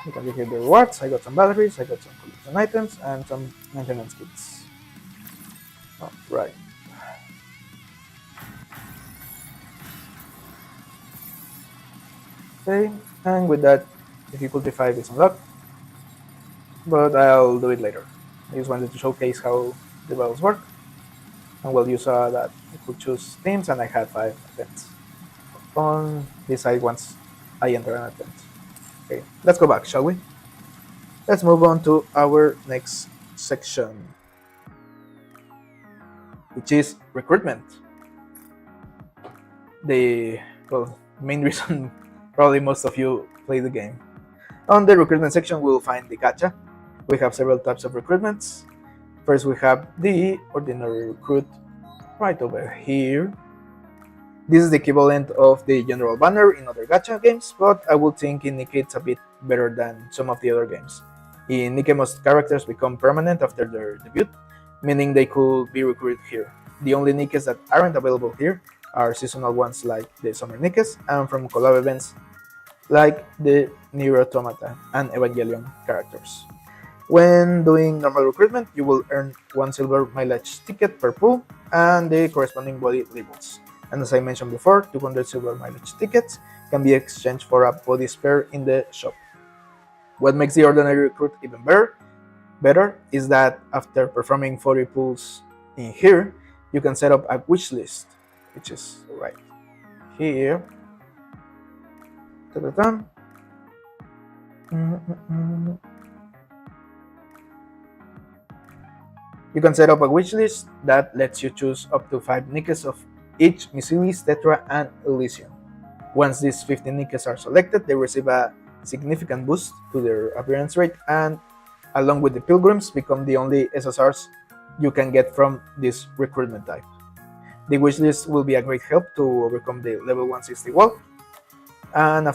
you can get here the rewards. I got some batteries, I got some collection items, and some maintenance kits. Alright. Okay, and with that, difficulty 5 is unlocked, but I'll do it later. I just wanted to showcase how the battles work. And well, you saw that I could choose teams, and I had 5 events. On this side once I enter an event. Okay, let's go back, shall we? Let's move on to our next section, which is recruitment. The main reason probably most of you play the game. On the recruitment section, we'll find the gacha. We have several types of recruitments. First, we have the ordinary recruit right over here. This is the equivalent of the general banner in other gacha games, but I would think in NIKKE it's a bit better than some of the other games. In NIKKE, most characters become permanent after their debut, meaning they could be recruited here. The only NIKKEs that aren't available here are seasonal ones like the Summer NIKKEs, and from collab events like the Nier Automata and Evangelion characters. When doing normal recruitment, you will earn 1 silver mileage ticket per pool and the corresponding body labels. And as I mentioned before, 200 silver mileage tickets can be exchanged for a body spare in the shop. What makes the ordinary recruit even better is that after performing 40 pulls in here, you can set up a wish list, which is right here. You can set up a wish list that lets you choose up to 5 NIKKEs of each Mysilis, Tetra, and Elysium. Once these 15 NIKKEs are selected, they receive a significant boost to their appearance rate, and along with the pilgrims, become the only SSRs you can get from this recruitment type. The wishlist will be a great help to overcome the level 160 wall, and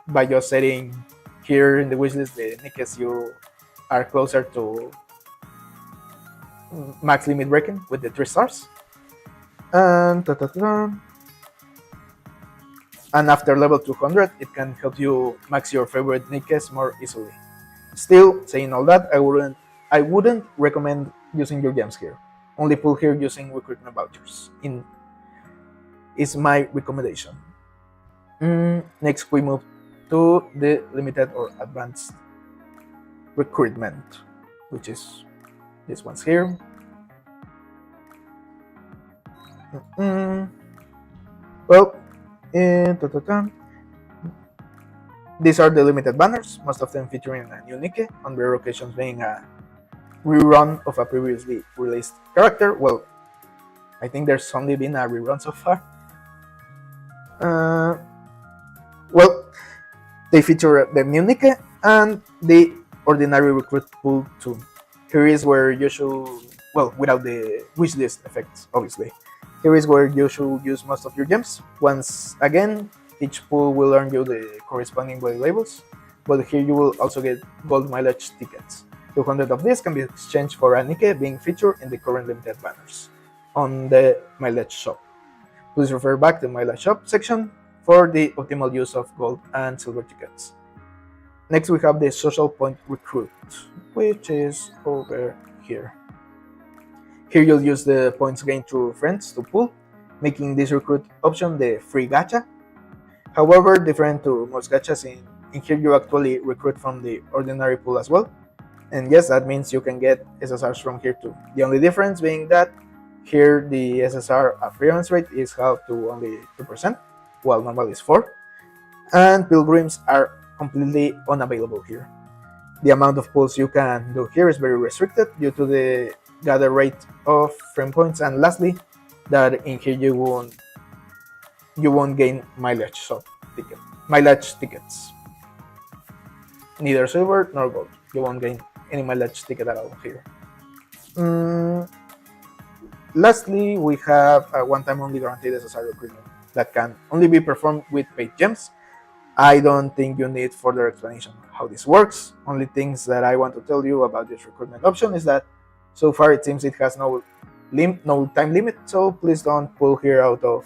by just setting here in the wishlist the NIKKEs you are closer to max limit breaking with the 3 stars. And after level 200, it can help you max your favorite NIKKEs more easily. Still, saying all that, I wouldn't recommend using your gems here. Only pull here using recruitment vouchers. Is my recommendation. Next, we move to the limited or advanced recruitment, which is this one's here. Well, these are the limited banners, most of them featuring a new NIKKE, on rare occasions being a rerun of a previously released character. Well, I think there's only been a rerun so far. Well, they feature the new NIKKE and the ordinary recruit pool too. Here is where you should, well, without the wishlist effects, obviously. Here is where you should use most of your gems. Once again, each pool will earn you the corresponding body labels, but here you will also get gold mileage tickets. 200 of these can be exchanged for a NIKKE being featured in the current limited banners on the mileage shop. Please refer back to the mileage shop section for the optimal use of gold and silver tickets. Next, we have the social point recruit, which is over here. Here you'll use the points gained through friends to pull, making this recruit option the free gacha. However, different to most gachas, in here you actually recruit from the ordinary pool as well. And yes, that means you can get SSRs from here too. The only difference being that here the SSR appearance rate is halved to only 2%, while normal is 4%, and pilgrims are completely unavailable here. The amount of pulls you can do here is very restricted due to the gather rate of frame points, and lastly, that in here you won't gain mileage tickets, neither silver nor gold. You won't gain any mileage ticket at all here. Lastly, we have a one-time only guaranteed SSR recruitment that can only be performed with paid gems. I don't think you need further explanation how this works. Only things that I want to tell you about this recruitment option is that so far it seems it has no time limit, so please don't pull here out of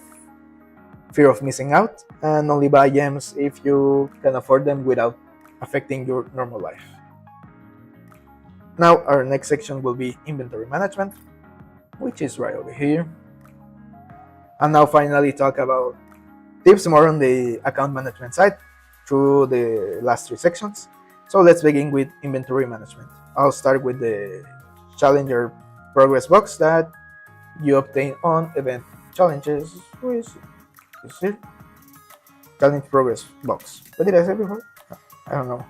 fear of missing out, and only buy gems if you can afford them without affecting your normal life. Now our next section will be inventory management, which is right over here. And now finally talk about tips more on the account management side through the last three sections. So let's begin with inventory management. I'll start with the challenger progress box that you obtain on event challenges. Where is it? Challenge progress box. What did I say before? I don't know.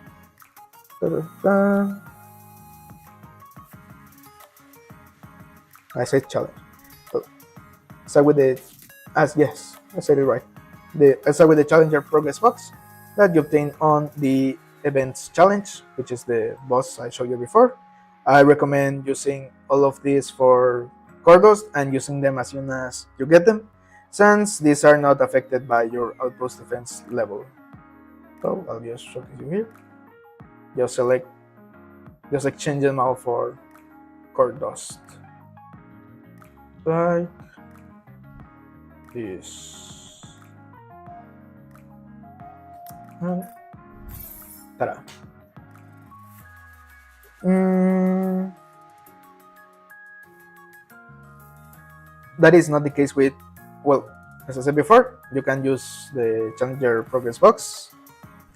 I said challenge. Start with the yes, I said it right. Start with the challenger progress box that you obtain on the events challenge, which is the boss I showed you before. I recommend using all of these for cordos and using them as soon as you get them, since these are not affected by your outpost defense level. So I'll just show you here. Just exchange them all for cord dust. Like this. And ta-da. That is not the case with, well, as I said before, you can use the challenger progress box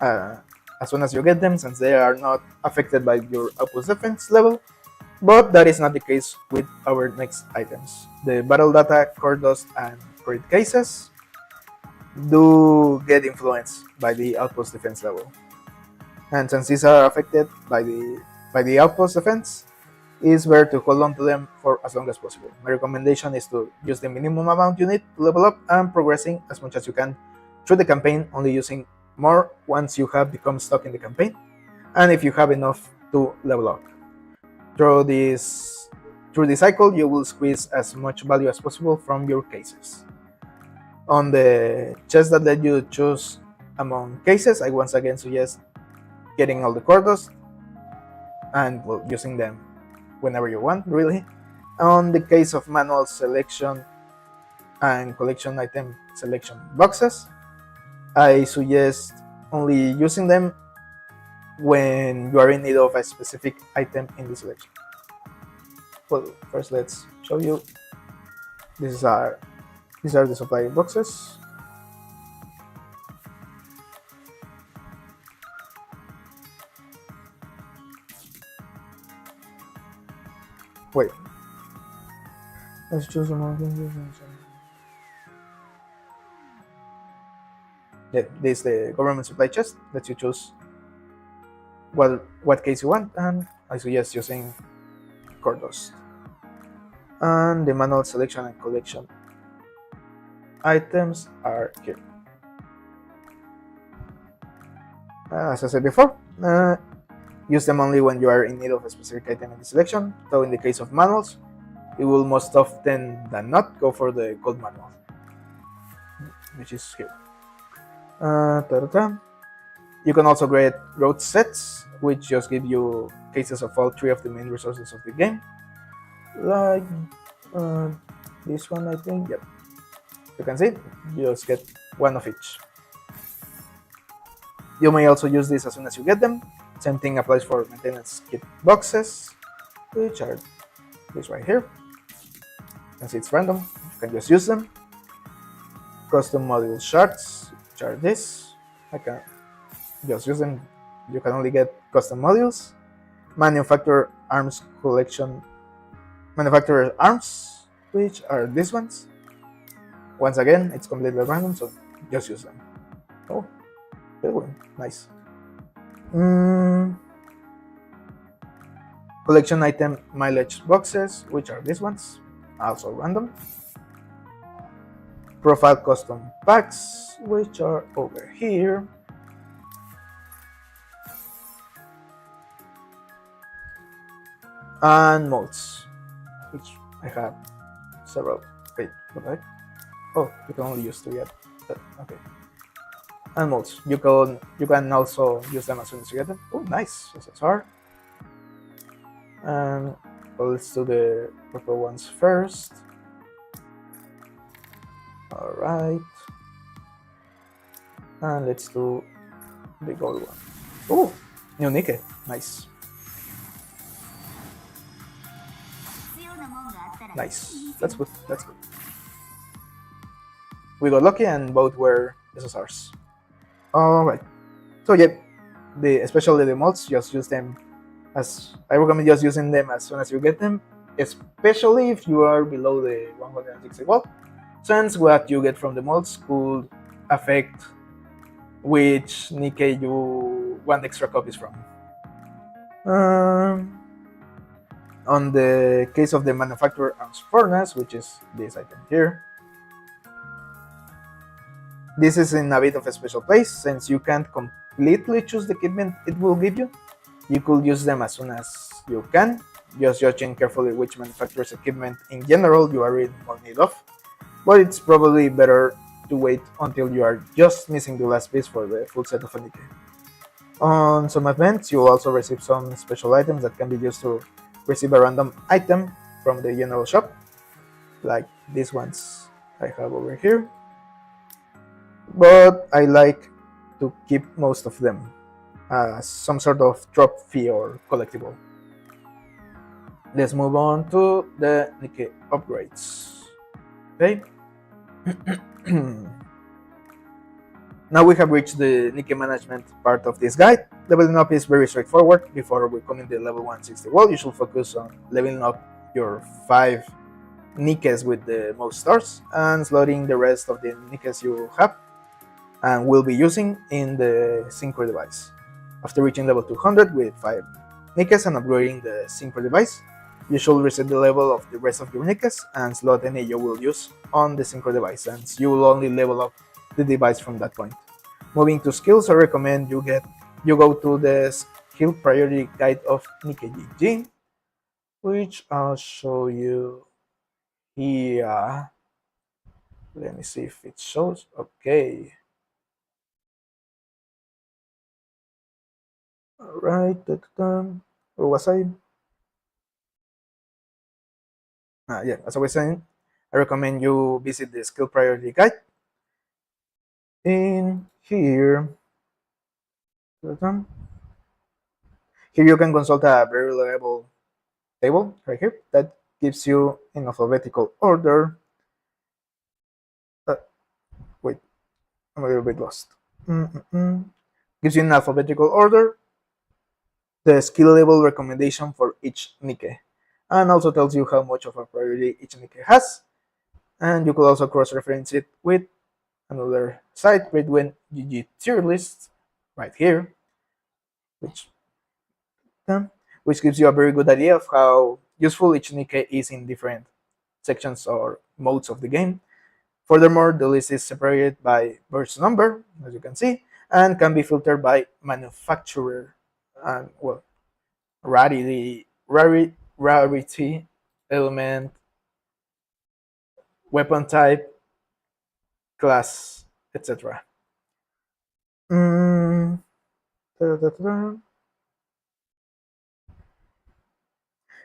as soon as you get them, since they are not affected by your outpost defense level. But that is not the case with our next items. The battle data, core dust, and crit cases do get influenced by the outpost defense level. And since these are affected by the outpost defense, it's better to hold on to them for as long as possible. My recommendation is to use the minimum amount you need to level up and progressing as much as you can through the campaign, only using more once you have become stuck in the campaign, and if you have enough to level up. Through this cycle, you will squeeze as much value as possible from your cases. On the chests that let you choose among cases, I once again suggest getting all the cordos and using them whenever you want, really. On the case of manual selection and collection item selection boxes, I suggest only using them when you are in need of a specific item in the selection. Well, first let's show you. These are the supply boxes. Wait. Let's choose among things. Yeah, this is the government supply chest. Lets you choose what case you want, and I suggest using cordos. And the manual selection and collection items are here. As I said before, use them only when you are in need of a specific item in the selection, though in the case of manuals, it will most often than not go for the gold manual, which is here. You can also create road sets, which just give you cases of all three of the main resources of the game. Like this one, I think. Yep. You can see, you just get one of each. You may also use this as soon as you get them. Same thing applies for maintenance kit boxes, which are this right here. You can see it's random, you can just use them. Custom module shards, which are this. I can just use them. You can only get custom modules. Manufacturer arms collection. Manufacturer arms, which are these ones. Once again, it's completely random, so just use them. Oh, good one. Nice. Collection item mileage boxes, which are these ones, also random. Profile custom packs, which are over here. and molds, which I have several. Wait, what the heck? Oh, you can only use 2 yet. Okay. And molds. You can also use them as soon as you get them. Oh, nice. SSR. And well, let's do the purple ones first. All right. And let's do the gold one. Oh, new NIKKE. Nice. Nice. That's good. That's good. We got lucky and both were SSRs. Alright. So yeah, especially the mods, just use them as I recommend just using them as soon as you get them, especially if you are below the 160 wall, since what you get from the mods could affect which NIKKE you want extra copies from. On the case of the manufacturer arms furnace, which is this item here, this is in a bit of a special place since you can't completely choose the equipment it will give you. You could use them as soon as you can, just judging carefully which manufacturer's equipment in general you are in more need of, but it's probably better to wait until you are just missing the last piece for the full set of a NIKKE. On some events, you'll also receive some special items that can be used to receive a random item from the general shop, like these ones I have over here, but I like to keep most of them as some sort of drop fee or collectible. Let's move on to the NIKKE upgrades. Okay. Now we have reached the NIKKE management part of this guide. Leveling up is very straightforward. Before becoming the level 160 wall, you should focus on leveling up your 5 NIKKEs with the most stars and slotting the rest of the NIKKEs you have and will be using in the synchro device. After reaching level 200 with 5 NIKKEs and upgrading the synchro device, you should reset the level of the rest of your NIKKEs and slot any you will use on the synchro device, since you will only level up the device from that point. Moving to skills, I recommend you go to the skill priority guide of NIKKE GG, which I'll show you here. Let me see if it shows. Okay. Alright, where was I? Yeah, as I was saying, I recommend you visit the skill priority guide. In here, here you can consult a very reliable table right here that gives you in alphabetical order. Wait, I'm a little bit lost. Gives you in alphabetical order the skill level recommendation for each NIKKE, and also tells you how much of a priority each NIKKE has. And you could also cross-reference it with another site, Gridwin GG tier list, right here, which gives you a very good idea of how useful each NIKKE is in different sections or modes of the game. Furthermore, the list is separated by verse number, as you can see, and can be filtered by manufacturer and, well, rarity, element, weapon type, class, etc.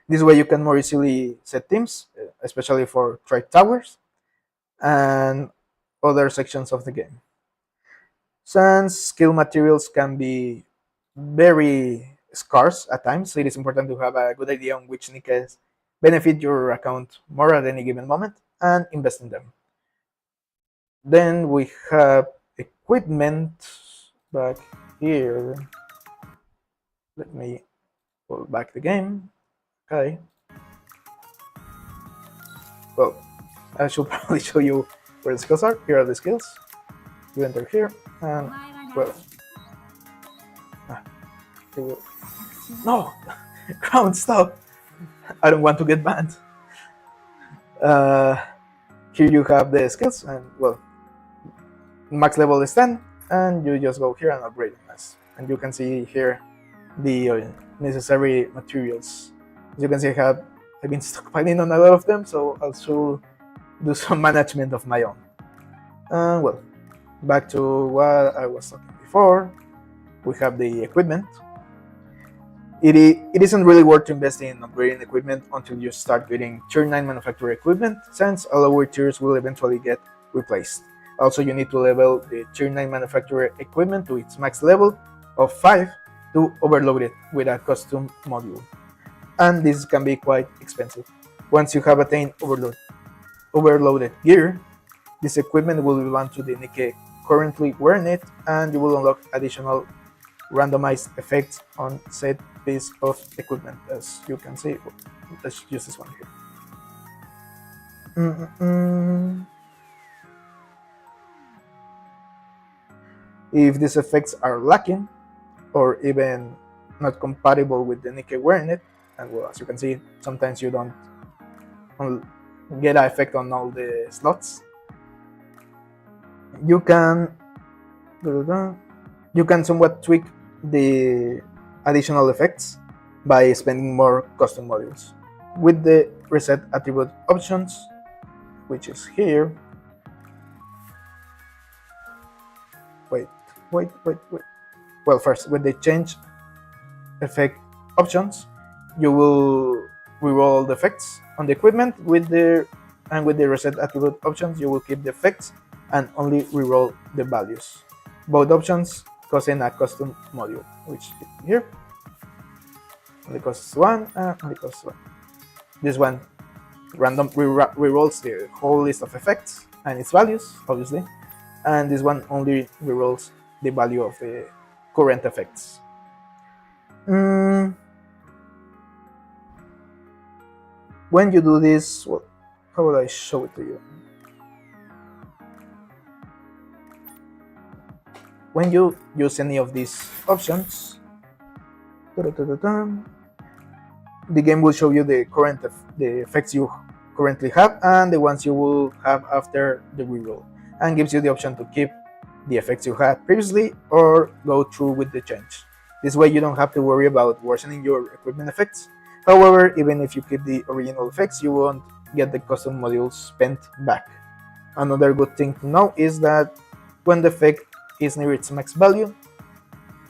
This way you can more easily set teams, especially for trade towers and other sections of the game. Since skill materials can be very scarce at times, it is important to have a good idea on which NIKKEs benefit your account more at any given moment and invest in them. Then we have equipment back here. Let me pull back the game. Okay. Well, I should probably show you where the skills are. Here are the skills. You enter here, and well, here we no, ground stop. I don't want to get banned. Here you have the skills, and well, max level is 10, and you just go here and upgrade them. And you can see here the necessary materials As you can see, I've been stockpiling on a lot of them, so I'll should do some management of my own. Well, back to what I was talking before. We have the equipment. It isn't really worth investing in upgrading equipment until you start getting tier 9 manufacturer equipment, since all lower tiers will eventually get replaced. Also, you need to level the tier 9 manufacturer equipment to its max level of 5 to overload it with a custom module. And this can be quite expensive. Once you have attained overloaded gear, this equipment will belong to the NIKKE currently wearing it, and you will unlock additional randomized effects on said piece of equipment. As you can see, let's use this one here. If these effects are lacking or even not compatible with the NIKKE wearing it, and well, as you can see, sometimes you don't get an effect on all the slots, you can somewhat tweak the additional effects by spending more custom modules. With the reset attribute options, which is here. Wait. Well, first, with the change effect options, you will reroll the effects on the equipment. With the reset attribute options, you will keep the effects and only reroll the values. Both options causing a custom module, which is here. Only costs 1 and only costs 1. This one random rerolls the whole list of effects and its values, obviously, and this one only rerolls the value of the current effects. When you do this, well, how will I show it to you? When you use any of these options, the game will show you the effects you currently have and the ones you will have after the reroll, and gives you the option to keep the effects you had previously or go through with the change. This way you don't have to worry about worsening your equipment effects. However, even if you keep the original effects, you won't get the custom modules spent back. Another good thing to know is that when the effect is near its max value,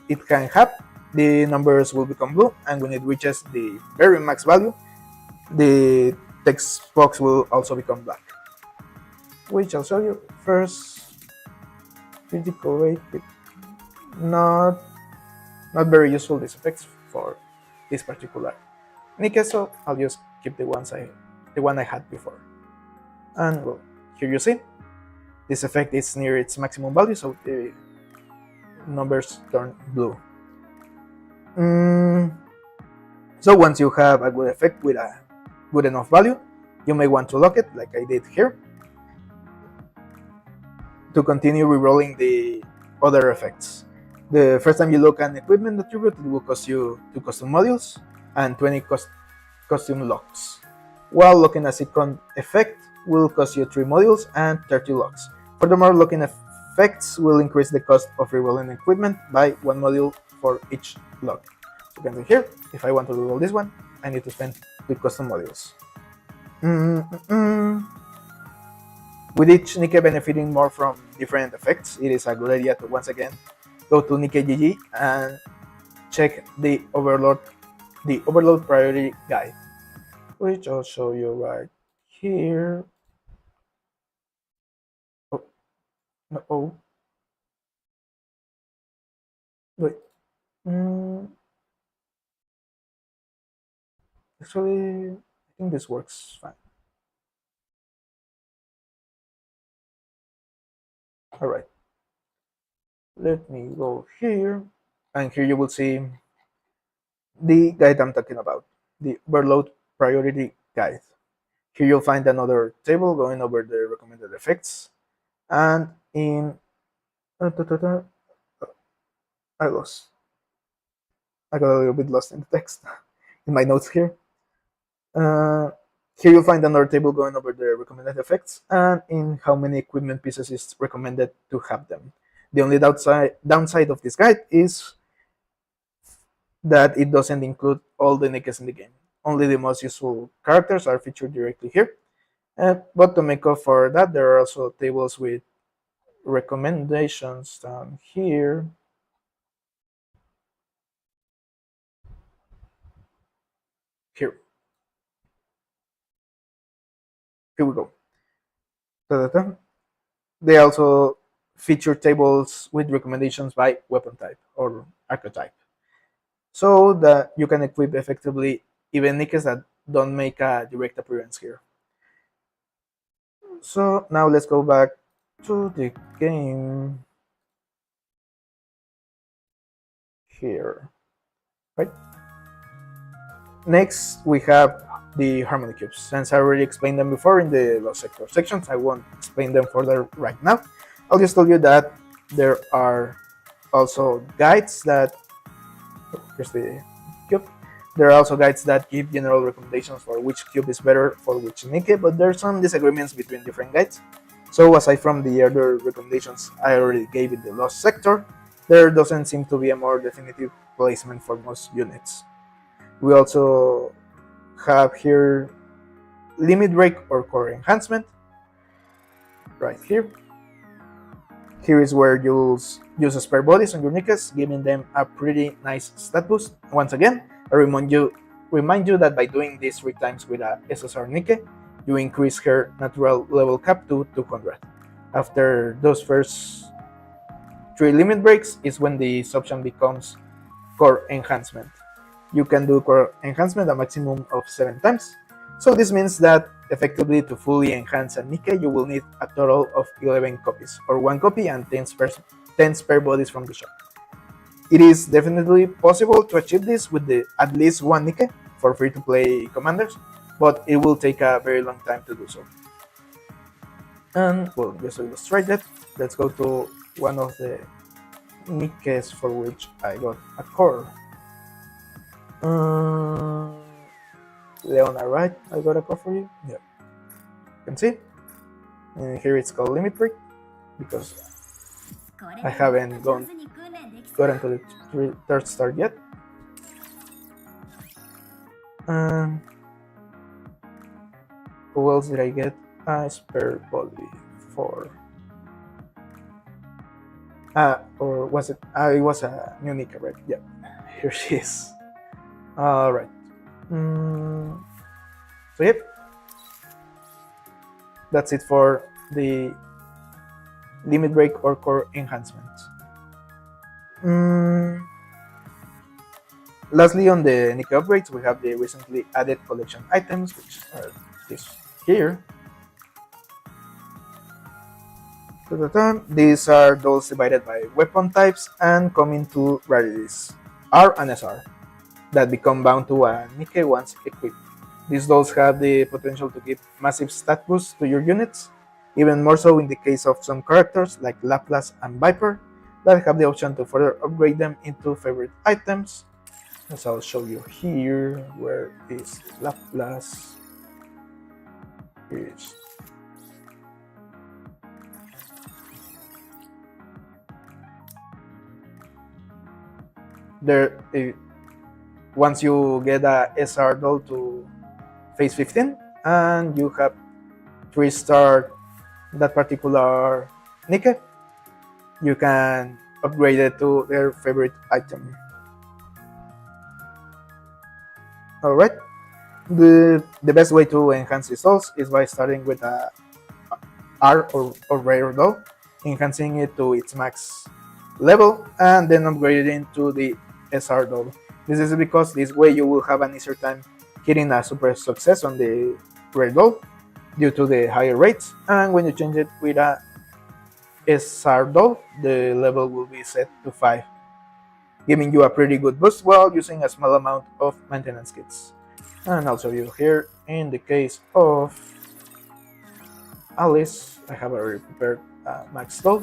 it can happen, the numbers will become blue, and when it reaches the very max value, the text box will also become black. Which I'll show you. First, critical rate, not very useful, these effects for this particular NIKKE, so I'll just keep the one I had before. And well, here you see, this effect is near its maximum value, so the numbers turn blue. So once you have a good effect with a good enough value, you may want to lock it, like I did here, to continue rerolling the other effects. The first time you look an equipment attribute, it will cost you 2 custom modules and 20 custom locks, while locking a second effect will cost you 3 modules and 30 locks. Furthermore, locking effects will increase the cost of rerolling equipment by 1 module for each lock. You can see here, if I want to reroll this one, I need to spend 2 custom modules. With each NIKKE benefiting more from different effects, it is a good idea to once again go to NIKKE GG and check the overload priority guide, which I'll show you right here. Wait. Actually, I think this works fine. All right. Let me go here, and here you will see the guide I'm talking about, the overload priority guide. Here you'll find another table going over the recommended effects, and in I got a little bit lost in the text in my notes here. Here you'll find another table going over the recommended effects and in how many equipment pieces it's recommended to have them. The only downside of this guide is that it doesn't include all the NIKKEs in the game. only the most useful characters are featured directly here. But to make up for that, there are also tables with recommendations down here. Here, here we go. Ta-da-da. They also feature tables with recommendations by weapon type or archetype, so that you can equip effectively even nickes that don't make a direct appearance here. So now let's go back to the game here, right? Next, we have the harmony cubes. Since I already explained them before in the lost sector sections, I won't explain them further right now. I'll just tell you that there are also guides that, here's the cube. There are also guides that give general recommendations for which cube is better for which Nikke, but there are some disagreements between different guides. So aside from the other recommendations I already gave in the lost sector, there doesn't seem to be a more definitive placement for most units. We also have here limit break or core enhancement right here. Here is where you'll use spare bodies on your nickes, giving them a pretty nice stat boost. Once again, I remind you that by doing this 3 times with a SSR Nikke, you increase her natural level cap to 200. After those first 3 limit breaks is when this option becomes core enhancement. You can do core enhancement a maximum of 7 times. So this means that effectively to fully enhance a Nikke, you will need a total of 11 copies, or 1 copy and 10 spare bodies from the shop. It is definitely possible to achieve this with at least 1 Nikke for free-to-play commanders, but it will take a very long time to do so. And well, just to illustrate that, let's go to one of the Nikkes for which I got a core. Leona, right? I got a core for you? Yeah. You can see. And here it's called limit break because I haven't gotten to the 3rd star yet. Who else did I get? A spare body for. Or was it? It was a new Nikke, right? Yeah. Here she is. Alright. So yep, that's it for the limit break or core enhancement. Lastly, on the Nikke upgrades, we have the recently added collection items, which are this here. These are those divided by weapon types and come in 2 rarities, R and SR, that become bound to a Nikke once equipped. These dolls have the potential to give massive stat boosts to your units, even more so in the case of some characters like Laplace and Viper that have the option to further upgrade them into favorite items. As I'll show you here, where is Laplace? Here is. There, once you get a SR doll to phase 15 and you have 3-star that particular Nikke, you can upgrade it to their favorite item. Alright, the best way to enhance these dolls is by starting with a R or rare doll, enhancing it to its max level, and then upgrading to the SR doll. This is because this way you will have an easier time hitting a super success on the rare doll due to the higher rates, and when you change it with a SR doll, the level will be set to 5, giving you a pretty good boost while using a small amount of maintenance kits. And I'll show you here in the case of Alice, I have already prepared a max doll.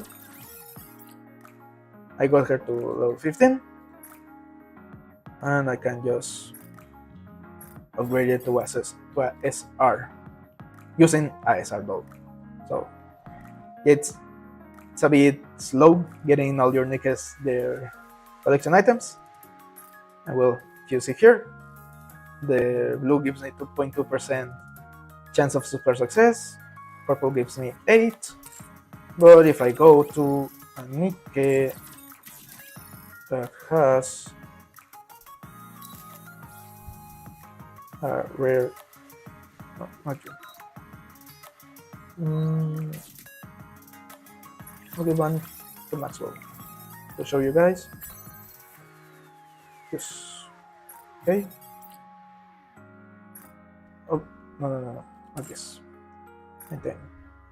I got her to level 15, and I can just upgrade it to a SR using a SR doll. So it's a bit slow getting all your Nikkes their collection items. And well, you see here, The blue gives me 2.2% chance of super success. Purple gives me 8. But if I go to a NIKKE that has a rare, no, not true. I'll give one to Maxwell to show you guys. Yes. Okay. Oh, no. Not this. And then,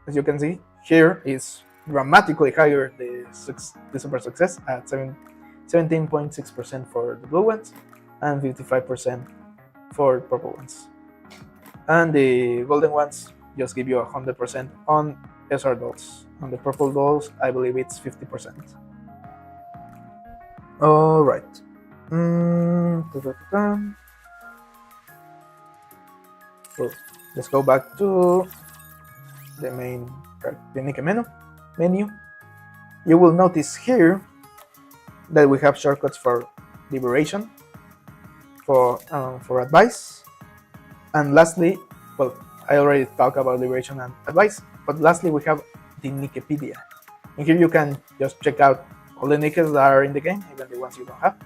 as you can see, here is dramatically higher the super success at 17.6% for the blue ones and 55% for purple ones. And the golden ones just give you 100% on SR dolls. On the purple dolls, I believe it's 50%. Alright. So let's go back to the main the NIKKE menu. You will notice here that we have shortcuts for liberation, for advice, and lastly, well, I already talked about liberation and advice, but lastly we have the NIKKEpedia. And here you can just check out all the NIKKEs that are in the game, even the ones you don't have,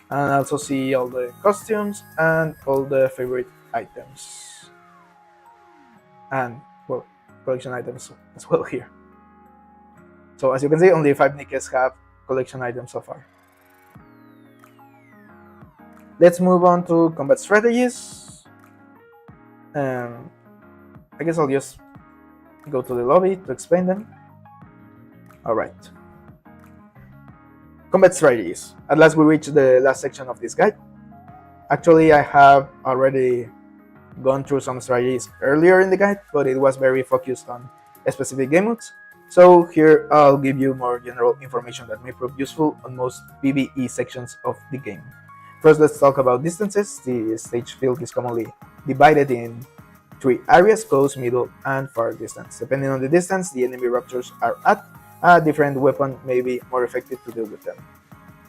and also see all the costumes and all the favorite items, and well, collection items as well here. So as you can see, only 5 NIKKEs have collection items so far. Let's move on to combat strategies. I guess I'll just go to the lobby to explain them. Alright. Combat strategies. At last we reached the last section of this guide. Actually, I have already gone through some strategies earlier in the guide, but it was very focused on specific game modes. So here I'll give you more general information that may prove useful on most PvE sections of the game. First, let's talk about distances. The stage field is commonly divided in 3 areas: close, middle, and far distance. Depending on the distance the enemy raptors are at, a different weapon may be more effective to deal with them.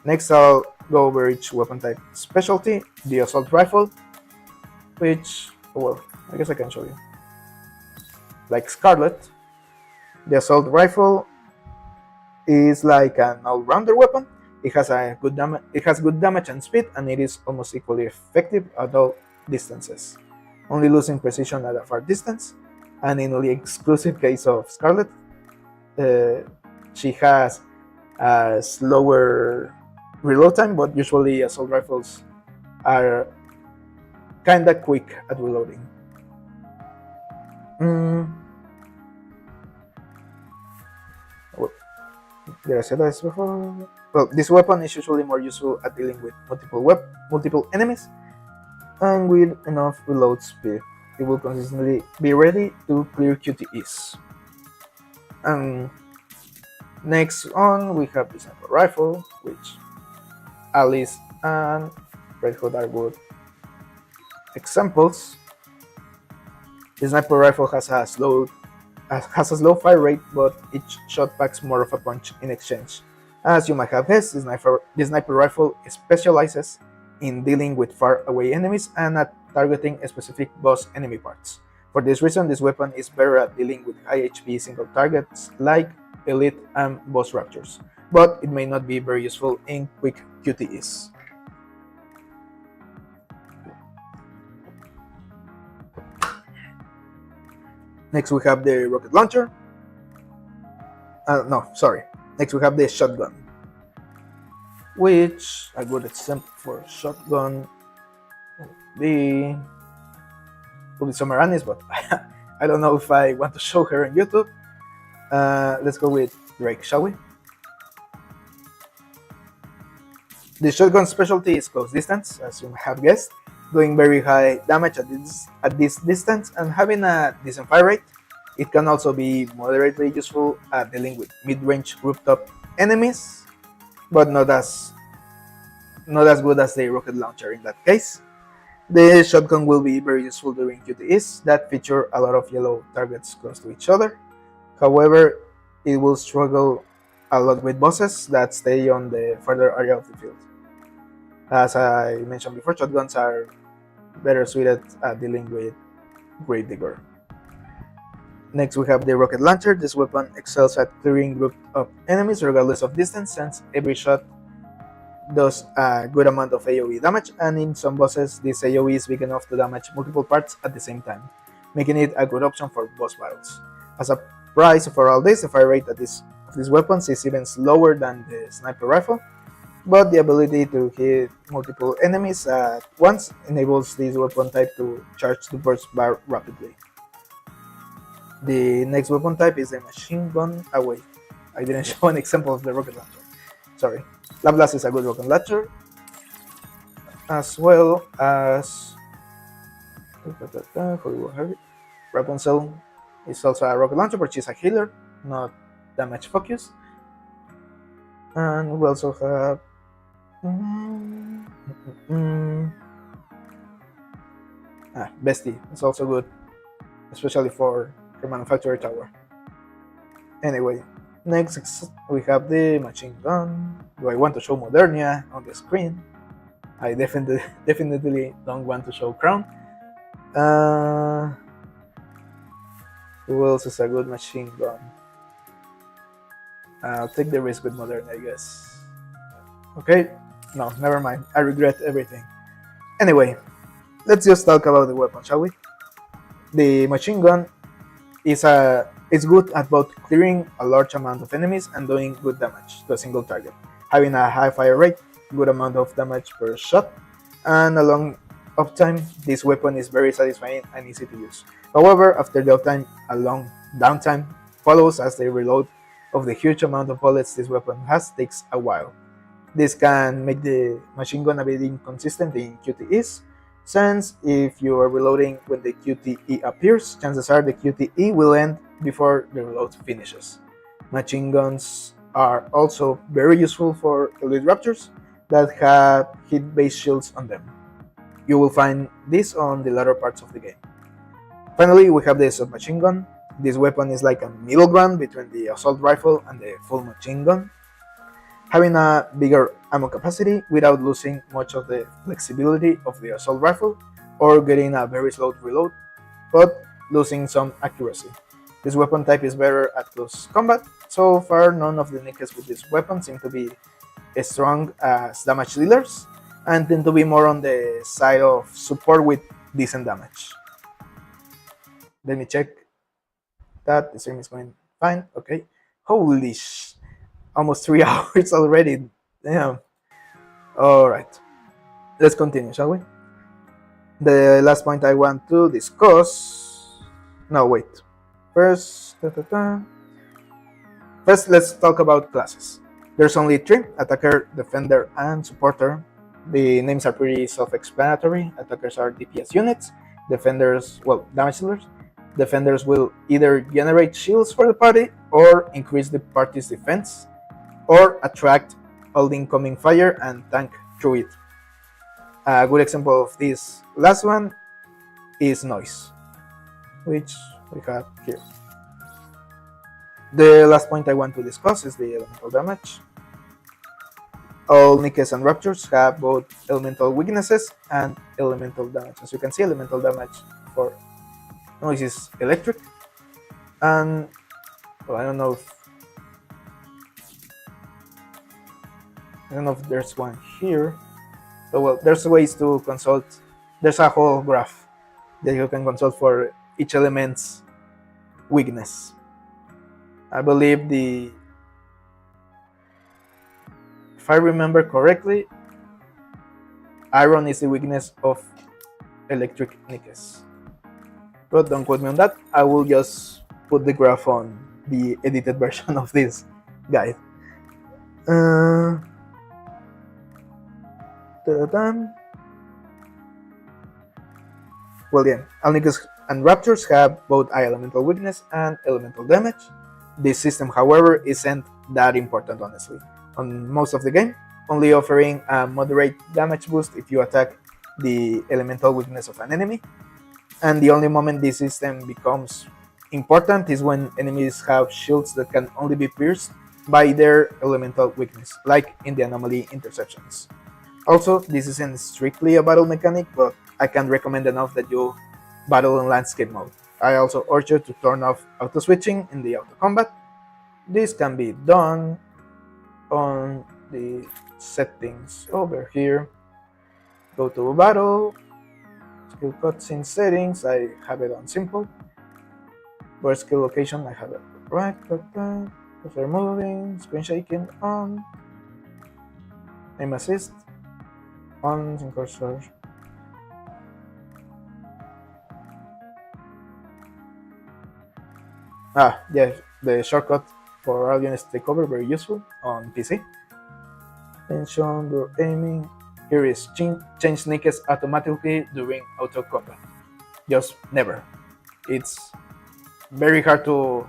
Next, I'll go over each weapon type specialty. The assault rifle, which, well, I guess I can show you. Like Scarlet, the assault rifle is like an all-rounder weapon. It has good damage and speed, and it is almost equally effective at all distances, only losing precision at a far distance. And in the exclusive case of Scarlet, she has a slower reload time, but usually assault rifles are kinda quick at reloading. Did I say this before? Well, this weapon is usually more useful at dealing with multiple enemies, and with enough reload speed, it will consistently be ready to clear QTEs. And next on, we have the sniper rifle, which Alice and Red Hood are good examples. The sniper rifle has a slow fire rate, but each shot packs more of a punch in exchange. As you might have guessed, the sniper rifle specializes in dealing with far away enemies and at targeting specific boss enemy parts. For this reason, this weapon is better at dealing with high HP single targets like elite and boss raptors, but it may not be very useful in quick QTEs. Next we have the rocket launcher. Next we have the shotgun, which a good example for shotgun would be Summeranis, but I don't know if I want to show her on YouTube. Let's go with Drake, shall we? The shotgun specialty is close distance, as you have guessed, doing very high damage at this distance and having a decent fire rate. It can also be moderately useful at dealing with mid-range rooftop enemies, but not as good as the rocket launcher in that case. The shotgun will be very useful during QTEs that feature a lot of yellow targets close to each other. However, it will struggle a lot with bosses that stay on the further area of the field. As I mentioned before, shotguns are better suited at dealing with Great Vigor. Next we have the rocket launcher. This weapon excels at clearing groups of enemies regardless of distance, since every shot does a good amount of AoE damage, and in some bosses this AoE is big enough to damage multiple parts at the same time, making it a good option for boss battles. As a price for all this, the fire rate of these weapons is even slower than the sniper rifle, but the ability to hit multiple enemies at once enables this weapon type to charge the burst bar rapidly. The next weapon type is the machine gun. Oh wait, I didn't show an example of the rocket launcher. Sorry. Lab Blast is a good rocket launcher, as well as Rapunzel is also a rocket launcher, but she's a healer, not damage focus. And we also have Bestie is also good, especially for her manufacturer tower. Anyway, next we have the machine gun. Do I want to show Modernia on the screen? I definitely don't want to show Crown. Who else is a good machine gun? I'll take the risk with Modernia, I guess. Okay, no, never mind. I regret everything. Anyway, let's just talk about the weapon, shall we? The machine gun is good at both clearing a large amount of enemies and doing good damage to a single target, having a high fire rate, good amount of damage per shot, and a long uptime. This weapon is very satisfying and easy to use. However, after the uptime, a long downtime follows, as the reload of the huge amount of bullets this weapon has takes a while. This can make the machine gun a bit inconsistent in QTEs, since if you are reloading when the QTE appears, chances are the QTE will end before the reload finishes. Machine guns are also very useful for elite raptors that have hit-based shields on them. You will find this on the latter parts of the game. Finally, we have the submachine gun. This weapon is like a middle ground between the assault rifle and the full machine gun, having a bigger ammo capacity without losing much of the flexibility of the assault rifle or getting a very slow reload, but losing some accuracy. This weapon type is better at close combat. So far, none of the NIKKEs with this weapon seem to be as strong as damage dealers, and tend to be more on the side of support with decent damage. Let me check that the stream is going fine. Okay. Holy almost 3 hours already. Damn. Alright. Let's continue, shall we? The last point I want to discuss. No, wait. First, let's talk about classes. There's only 3: attacker, defender, and supporter. The names are pretty self-explanatory. Attackers are DPS units. Defenders, well, damage dealers. Defenders will either generate shields for the party or increase the party's defense, or attract all the incoming fire and tank through it. A good example of this last one is Noise, which we have here. The last point I want to discuss is the elemental damage. All NIKKEs and Raptors have both elemental weaknesses and elemental damage. As you can see, elemental damage for Noise is electric, and well, I don't know if there's one here. So well, there's ways to consult. There's a whole graph that you can consult for each element's weakness. I believe if I remember correctly, iron is the weakness of electric NIKKEs. But don't quote me on that. I will just put the graph on the edited version of this guide. Well, yeah, all NIKKEs and Raptors have both high elemental weakness and elemental damage. This system, however, isn't that important, honestly, on most of the game, only offering a moderate damage boost if you attack the elemental weakness of an enemy. And the only moment this system becomes important is when enemies have shields that can only be pierced by their elemental weakness, like in the anomaly interceptions. Also, this isn't strictly a battle mechanic, but I can't recommend enough that you battle in landscape mode. I also urge you to turn off auto switching in the auto combat. This can be done on the settings over here. Go to battle, skill cutscene settings, I have it on simple. Where skill location, I have it right, cursor moving, screen shaking on, aim assist on, cursor. Yeah, the shortcut for all units to take over, very useful on PC. Tension, you're aiming. Here is change NIKKEs automatically during auto combat. Just never. It's very hard to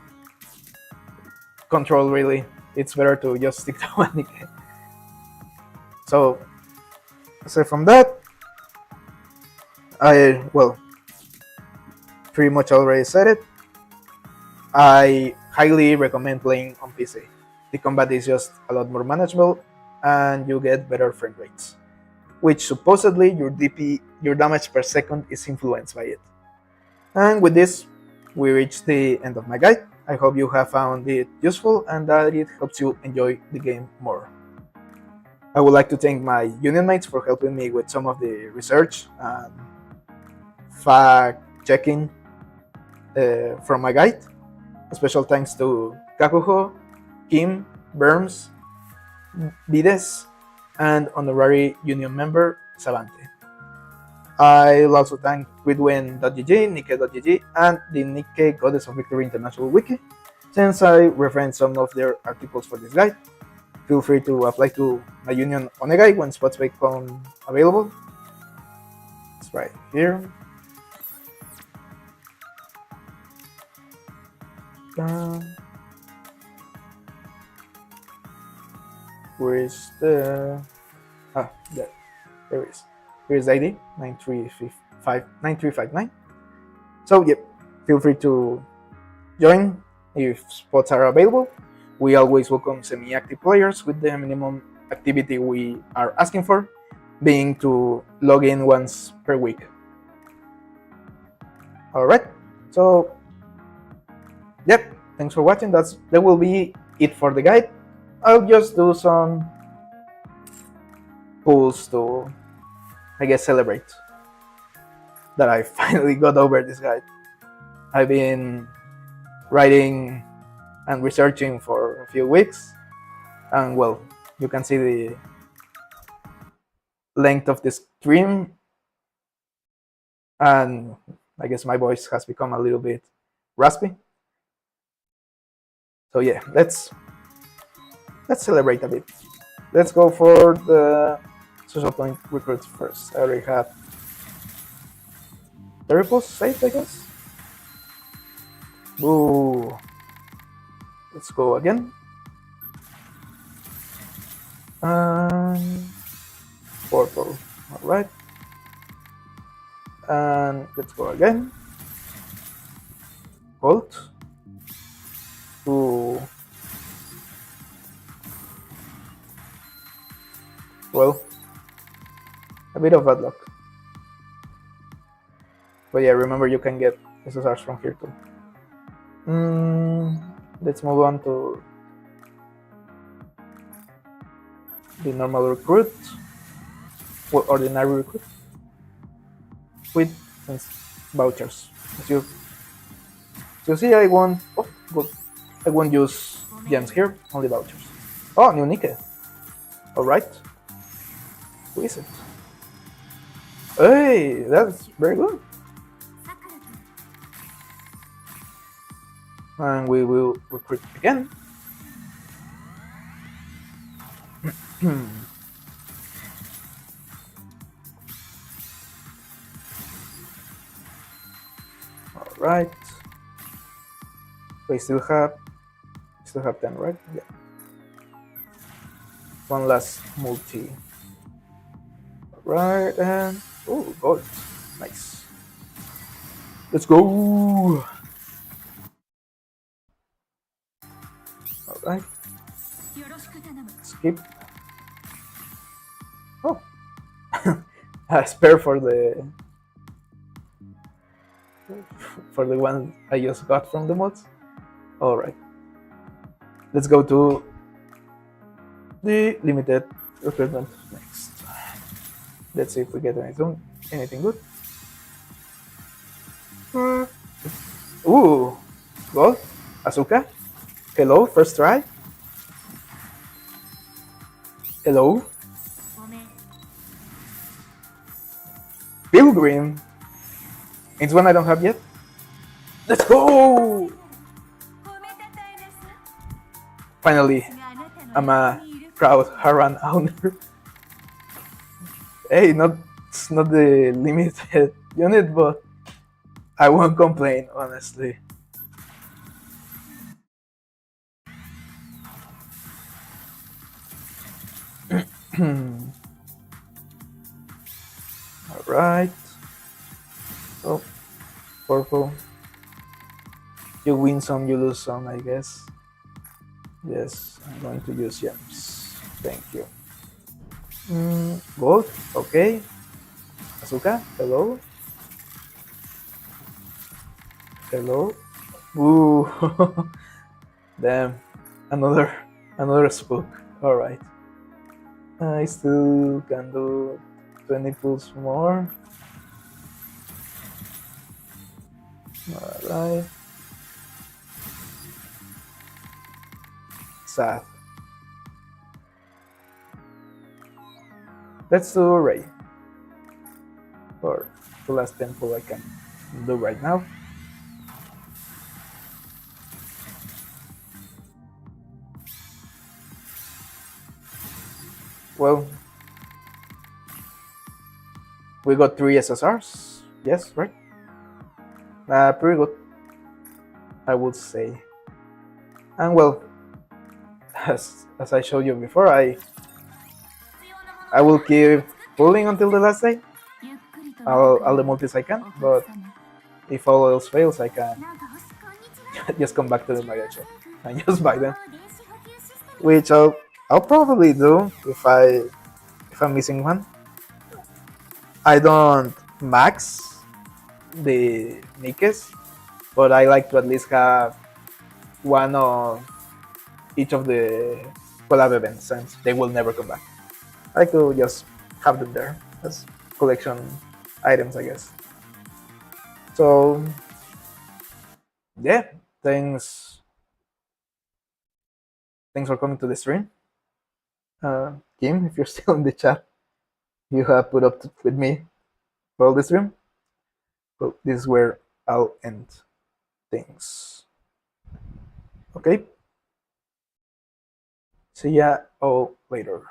control, really. It's better to just stick to one NIKKE. So, aside from that, well, pretty much already said it. I highly recommend playing on PC. The combat is just a lot more manageable, and you get better frame rates, which supposedly your damage per second is influenced by it. And with this, we reach the end of my guide. I hope you have found it useful and that it helps you enjoy the game more. I would like to thank my union mates for helping me with some of the research and fact checking from my guide. A special thanks to Kakuho, Kim, Burms, Vides, and honorary union member Savante. I'll also thank Quidwin.gg, Nikke.gg, and the Nikke Goddess of Victory International Wiki, since I referenced some of their articles for this guide. Feel free to apply to my union Onegai when spots become available. It's right here. Where is the... there it is. Here's the ID, 9359. So, yep, feel free to join if spots are available. We always welcome semi-active players with the minimum activity we are asking for, being to log in once per week. Alright, so, yep, thanks for watching. That will be it for the guide. I'll just do some pulls to, I guess, celebrate that I finally got over this guide. I've been writing and researching for a few weeks, and well, you can see the length of the stream, and I guess my voice has become a little bit raspy. So yeah, let's celebrate a bit. Let's go for the social point recruits first. I already have the ripples saved, I guess. Ooh. Let's go again. And portal. Alright. And let's go again. Bolt. Ooh. Well, a bit of bad luck. But yeah, remember you can get SSRs from here too. Let's move on to the normal recruit, or ordinary recruit, with vouchers. As you see, I won't use gems here, only vouchers. Oh, new NIKKE. Alright. Who is it? Hey, that's very good. And we will recruit again. Alright. We still have 10, right? Yeah. One last multi. Alright, and oh, gold. Nice. Let's go. Alright. Skip. Oh, spare for the one I just got from the mods. All right, let's go to the limited recruitment next. Let's see if we get anything good. Ooh, gold, Asuka. Hello, first try. Hello, ごめん Pilgrim. It's one I don't have yet. Let's go! 褒めたたえなさい Finally, があなたの I'm 横 a にいる proud Haran owner. Hey, it's not the limited unit, but I won't complain, honestly. Alright. So, purple. You win some, you lose some, I guess. Yes, I'm going to use gems. Thank you. Gold, okay. Asuka, hello. Hello. Ooh. Damn. Another spook. Alright. I still can do 20 pulls more. Alright. Sad. Let's do Ray. For the last 10 pull I can do right now. Well, we got 3 SSRs. Yes, right? Pretty good, I would say. And well, as I showed you before, I will keep pulling until the last day. ゆっくりと All the multis I can, お客 but 様 if all else fails, I can なんかこんにちは just come back to the Mario shop and just buy them. 電子波及システム Which I'll probably do if I'm missing one. I don't max the NIKKEs, but I like to at least have one of each of the collab events since they will never come back. I like to just have them there as collection items, I guess. So yeah, thanks for coming to the stream. Kim, if you're still in the chat, you have put up with me for all the stream. Well, this is where I'll end things. Okay? See ya all later.